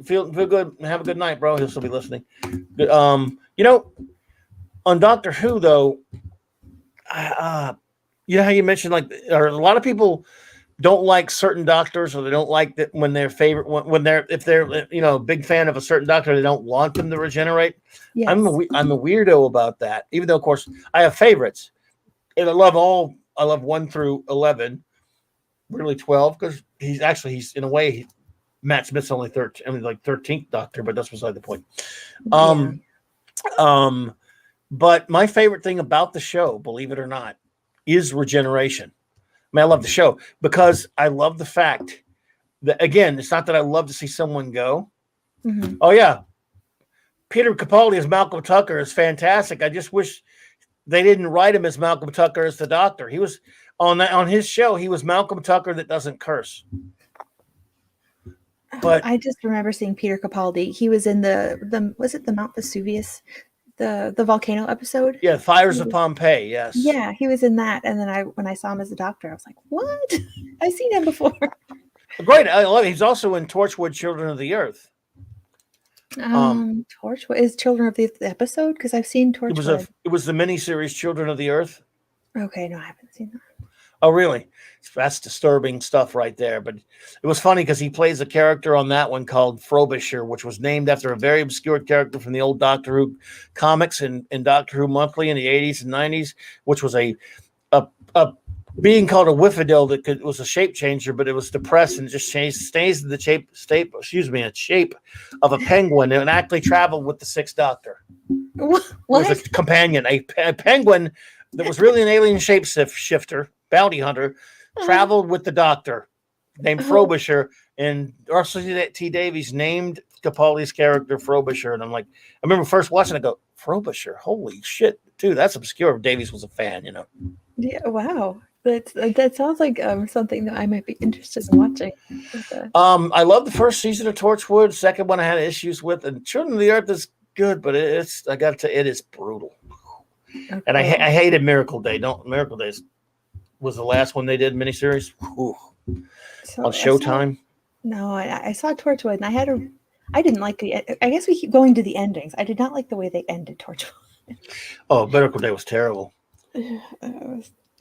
Feel good. Have a good night, bro. He'll still be listening. Good. On Doctor Who though, how you mentioned a lot of people don't like certain doctors, or they don't like that when their favorite if they're a big fan of a certain doctor, they don't want them to regenerate. Yes. I'm a weirdo about that, even though of course I have favorites, and I love 1 through 11, really 12, because he's in a way Matt Smith's only 13th Doctor, but that's beside the point. But my favorite thing about the show, believe it or not, is regeneration. I mean, I love the show because I love the fact that, again, it's not that I love to see someone go. Mm-hmm. Oh, yeah. Peter Capaldi as Malcolm Tucker is fantastic. I just wish they didn't write him as Malcolm Tucker as the Doctor. He was on his show. He was Malcolm Tucker that doesn't curse. But I just remember seeing Peter Capaldi. He was in was it the Mount Vesuvius, the volcano episode? Yeah, Fires of Pompeii. Yes. Yeah, he was in that. And then when I saw him as a Doctor, I was like, "What? I've seen him before." Great. I love it. He's also in Torchwood: Children of the Earth. Torchwood is Children of the episode, because I've seen Torchwood. It was the miniseries Children of the Earth. Okay, no, I haven't seen that. Oh, really? That's disturbing stuff right there. But it was funny because he plays a character on that one called Frobisher, which was named after a very obscure character from the old Doctor Who comics and Doctor Who Monthly in the 80s and 90s, which was a being called a whiffadil was a shape changer, but it was depressed and just stays in the shape of a penguin and actually traveled with the Sixth Doctor. What? It was a companion, a penguin that was really an alien shapeshifter, bounty hunter, traveled with the Doctor named Frobisher, and Russell T Davies named Capaldi's character Frobisher. And I remember first watching it, I go, Frobisher, holy shit, dude, that's obscure. Davies was a fan, Yeah, wow. That sounds like something that I might be interested in watching. I love the first season of Torchwood. Second one I had issues with, and Children of the Earth is good, but I got to tell you, it is brutal. Okay. And I hated Miracle Day. Miracle Days was the last one they did miniseries. So on Showtime. I saw Torchwood, and I didn't like I guess we keep going to the endings. I did not like the way they ended Torchwood. Oh, Miracle Day was terrible.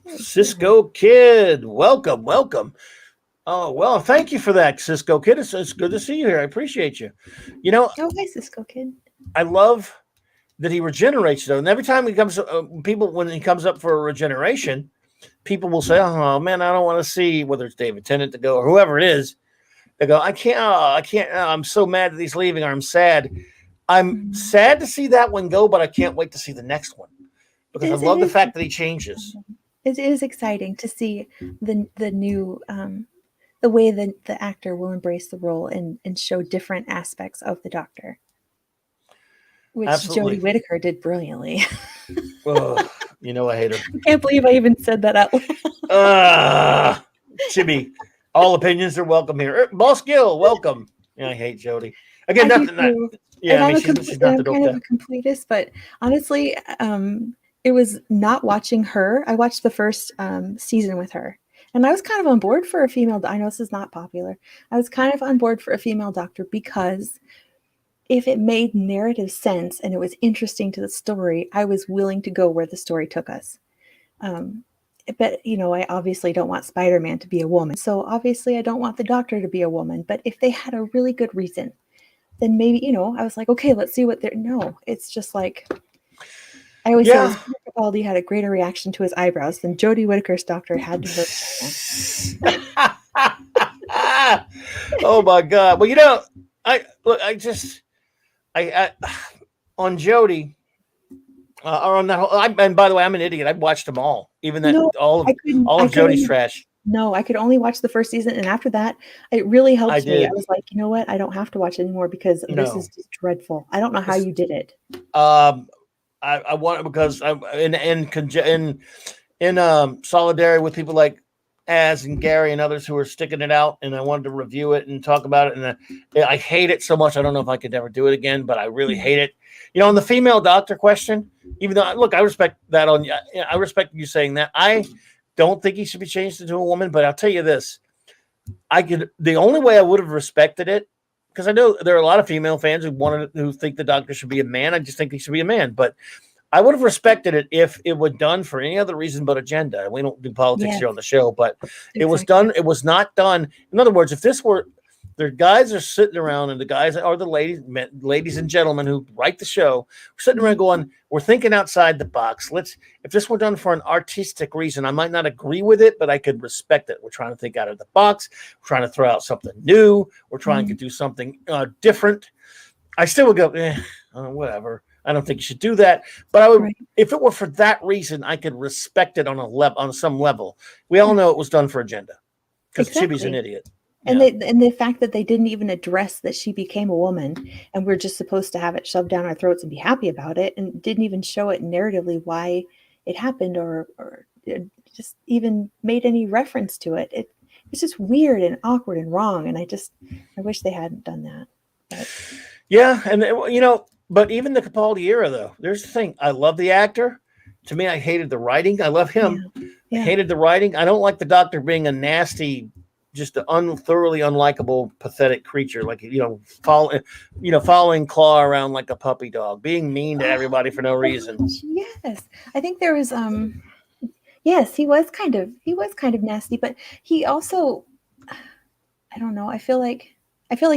Cisco Kid, welcome. Oh, well, thank you for that, Cisco Kid. It's good to see you here. I appreciate you. Oh, hi, Cisco Kid. I love that he regenerates, though. And every time he comes, when he comes up for a regeneration, people will say, oh, man, I don't want to see, whether it's David Tennant to go or whoever it is. They go, I can't, I'm so mad that he's leaving, or I'm sad. I'm sad to see that one go, but I can't wait to see the next one. Because I love the fact that he changes. It is exciting to see the new, the way that the actor will embrace the role and show different aspects of the Doctor, which Jodie Whittaker did brilliantly. I hate her. I can't believe I even said that out loud. Chibi, all opinions are welcome here. Boss Gill, welcome. Yeah, I hate Jodie. Again, nothing. Yeah, she's not the kind of a completist, but honestly, it was not watching her. I watched the first season with her, and I was kind of on board for a female. I know this is not popular. I was kind of on board for a female Doctor because if it made narrative sense and it was interesting to the story, I was willing to go where the story took us. But, I obviously don't want Spider-Man to be a woman. So obviously I don't want the Doctor to be a woman. But if they had a really good reason, then maybe, I was like, okay, let's see what they're... No, it's just like... I always say Capaldi had a greater reaction to his eyebrows than Jodie Whittaker's Doctor had to her. Oh, my God. Well, I on Jodie... or on that whole, and by the way, I'm an idiot. I've watched them all, even all of Jodie's trash. No, I could only watch the first season, and after that, it really helped me. I was like, you know what? I don't have to watch anymore because this is just dreadful. I don't know how you did it. I want it because I'm in solidarity with people like Az and Gary and others who are sticking it out, and I wanted to review it and talk about it. And I hate it so much. I don't know if I could ever do it again, but I really hate it. On the female Doctor question, even though I respect that I respect you saying that. I don't think he should be changed into a woman, but I'll tell you this: the only way I would have respected it, because I know there are a lot of female fans who think the Doctor should be a man. I just think he should be a man, but I would have respected it if it was done for any other reason but agenda. We don't do politics here on the show, but it was done. It was not done. In other words, if this were, the guys are sitting around, and the guys are the ladies and gentlemen who write the show, we're sitting around going, we're thinking outside the box. If this were done for an artistic reason, I might not agree with it, but I could respect it. We're trying to think out of the box. We're trying to throw out something new. We're trying to do something different. I still would go, whatever. I don't think you should do that. But I would, if it were for that reason, I could respect it on some level. We all know it was done for agenda because Chibi's an idiot. And the fact that they didn't even address that she became a woman, and we're just supposed to have it shoved down our throats and be happy about it, and didn't even show it narratively why it happened or just even made any reference to it. It's just weird and awkward and wrong. And I wish they hadn't done that. But. Yeah, and but even the Capaldi era, though, there's the thing. I love the actor. To me, I hated the writing. I love him. Yeah. I hated the writing. I don't like the Doctor being a nasty, just an thoroughly unlikable, pathetic creature, like following Claw around like a puppy dog, being mean to everybody for no reason. Yes, I think there was yes, he was kind of nasty, but he also, I don't know. I feel like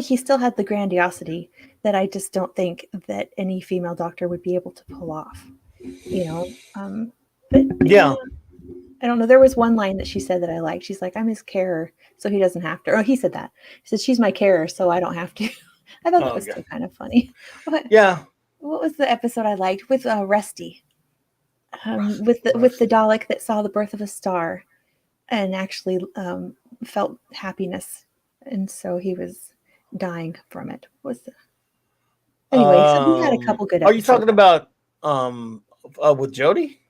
he still had the grandiosity that I just don't think that any female Doctor would be able to pull off. But yeah. I don't know. There was one line that she said that I liked. She's like, I'm his carer, so he doesn't have to. Or he said that. He said, she's my carer, so I don't have to. I thought that was still kind of funny. Yeah. What was the episode I liked with Rusty? With the Dalek that saw the birth of a star and actually felt happiness, and so he was dying from it. Anyway, so we had a couple good episodes. Are you talking about with Jody?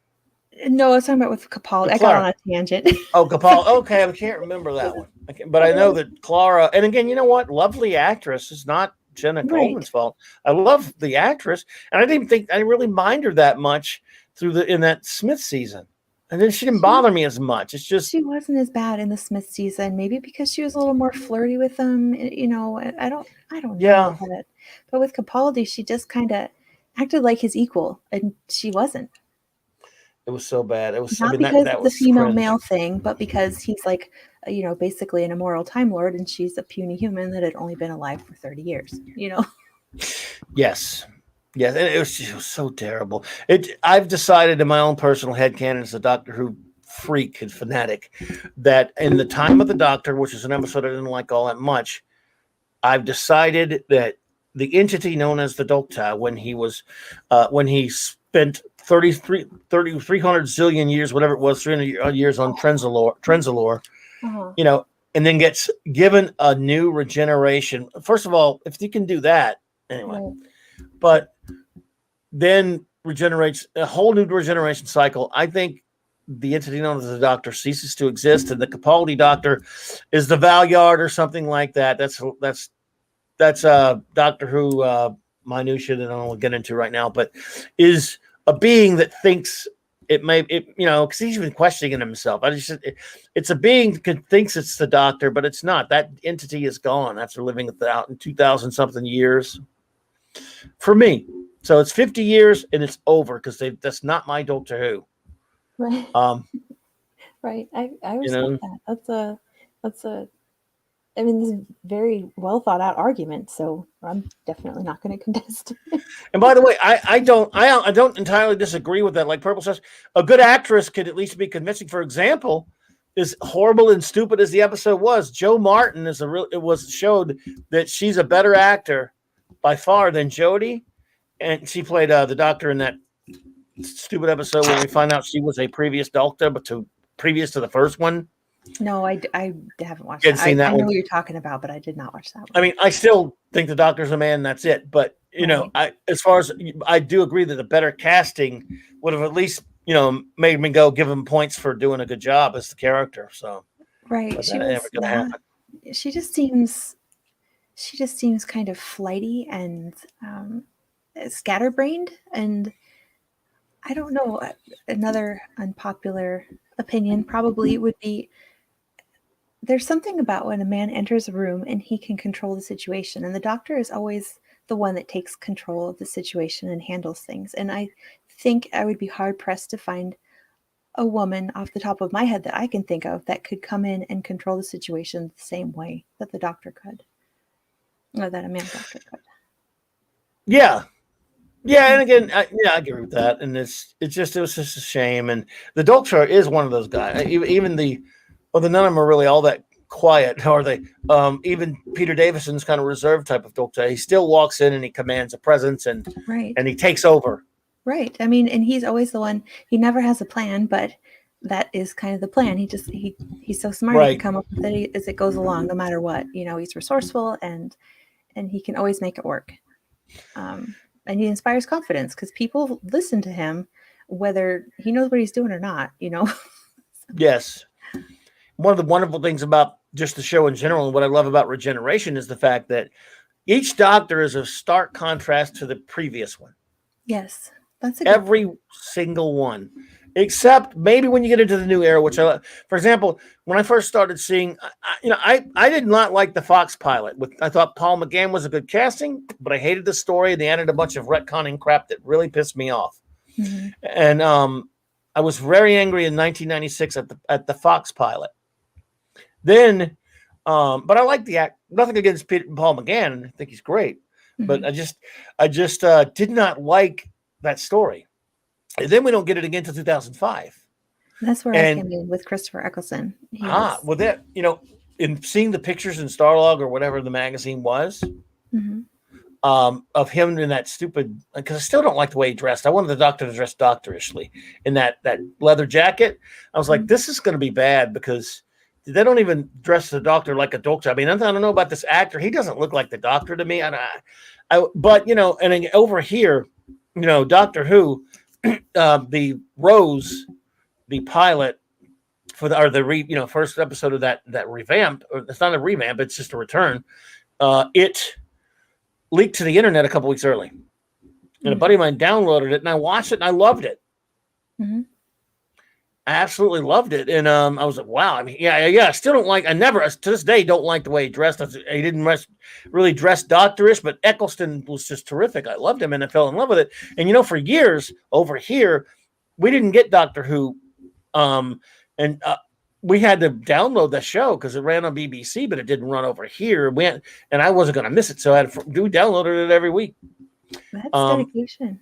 No, I was talking about with Capaldi. I got on a tangent. Oh, Capaldi. Okay, I can't remember that one. But I know that Clara, and again, you know what? Lovely actress. Is not Jenna Coleman's fault. I love the actress, and I didn't really mind her that much in that Smith season. And then she didn't bother me as much. It's just she wasn't as bad in the Smith season, maybe because she was a little more flirty with him. You know, I don't know. Yeah. But with Capaldi, she just kind of acted like his equal, and she wasn't. It was so bad. It was not because of the female male thing, but because he's like, you know, basically an immoral Time Lord, and she's a puny human that had only been alive for 30 years. You know. Yes. Yeah, it was so terrible. I've decided in my own personal headcanon as a Doctor Who freak and fanatic that in the Time of the Doctor, which is an episode I didn't like all that much, I've decided that the entity known as the Doctor, when he spent 300 zillion years, whatever it was, 300 years on Trenzalore, you know, and then gets given a new regeneration. First of all, if you can do that, anyway, but then regenerates a whole new regeneration cycle. I think the entity known as the Doctor ceases to exist, and the Capaldi Doctor is the Valyard or something like that. That's Doctor Who minutia that I don't want to get into right now, but is a being that thinks you know, because he's even questioning himself. It's a being that thinks it's the Doctor, but it's not. That entity is gone after living out in 2,000 something years. For me, so it's 50 years and it's over because that's not my Doctor Who. Right. Right. I respect that. That's a. I mean, this is a very well thought out argument, so I'm definitely not going to contest. And by the way, I don't entirely disagree with that. Like Purple says, a good actress could at least be convincing. For example, as horrible and stupid as the episode was, Jo Martin showed that she's a better actor by far than Jodie, and she played the Doctor in that stupid episode where we find out she was a previous Doctor, but previous to the first one. No, I haven't watched that. I know what you're talking about, but I did not watch that one. I mean, I still think the Doctor's a man, and that's it. But you know, as far as I do agree that the better casting would have at least, you know, made me give him points for doing a good job as the character. So right, she just seems kind of flighty and scatterbrained, and I don't know. Another unpopular opinion probably would be there's something about when a man enters a room and he can control the situation, and the Doctor is always the one that takes control of the situation and handles things. And I think I would be hard pressed to find a woman off the top of my head that I can think of that could come in and control the situation the same way that the Doctor could, or that a man Doctor could. Yeah. Yeah, and again, I agree with that, and it was just a shame. And the Doctor is one of those guys. Even none of them are really all that quiet, are they? Even Peter Davison's kind of reserved type of Doctor. He still walks in and he commands a presence, and he takes over. Right. I mean, and he's always the one. He never has a plan, but that is kind of the plan. He's so smart. He can come up with it as it goes along, no matter what. You know, he's resourceful and he can always make it work. And he inspires confidence because people listen to him, whether he knows what he's doing or not, you know? Yes. One of the wonderful things about just the show in general, and what I love about Regeneration, is the fact that each Doctor is a stark contrast to the previous one. Yes. That's every single one. Except maybe when you get into the new era, which for example, when I first started seeing, I did not like the Fox pilot. I thought Paul McGann was a good casting, but I hated the story, and they added a bunch of retconning crap that really pissed me off. Mm-hmm. And I was very angry in 1996 at the Fox pilot. Then, but I like the act. Nothing against Paul McGann. I think he's great, mm-hmm. but I just did not like that story. And then we don't get it again till 2005. That's where I And came in with Christopher Eccleston. well, that in seeing the pictures in Starlog or whatever the magazine was, Mhm. Of him in that stupid, because I still don't like the way he dressed. I wanted the Doctor to dress doctorishly in that leather jacket. I was like, this is going to be bad because they don't even dress the Doctor like a doctor. I mean, I don't know about this actor. He doesn't look like the Doctor to me. But and then over here, Doctor Who, the Rose, the pilot for the first episode of that revamp. Or it's not a revamp; it's just a return. It leaked to the internet a couple weeks early, and a buddy of mine downloaded it, and I watched it, and I loved it. Mm-hmm. I absolutely loved it, and I was like, "Wow!" I mean, yeah. I still don't like. I never, to this day, don't like the way he dressed. He didn't really dress doctorish, but Eccleston was just terrific. I loved him, and I fell in love with it. And for years over here, we didn't get Doctor Who, and we had to download the show because it ran on BBC, but it didn't run over here. And I wasn't going to miss it, so I downloaded it every week. That's dedication.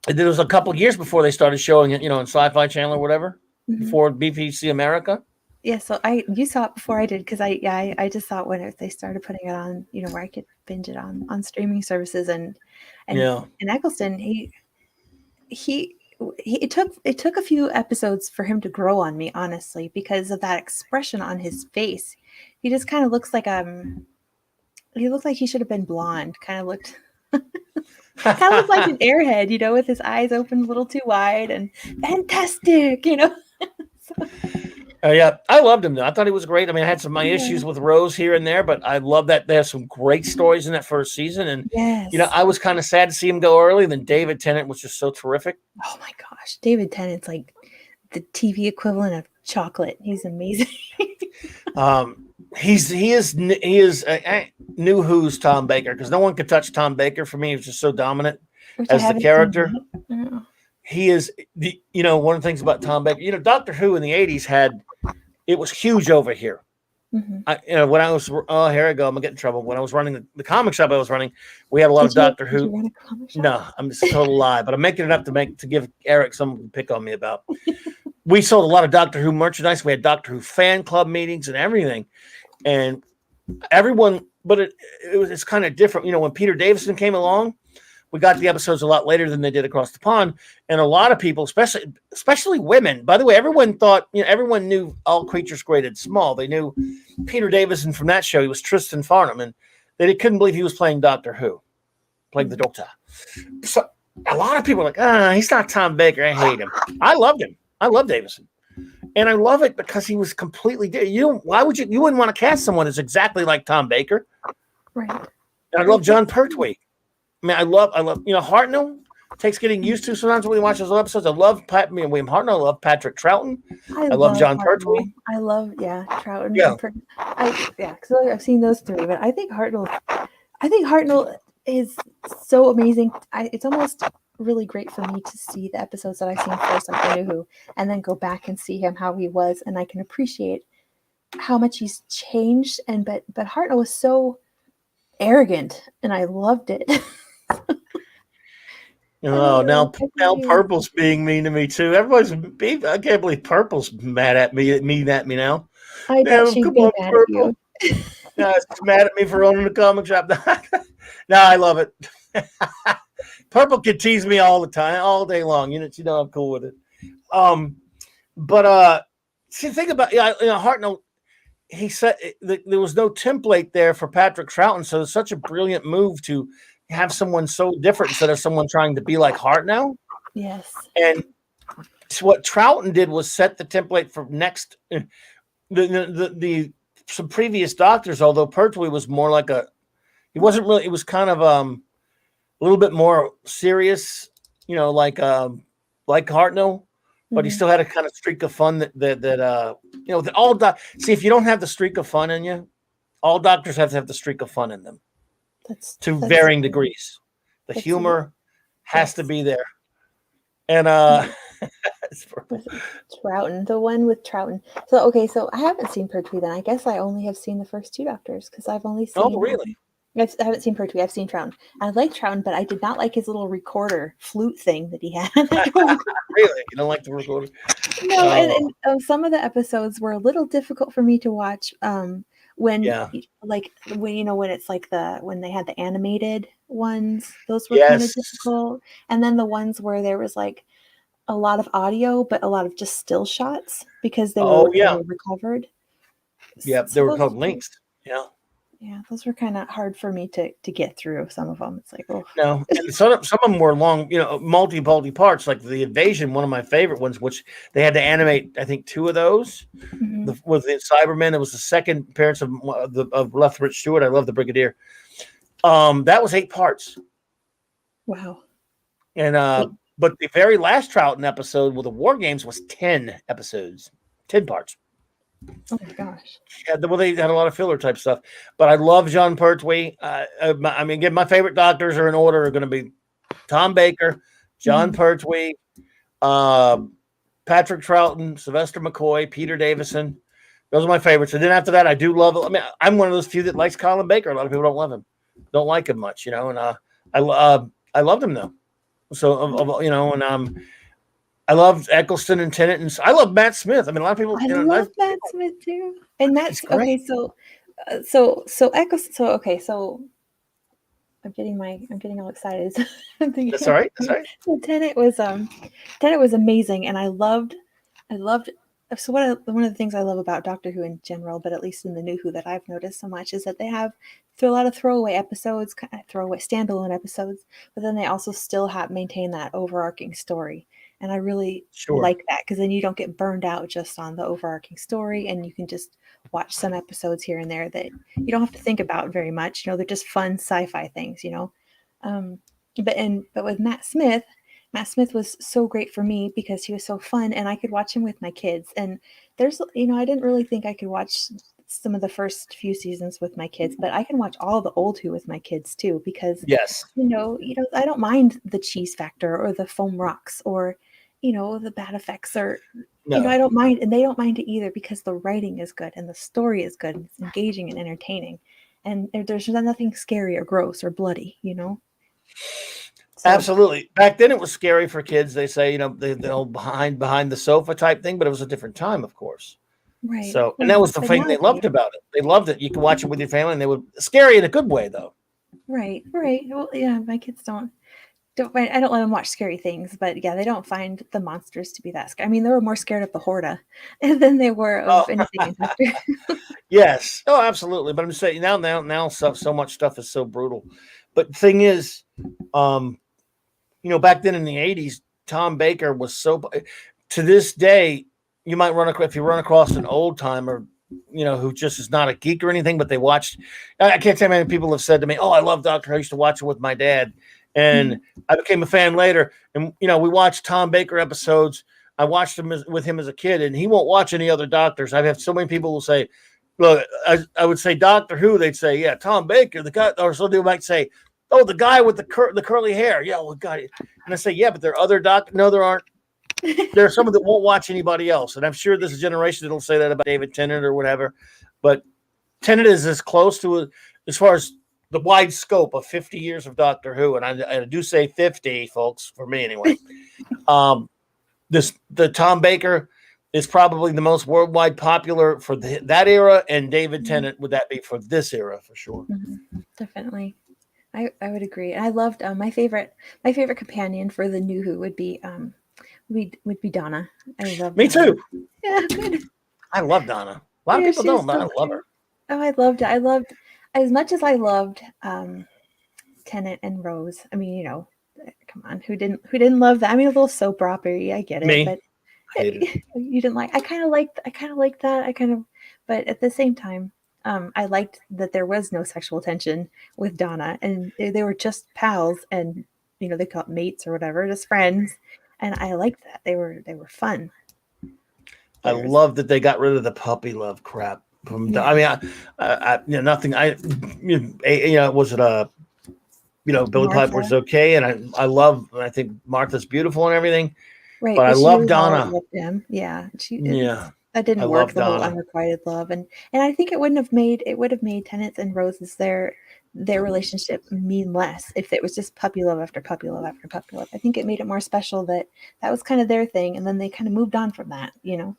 And it was a couple of years before they started showing it, in Sci-Fi Channel or whatever, before BBC America. Yeah, so you saw it before I did because I just saw it when they started putting it on, where I could binge it on streaming services and Eccleston it took a few episodes for him to grow on me, honestly, because of that expression on his face. He just kind of looks like he looked like he should have been blonde. Kind of looked like an airhead, with his eyes open a little too wide and fantastic, So. Yeah, I loved him though. I thought he was great. I mean, I had my issues with Rose here and there, but I love that they have some great stories in that first season. And I was kind of sad to see him go early. And then David Tennant was just so terrific. Oh my gosh, David Tennant's like the TV equivalent of chocolate. He's amazing. He is New Who's Tom Baker, because no one could touch Tom Baker for me. He was just so dominant as the character. He is one of the things about Tom Baker. Doctor Who in the 80s it was huge over here. Mm-hmm. When I was here I go. I'm gonna get in trouble. When I was running the comic shop I was running, we had a lot of Doctor Who. Did you run a comic shop? No, I'm just a total lie, but I'm making it up to give Eric something to pick on me about. We sold a lot of Doctor Who merchandise. We had Doctor Who fan club meetings and everything, and everyone. But it's kind of different. When Peter Davison came along, we got the episodes a lot later than they did across the pond, and a lot of people, especially women. By the way, everyone thought everyone knew All Creatures Created Small. They knew Peter Davison from that show. He was Tristan Farnham, and they couldn't believe he was playing Doctor Who, playing the Doctor. So a lot of people are like, he's not Tom Baker. I hate him. I loved him. I love Davison, and I love it because he was completely different. Why would you wouldn't want to cast someone that's exactly like Tom Baker, right? And I love John Pertwee. I mean, I love, Hartnell. Takes getting used to sometimes when we watch those episodes. I love William Hartnell. I love Patrick Troughton. I love John Pertwee. I love Troughton. Yeah, because I've seen those three, but I think Hartnell is so amazing. It's almost really great for me to see the episodes that I've seen first on New Who, and then go back and see him how he was, and I can appreciate how much he's changed. But Hartnell was so arrogant, and I loved it. Now Purple's being mean to me too. I can't believe Purple's mad at me now. I bet she's mad Purple. At you. She's mad at me for owning a comic shop. No, I love it. Purple can tease me all the time, all day long. I'm cool with it. But see, think about Hartnell. He said there was no template there for Patrick Troughton, so it's such a brilliant move to have someone so different instead of someone trying to be like Hartnell. Yes. And what Troughton did was set the template for next some previous Doctors, although Pertwee was more like he wasn't really, it was kind of a little bit more serious, like Hartnell, but he still had a kind of streak of fun that see, if you don't have the streak of fun in you, all Doctors have to have the streak of fun in them. That's varying degrees. The humor has to be there. And Troughton, the one with Troughton. So I haven't seen Pertwee then. I guess I only have seen the first two Doctors because I've only seen. Oh, really? I haven't seen Pertwee. I've seen Trouton. I like Trouton, but I did not like his little recorder flute thing that he had. Really? You don't like the recorder? No, and some of the episodes were a little difficult for me to watch. When Yeah. when it's like when they had the animated ones, those were kind of Yes. difficult. And then the ones where there was like a lot of audio, but a lot of just still shots because they were recovered. Yeah, they So were called links. Yeah. yeah, those were kind of hard for me to get through. Some of them, it's like, oh No, and some of them were long, multi parts. Like the Invasion, one of my favorite ones, which they had to animate. I think 2 of those. With the Cybermen, it was the second appearance of Lethbridge Stewart. I love the Brigadier. That was 8 parts. Wow. And but the very last Trouton episode with the War Games was 10 episodes, 10 parts. Oh my gosh. Yeah, well, they had a lot of filler type stuff, but I love John Pertwee. I mean, again, my favorite doctors are in order are going to be Tom Baker, John Pertwee, Patrick Troughton, Sylvester McCoy, Peter Davison. Those are my favorites. And then after that, I do love. I mean, I'm one of those few that likes Colin Baker. A lot of people don't love him, don't like him much, And I loved him though. So and I loved Eccleston and Tennant, and I love Matt Smith. I mean, a lot of people. I love Matt Smith too, and that's okay. So Eccleston. So okay, so I'm getting all excited. That's all right. That's all right. So Tennant was amazing, and I loved. So one of the things I love about Doctor Who in general, but at least in the New Who that I've noticed so much, is that they have a lot of throwaway episodes, throwaway standalone episodes, but then they also still maintain that overarching story. And I really like that because then you don't get burned out just on the overarching story, and you can just watch some episodes here and there that you don't have to think about very much. They're just fun sci-fi things. But with Matt Smith was so great for me because he was so fun, and I could watch him with my kids. And there's I didn't really think I could watch some of the first few seasons with my kids, but I can watch all the old Who with my kids too because I don't mind the cheese factor or the foam rocks or the bad effects or I don't mind, and they don't mind it either because the writing is good and the story is good and it's engaging and entertaining, and there's nothing scary or gross or bloody. So, absolutely. Back then it was scary for kids. They say, they'll behind the sofa type thing, but it was a different time, of course. Right. So, and that was the thing they loved about it. They loved it. You could watch it with your family, and they would scary in a good way, though. Right. Well, yeah, my kids don't I don't let them watch scary things, but yeah, they don't find the monsters to be that scary. I mean, they were more scared of the Horta than they were of anything. Yes. Oh, absolutely. But I'm just saying now so much stuff is so brutal. But the thing is, back then in the 80s, Tom Baker was to this day, you might if you run across an old timer, who just is not a geek or anything, but they watched. I can't tell how many people have said to me, "Oh, I love Doctor Who. I used to watch it with my dad." And I became a fan later. And, we watched Tom Baker episodes. I watched them with him as a kid, and he won't watch any other doctors. I've had so many people will say, look, I would say Doctor Who. They'd say, yeah, Tom Baker, the guy, or so they might say, oh, the guy with the curly hair. Yeah, well, God. And I say, yeah, but there are other doctors. No, there aren't. There are some that won't watch anybody else. And I'm sure there's a generation that'll say that about David Tennant or whatever. But Tennant is as close to as far as the wide scope of 50 years of Doctor Who, and I do say 50, folks, for me anyway. The Tom Baker is probably the most worldwide popular for that era, and David Tennant would that be for this era for sure. Definitely, I would agree. And I loved my favorite companion for the New Who would be Donna. I love me Donna. too. Yeah, good. I love Donna. A lot of people don't, but I love her. Oh, I loved it. As much as I loved Tennant and Rose. I mean, come on, who didn't love that? I mean, a little soap opera, I get it, but you didn't like. I kind of liked that. But at the same time, I liked that there was no sexual tension with Donna, and they were just pals, and they call it mates or whatever, just friends, and I liked that. They were fun. I love that they got rid of the puppy love crap. I mean, nothing. Was it Billy Piper was okay, and I think Martha's beautiful and everything. Right, but I love Donna. Loved him. Yeah, That didn't I work, love the whole Donna. unrequited love, and I think it would have made Tennant's and Rose's their relationship mean less if it was just puppy love after puppy love after puppy love. I think it made it more special that was kind of their thing, and then they kind of moved on from that, you know.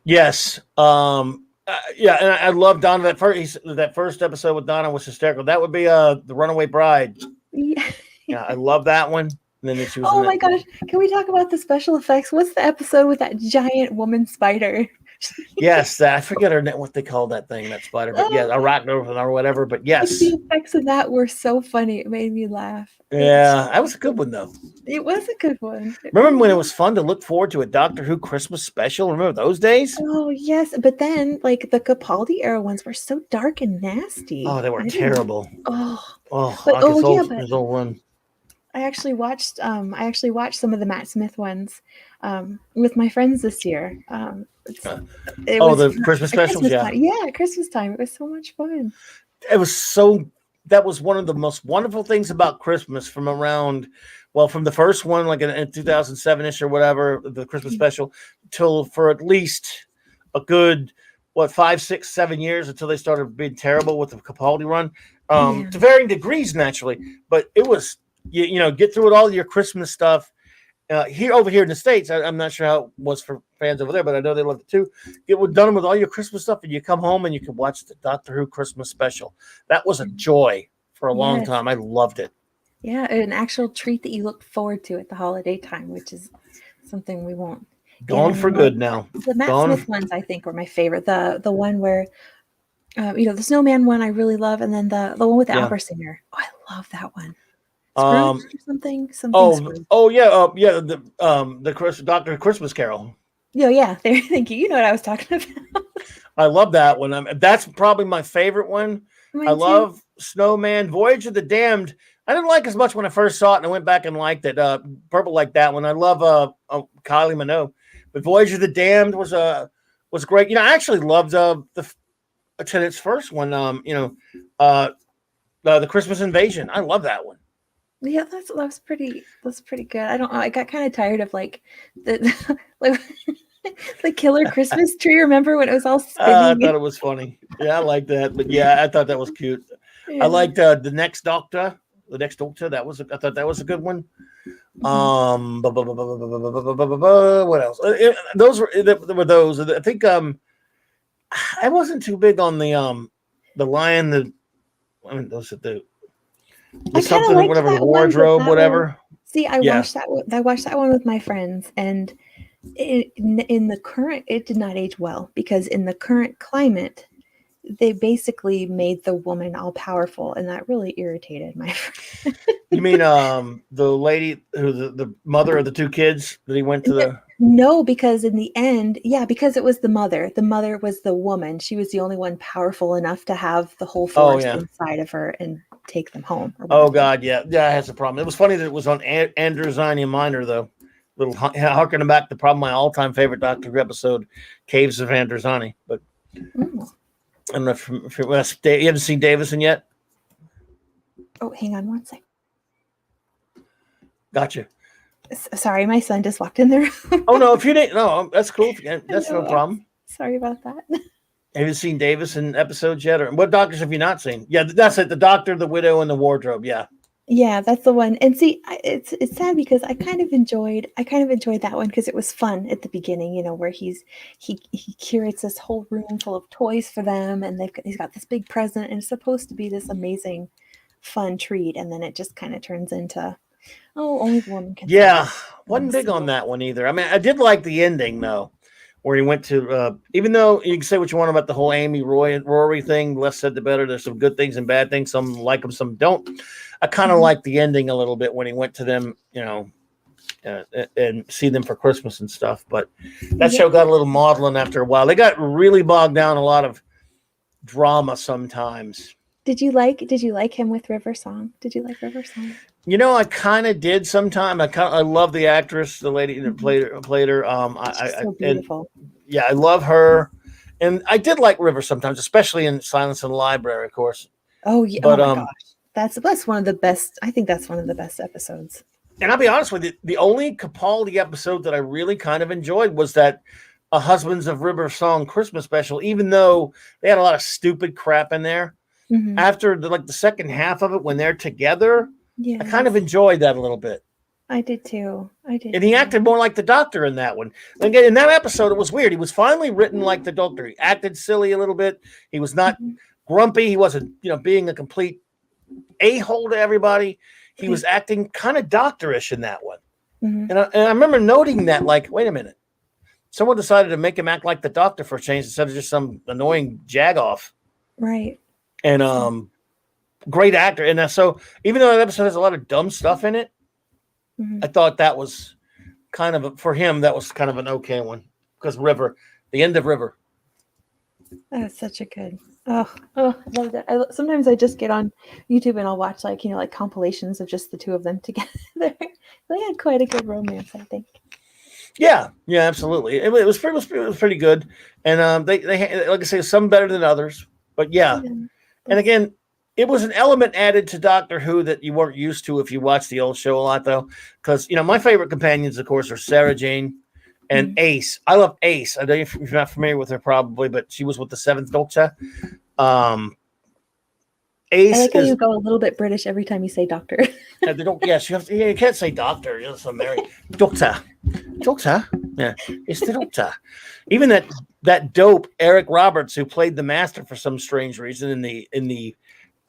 Yes. Yeah, and I love Donna. That first episode with Donna was hysterical. That would be the Runaway Bride. Yeah. Yeah, I love that one. And then she was in Oh my that. gosh, can we talk about the special effects? What's the episode with that giant woman spider? Yes, I forget her name, what they call that thing, that spider. But yeah, Oh, arachnid or whatever. But like the yes, effects of that were so funny. It made me laugh. yeah, that was a good one though. It was a good one. It Remember really when it was. was fun to look forward to a Doctor Who Christmas special? Remember those days? Oh yes, but then like the Capaldi era ones were so dark and Oh, nasty. they were I didn't. terrible. Oh, Oh, but like oh yeah, but his old run. I actually watched. I actually watched some of the Matt Smith ones with my friends this year. It Oh, was the Christmas at specials, Christmas yeah. time. Yeah, at Christmas time. It was so much fun. It was so. That was one of the most wonderful things about Christmas from around. Well, from the first one, like in 2007ish or whatever, the Christmas special, till for at least a good 5, 6, 7 years until they started being terrible with the Capaldi run, Yeah. to varying degrees naturally. But it was you know, get through it all your Christmas stuff. Over here in the States, I'm not sure how it was for fans over there, but I know they loved it too. It was done with all your Christmas stuff, and you come home and you can watch the Doctor Who Christmas special. That was a joy for a long Yes. time. I loved it. Yeah, an actual treat that you look forward to at the holiday time, which is something we won't get Gone for anymore. good now. The Matt Gone. Smith ones, I think, were my favorite. The one where, you know, the snowman one I really love, and then the one with the Yeah. opera singer. Oh, I love that one. Scrooge or something Scrooge. Yeah. The Doctor Who Christmas Carol. Yeah. There. Thank you. You know what I was talking about. I love that one. That's probably my favorite one. Mine I too. love Snowman. Voyage of the Damned. I didn't like as much when I first saw it, and I went back and liked it. Purple like that one. I love Kylie Minogue, but Voyage of the Damned was great. You know, I actually loved the Tennant's first one. The Christmas Invasion. I love that one. Yeah, that's pretty good. I don't know. I got kind of tired of like the like the killer Christmas tree. Remember when it was all spinning? I thought it was funny. Yeah, I like that. But yeah, I thought that was cute. Yeah. I liked the Next Doctor. The Next Doctor. I thought that was a good one. What else? Those were those. I think I wasn't too big on the Lion. Those are the something, whatever, the wardrobe, whatever. See, I watched that one. I watched that one with my friends, and it did not age well, because in the current climate, they basically made the woman all powerful, and that really irritated my friend. You mean the lady who the mother of the two kids that he went to the? No, because in the end, because it was the mother. The mother was the woman. She was the only one powerful enough to have the whole forest inside of her and take them home. Oh God, yeah, I had some problem. It was funny that it was on Androzania Minor though. Little harkening back to probably my all-time favorite Doctor Who episode, Caves of Androzani. But I don't know if you haven't seen Davison yet. Oh, hang on one sec. Gotcha. Sorry, my son just walked in there. Oh no, if you didn't, no, that's cool. That's no problem. Sorry about that. Have you seen Davison episodes yet, or what Doctors have you not seen? Yeah, that's it. The Doctor, the Widow, and the Wardrobe. Yeah. Yeah, that's the one. And see, it's sad because I kind of enjoyed that one because it was fun at the beginning, you know, where he curates this whole room full of toys for them, and he's got this big present, and it's supposed to be this amazing, fun treat, and then it just kind of turns into, only the woman can. Yeah, wasn't big on that one either. I mean, I did like the ending though, where he went to. Even though you can say what you want about the whole Amy Rory thing, less said the better. There's some good things and bad things. Some like them, some don't. I kind of like the ending a little bit when he went to them, you know, and see them for Christmas and stuff. But that show got a little maudlin after a while. They got really bogged down a lot of drama sometimes. Did you like him with River Song? Did you like River Song? You know, I kind of did sometime. I love the actress, the lady that played her. She's so beautiful. I love her, and I did like River sometimes, especially in Silence in the Library, of course. Oh yeah, but, oh my gosh. That's one of the best. I think that's one of the best episodes. And I'll be honest with you, the only Capaldi episode that I really kind of enjoyed was that a Husbands of River Song Christmas special, even though they had a lot of stupid crap in there. Mm-hmm. After the second half of it, when they're together, Yeah, I kind of enjoyed that a little bit. I did too. And he acted more like the Doctor in that one. Again, in that episode, it was weird. He was finally written like the Doctor. He acted silly a little bit. He was not grumpy. He wasn't, being a complete a-hole to everybody. He was acting kind of doctorish in that one. Mm-hmm. And I remember noting that, like, wait a minute. Someone decided to make him act like the Doctor for a change instead of just some annoying jagoff. Right. And great actor. And so even though that episode has a lot of dumb stuff in it, I thought that was kind of for him. That was kind of an okay one because River, the end of River. That's such a good. I love that. Sometimes I just get on YouTube and I'll watch like compilations of just the two of them together. They had quite a good romance, I think. Yeah, absolutely. It was pretty good, and they like I say, some better than others, but yeah. And again, it was an element added to Doctor Who that you weren't used to if you watched the old show a lot, though, because my favorite companions, of course, are Sarah Jane and Ace. I love Ace. I know you're not familiar with her probably, but she was with the Seventh Doctor. Ace. I like how you go a little bit British every time you say Doctor. You can't say Doctor. You're so married. Doctor. Yeah, it's the Doctor. Even that dope Eric Roberts, who played the Master for some strange reason in the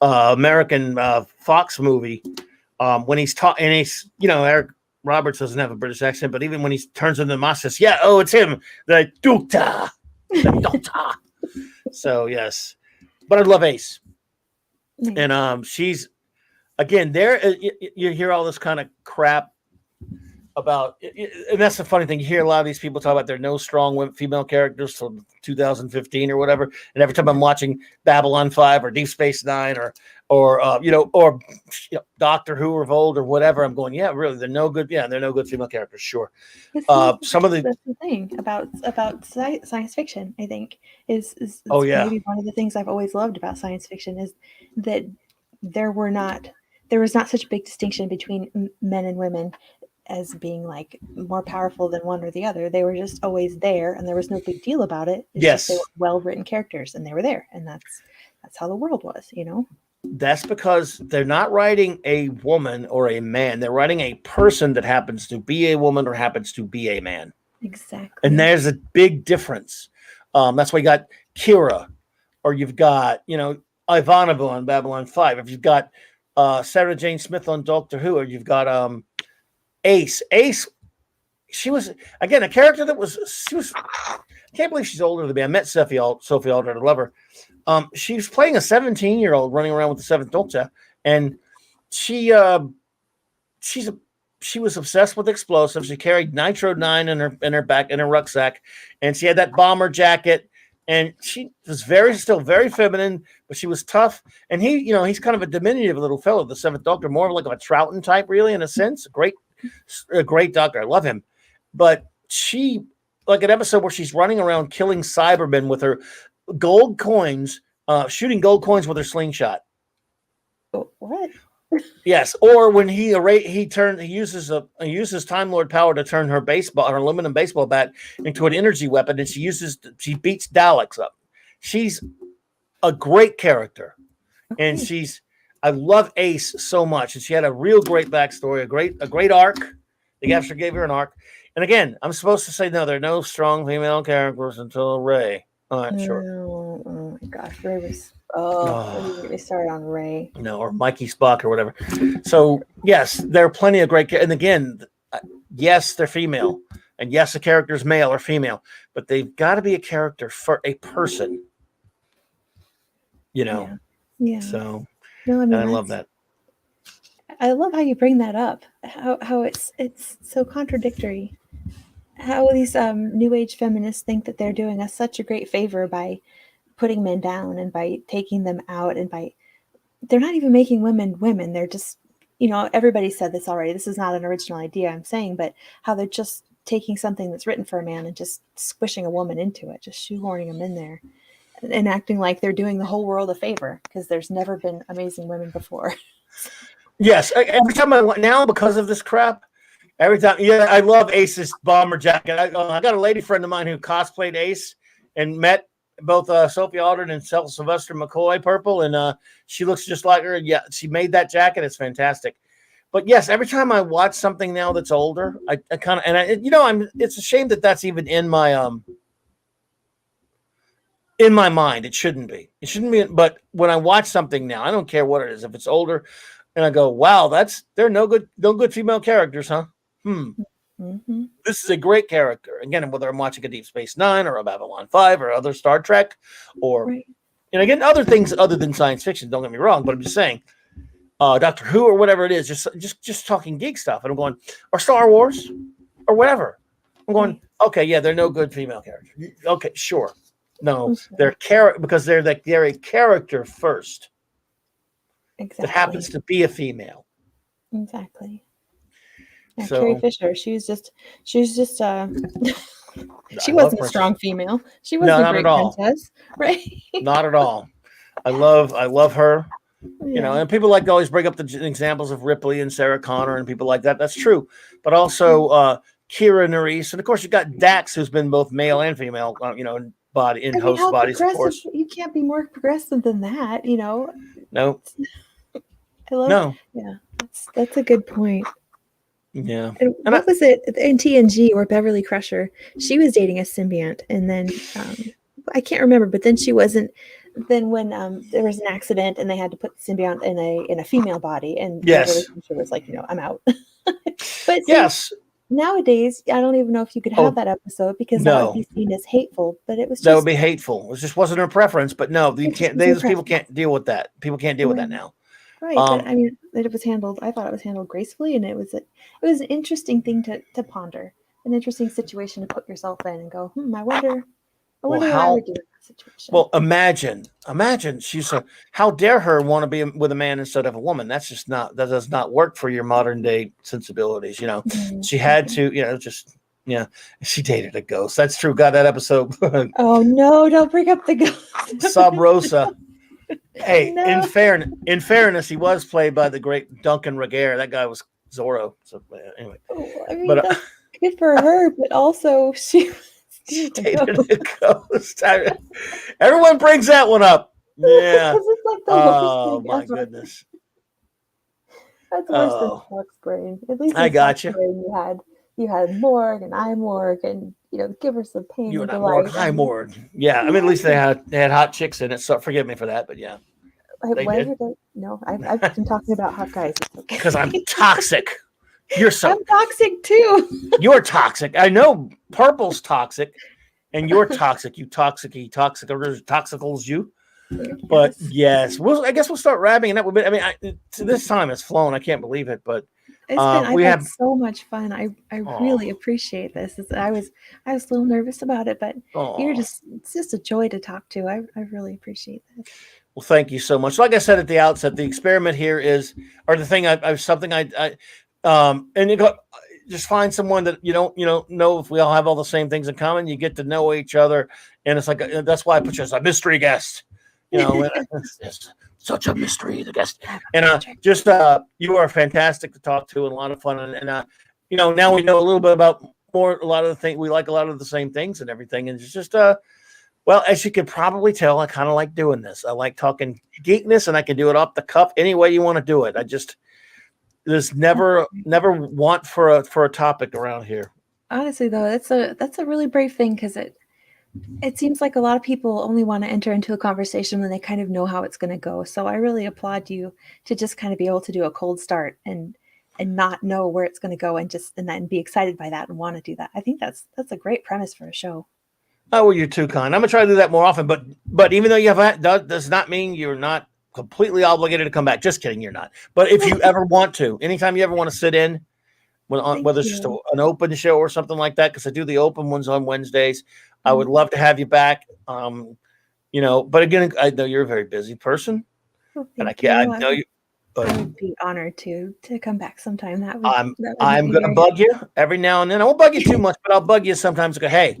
American Fox movie, when he's talking, and he's Eric Roberts doesn't have a British accent, but even when he turns into the Master, says, it's him, the Doctor. So yes, but I love Ace. And she's again there. You hear all this kind of crap about, and that's the funny thing. You hear a lot of these people talk about there are no strong female characters till 2015 or whatever. And every time I'm watching Babylon 5 or Deep Space Nine or Doctor Who Revolt or whatever, I'm going, really, they're no good. Yeah, they're no good female characters. Sure. That's the thing about science fiction, I think, is maybe one of the things I've always loved about science fiction is that there was not such a big distinction between men and women as being like more powerful than one or the other. They were just always there, and there was no big deal about it. It's just they were well-written characters, and they were there, and that's how the world was, That's because they're not writing a woman or a man. They're writing a person that happens to be a woman or happens to be a man. Exactly. And there's a big difference. That's why you got Kira, or you've got, Ivanova on Babylon 5. If you've got Sarah Jane Smith on Doctor Who, or you've got Ace. She was, again, a character that I can't believe she's older than me. I met Sophie Aldred. I love her. She was playing a 17-year-old running around with the Seventh Doctor, and she was obsessed with explosives. She carried Nitro 9 in her back in her rucksack, and she had that bomber jacket. And she was still very feminine, but she was tough. And he's kind of a diminutive little fellow, the Seventh Doctor, more of like a Troughton type, really, in a sense. A great Doctor. I love him. But she, like an episode where she's running around killing Cybermen with her gold coins, shooting gold coins with her slingshot. What? Yes, or when he uses Time Lord power to turn her aluminum baseball bat into an energy weapon, and she beats Daleks up. She's a great character, and I love Ace so much, and she had a real great backstory, a great arc. The Gaffer gave her an arc, and again, I'm supposed to say no, there are no strong female characters until Ray. All right, sure. Oh my gosh, Ray was. We started on Ray. Or Mikey Spock or whatever. So, yes, there are plenty of great characters. And again, yes, they're female. And yes, the character's male or female. But they've got to be a character for a person. Yeah. So, no, I love that. I love how you bring that up. How it's so contradictory. How these new age feminists think that they're doing us such a great favor by putting men down and by taking them out, and they're not even making women. They're just, everybody said this already. This is not an original idea I'm saying, but how they're just taking something that's written for a man and just squishing a woman into it, just shoehorning them in there and acting like they're doing the whole world a favor because there's never been amazing women before. Yes. Every time now because of this crap, Every time, yeah, I love Ace's bomber jacket. I got a lady friend of mine who cosplayed Ace and met both Sophie Aldrin and Sylvester McCoy purple, and she looks just like her. Yeah, she made that jacket. It's fantastic. But yes, every time I watch something now that's older, I kind of, and it's a shame that that's even in my mind. It shouldn't be. It shouldn't be. But when I watch something now, I don't care what it is. If it's older, and I go, wow, they're no good female characters, huh? Mm-hmm. This is a great character. Again, whether I'm watching a Deep Space Nine or a Babylon 5 or other Star Trek, or Right. and again other things other than science fiction. Don't get me wrong, but I'm just saying, Doctor Who or whatever it is, just talking geek stuff, and I'm going, or Star Wars or whatever. I'm going, okay, yeah, they're no good female characters. Okay, sure. No, they're because they're a character first. Exactly. That happens to be a female. Exactly. Yeah, So, Carrie Fisher, she was just she I wasn't love a strong female. She No, wasn't not a great at all. princess, right? Not at all. I love her. You know, Yeah. and people like to always bring up the examples of Ripley and Sarah Connor and people like that. That's true. But also Kira Nerys. And of course, you got Dax, who's been both male and female, in host how bodies, of progressive, course. you can't be more progressive than that, No. I love, No. yeah, that's a good point. Yeah. And what was it in TNG or Beverly Crusher? She was dating a symbiont, and then I can't remember, but then she wasn't. Then when there was an accident and they had to put the symbiont in a female body, and Beverly Crusher was like, I'm out. But yes, nowadays I don't even know if you could have that episode because that would be seen as hateful. But it was just, that would be hateful. It just wasn't her preference. But no, you can't. Those people can't deal with that. People can't deal with that now. Right, but I mean, that it was handled. I thought it was handled gracefully, and it was an interesting thing to ponder, an interesting situation to put yourself in and go, I wonder what I would do in that situation. Well, imagine how dare her want to be with a man instead of a woman? That does not work for your modern day sensibilities. She had to, she dated a ghost. That's true. God, that episode. Oh no! Don't bring up the ghost. Sub Rosa. Hey, No. in fairness, he was played by the great Duncan Regehr. That guy was Zorro. So anyway, I mean, that's good for her, but also she dated a ghost. Everyone brings that one up. Yeah. It's like the oh my goodness. That's worse than Spock's brain. At least I got you. You had Morg and Morg, and give her some pain. You and Morg, Morg. Yeah, I mean, at least they had hot chicks in it. So forgive me for that, but yeah. No, I've been talking about hot guys. Because I'm toxic. I'm toxic too. You're toxic. I know Purple's toxic, and you're toxic. You toxicals you. But yes, I guess we'll start wrapping it up a bit. I mean, this time it's flown. I can't believe it, but I've had so much fun. I really appreciate this. I was a little nervous about it, but it's just a joy to talk to. I really appreciate this. Well, thank you so much. Like I said at the outset, the experiment here and you go just find someone that you don't know if we all have all the same things in common. You get to know each other, and it's like that's why I put you as a mystery guest. It's such a mystery, the guest. And you are fantastic to talk to and a lot of fun. And now we know a little bit about a lot of the things. We like a lot of the same things and everything. And it's just, well, as you can probably tell, I kind of like doing this. I like talking geekness, and I can do it off the cuff any way you want to do it. There's never want for a topic around here. Honestly, though, that's a really brave thing, because it seems like a lot of people only want to enter into a conversation when they kind of know how it's going to go. So I really applaud you to just kind of be able to do a cold start and not know where it's going to go, and then be excited by that and want to do that. I think that's a great premise for a show. Oh, well, you're too kind. I'm gonna try to do that more often. But even though you have that, does not mean you're not completely obligated to come back. Just kidding, you're not. But if you ever want to, anytime you ever want to sit in, whether it's just an open show or something like that, because I do the open ones on Wednesdays. I would love to have you back. But again, I know you're a very busy person, and I know you. I would be honored to come back sometime. I'm gonna bug you every now and then. I won't bug you too much, but I'll bug you sometimes. Go, hey,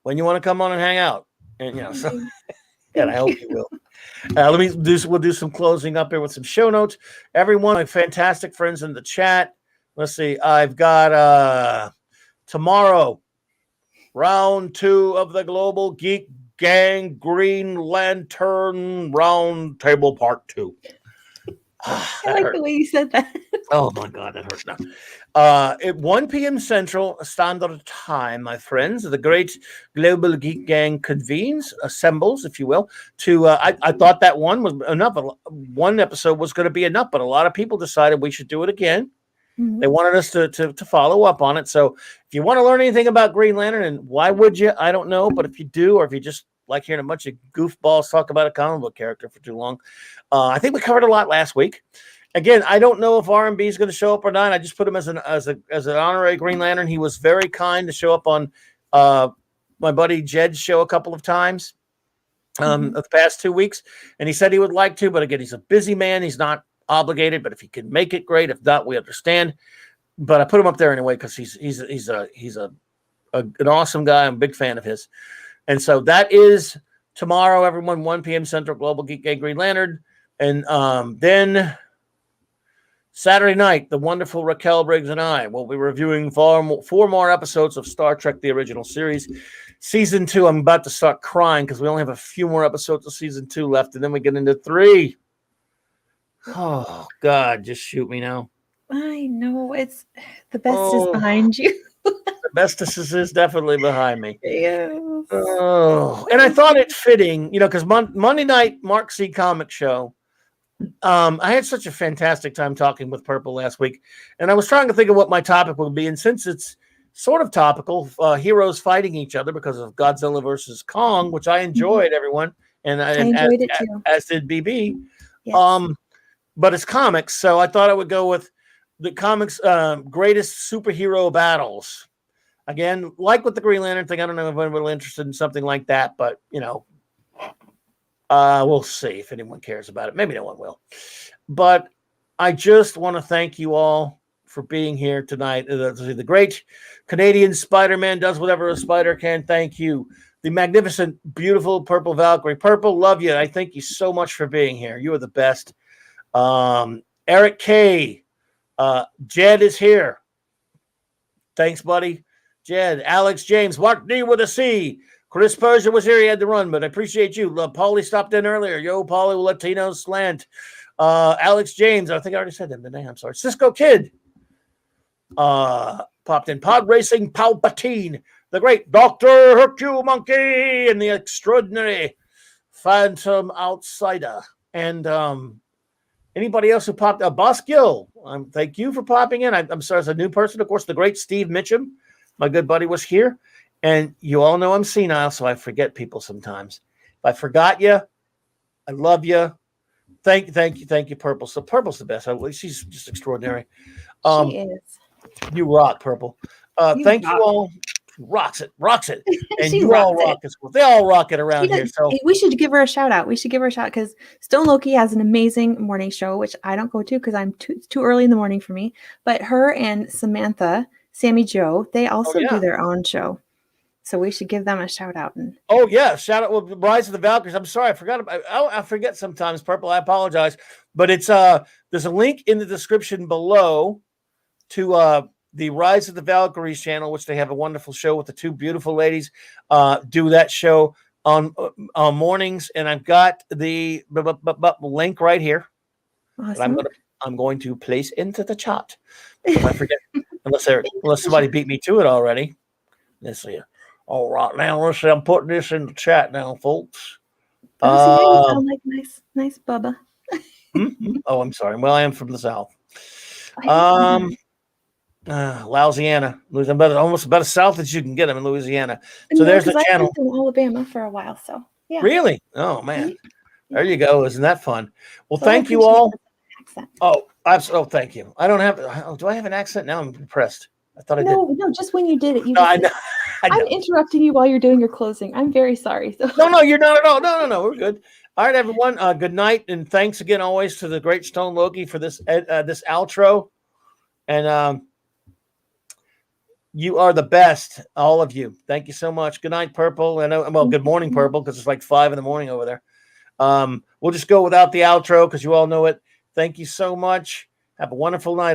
when you want to come on and hang out, and and I hope you will. We'll do some closing up here with some show notes. Everyone, my fantastic friends in the chat. Let's see. I've got tomorrow, round 2 of the Global Geek Gang Green Lantern Round Table Part 2. I like the way you said that. Oh my God, that hurts now. At 1 p.m. Central Standard Time, my friends, the great Global Geek Gang convenes, assembles, if you will, to. I thought that one was enough. One episode was going to be enough, but a lot of people decided we should do it again. Mm-hmm. They wanted us to follow up on it. So if you want to learn anything about Green Lantern, and why would you? I don't know, but if you do, or if you just like hearing a bunch of goofballs talk about a comic book character for too long, I think we covered a lot last week. Again, I don't know if R&B is going to show up or not. I just put him as an honorary Green Lantern. He was very kind to show up on my buddy Jed's show a couple of times the past 2 weeks, and he said he would like to. But again, he's a busy man. He's not obligated. But if he can make it, great. If not, we understand. But I put him up there anyway because he's an awesome guy. I'm a big fan of his. And so that is tomorrow, everyone, 1 p.m. Central, Global Geek Gang Green Lantern, and then. Saturday night, the wonderful Raquel Briggs and I will be reviewing 4 more episodes of Star Trek, the original series. Season 2, I'm about to start crying because we only have a few more episodes of Season 2 left, and then we get into 3. Oh, God, just shoot me now. I know. It's the best is behind you. The bestest is definitely behind me. Yes. Oh, and I thought it fitting, because Monday night, Mark C. Comic Show, I had such a fantastic time talking with Purple last week, and I was trying to think of what my topic would be. And since it's sort of topical, heroes fighting each other because of Godzilla versus Kong, which I enjoyed, everyone, and I enjoyed it too, as did BB. Yes. But it's comics, so I thought I would go with the comics' greatest superhero battles. Again, like with the Green Lantern thing, I don't know if anyone's interested in something like that, but we'll see if anyone cares about it. Maybe no one will. But I just want to thank you all for being here tonight. The great Canadian Spider-Man does whatever a spider can. Thank you. The magnificent, beautiful Purple Valkyrie. Purple, love you. I thank you so much for being here. You are the best. Eric K. Jed is here. Thanks, buddy. Jed. Alex James. Mark D with a C. Chris Persia was here. He had to run, but I appreciate you. Paulie stopped in earlier. Yo, Paulie, Latino slant. Alex James. I think I already said that, didn't I? I'm sorry. Cisco Kid popped in. Pod Racing Palpatine. The great Dr. Hercule Monkey and the extraordinary Phantom Outsider. And anybody else who popped up? Boss Gill. Thank you for popping in. I'm sorry, as a new person. Of course, the great Steve Mitchum, my good buddy, was here. And you all know I'm senile, so I forget people sometimes. If I forgot you, I love you. Thank you, Purple. So Purple's the best. She's just extraordinary. She is. You rock, Purple. Thank you all. Rocks it. And you all rock as well. They all rock it around here. So we should give her a shout out. Because Stone Loki has an amazing morning show, which I don't go to because I'm too early in the morning for me. But her and Samantha, Sammy Joe, they also do their own show. So we should give them a shout out. Shout out with Rise of the Valkyries. I'm sorry, I forgot I forget sometimes, Purple. I apologize, but it's there's a link in the description below to the Rise of the Valkyries channel, which they have a wonderful show with the 2 beautiful ladies. Do that show on mornings, and I've got the link right here. Awesome. I'm going to place into the chat. If I forget, unless somebody beat me to it already. Let's see. All right, now let's see. I'm putting this in the chat now, folks. You sound like nice Bubba. Oh, I'm sorry. Well, I am from the South. Louisiana. Almost about as south as you can get them in Louisiana. So there's the channel. I lived in Alabama for a while, so yeah. Really? Oh man, there you go. Isn't that fun? Well, thank you all. Oh, thank you. I don't have. Do I have an accent now? I'm impressed. I thought I did. No, just when you did it. I'm interrupting you while you're doing your closing. I'm very sorry. So. No, you're not at all. No, we're good. All right, everyone. Good night, and thanks again always to the great Stone Loki for this outro. And you are the best, all of you. Thank you so much. Good night, Purple. And good morning, Purple, because it's like 5 a.m. over there. We'll just go without the outro because you all know it. Thank you so much. Have a wonderful night.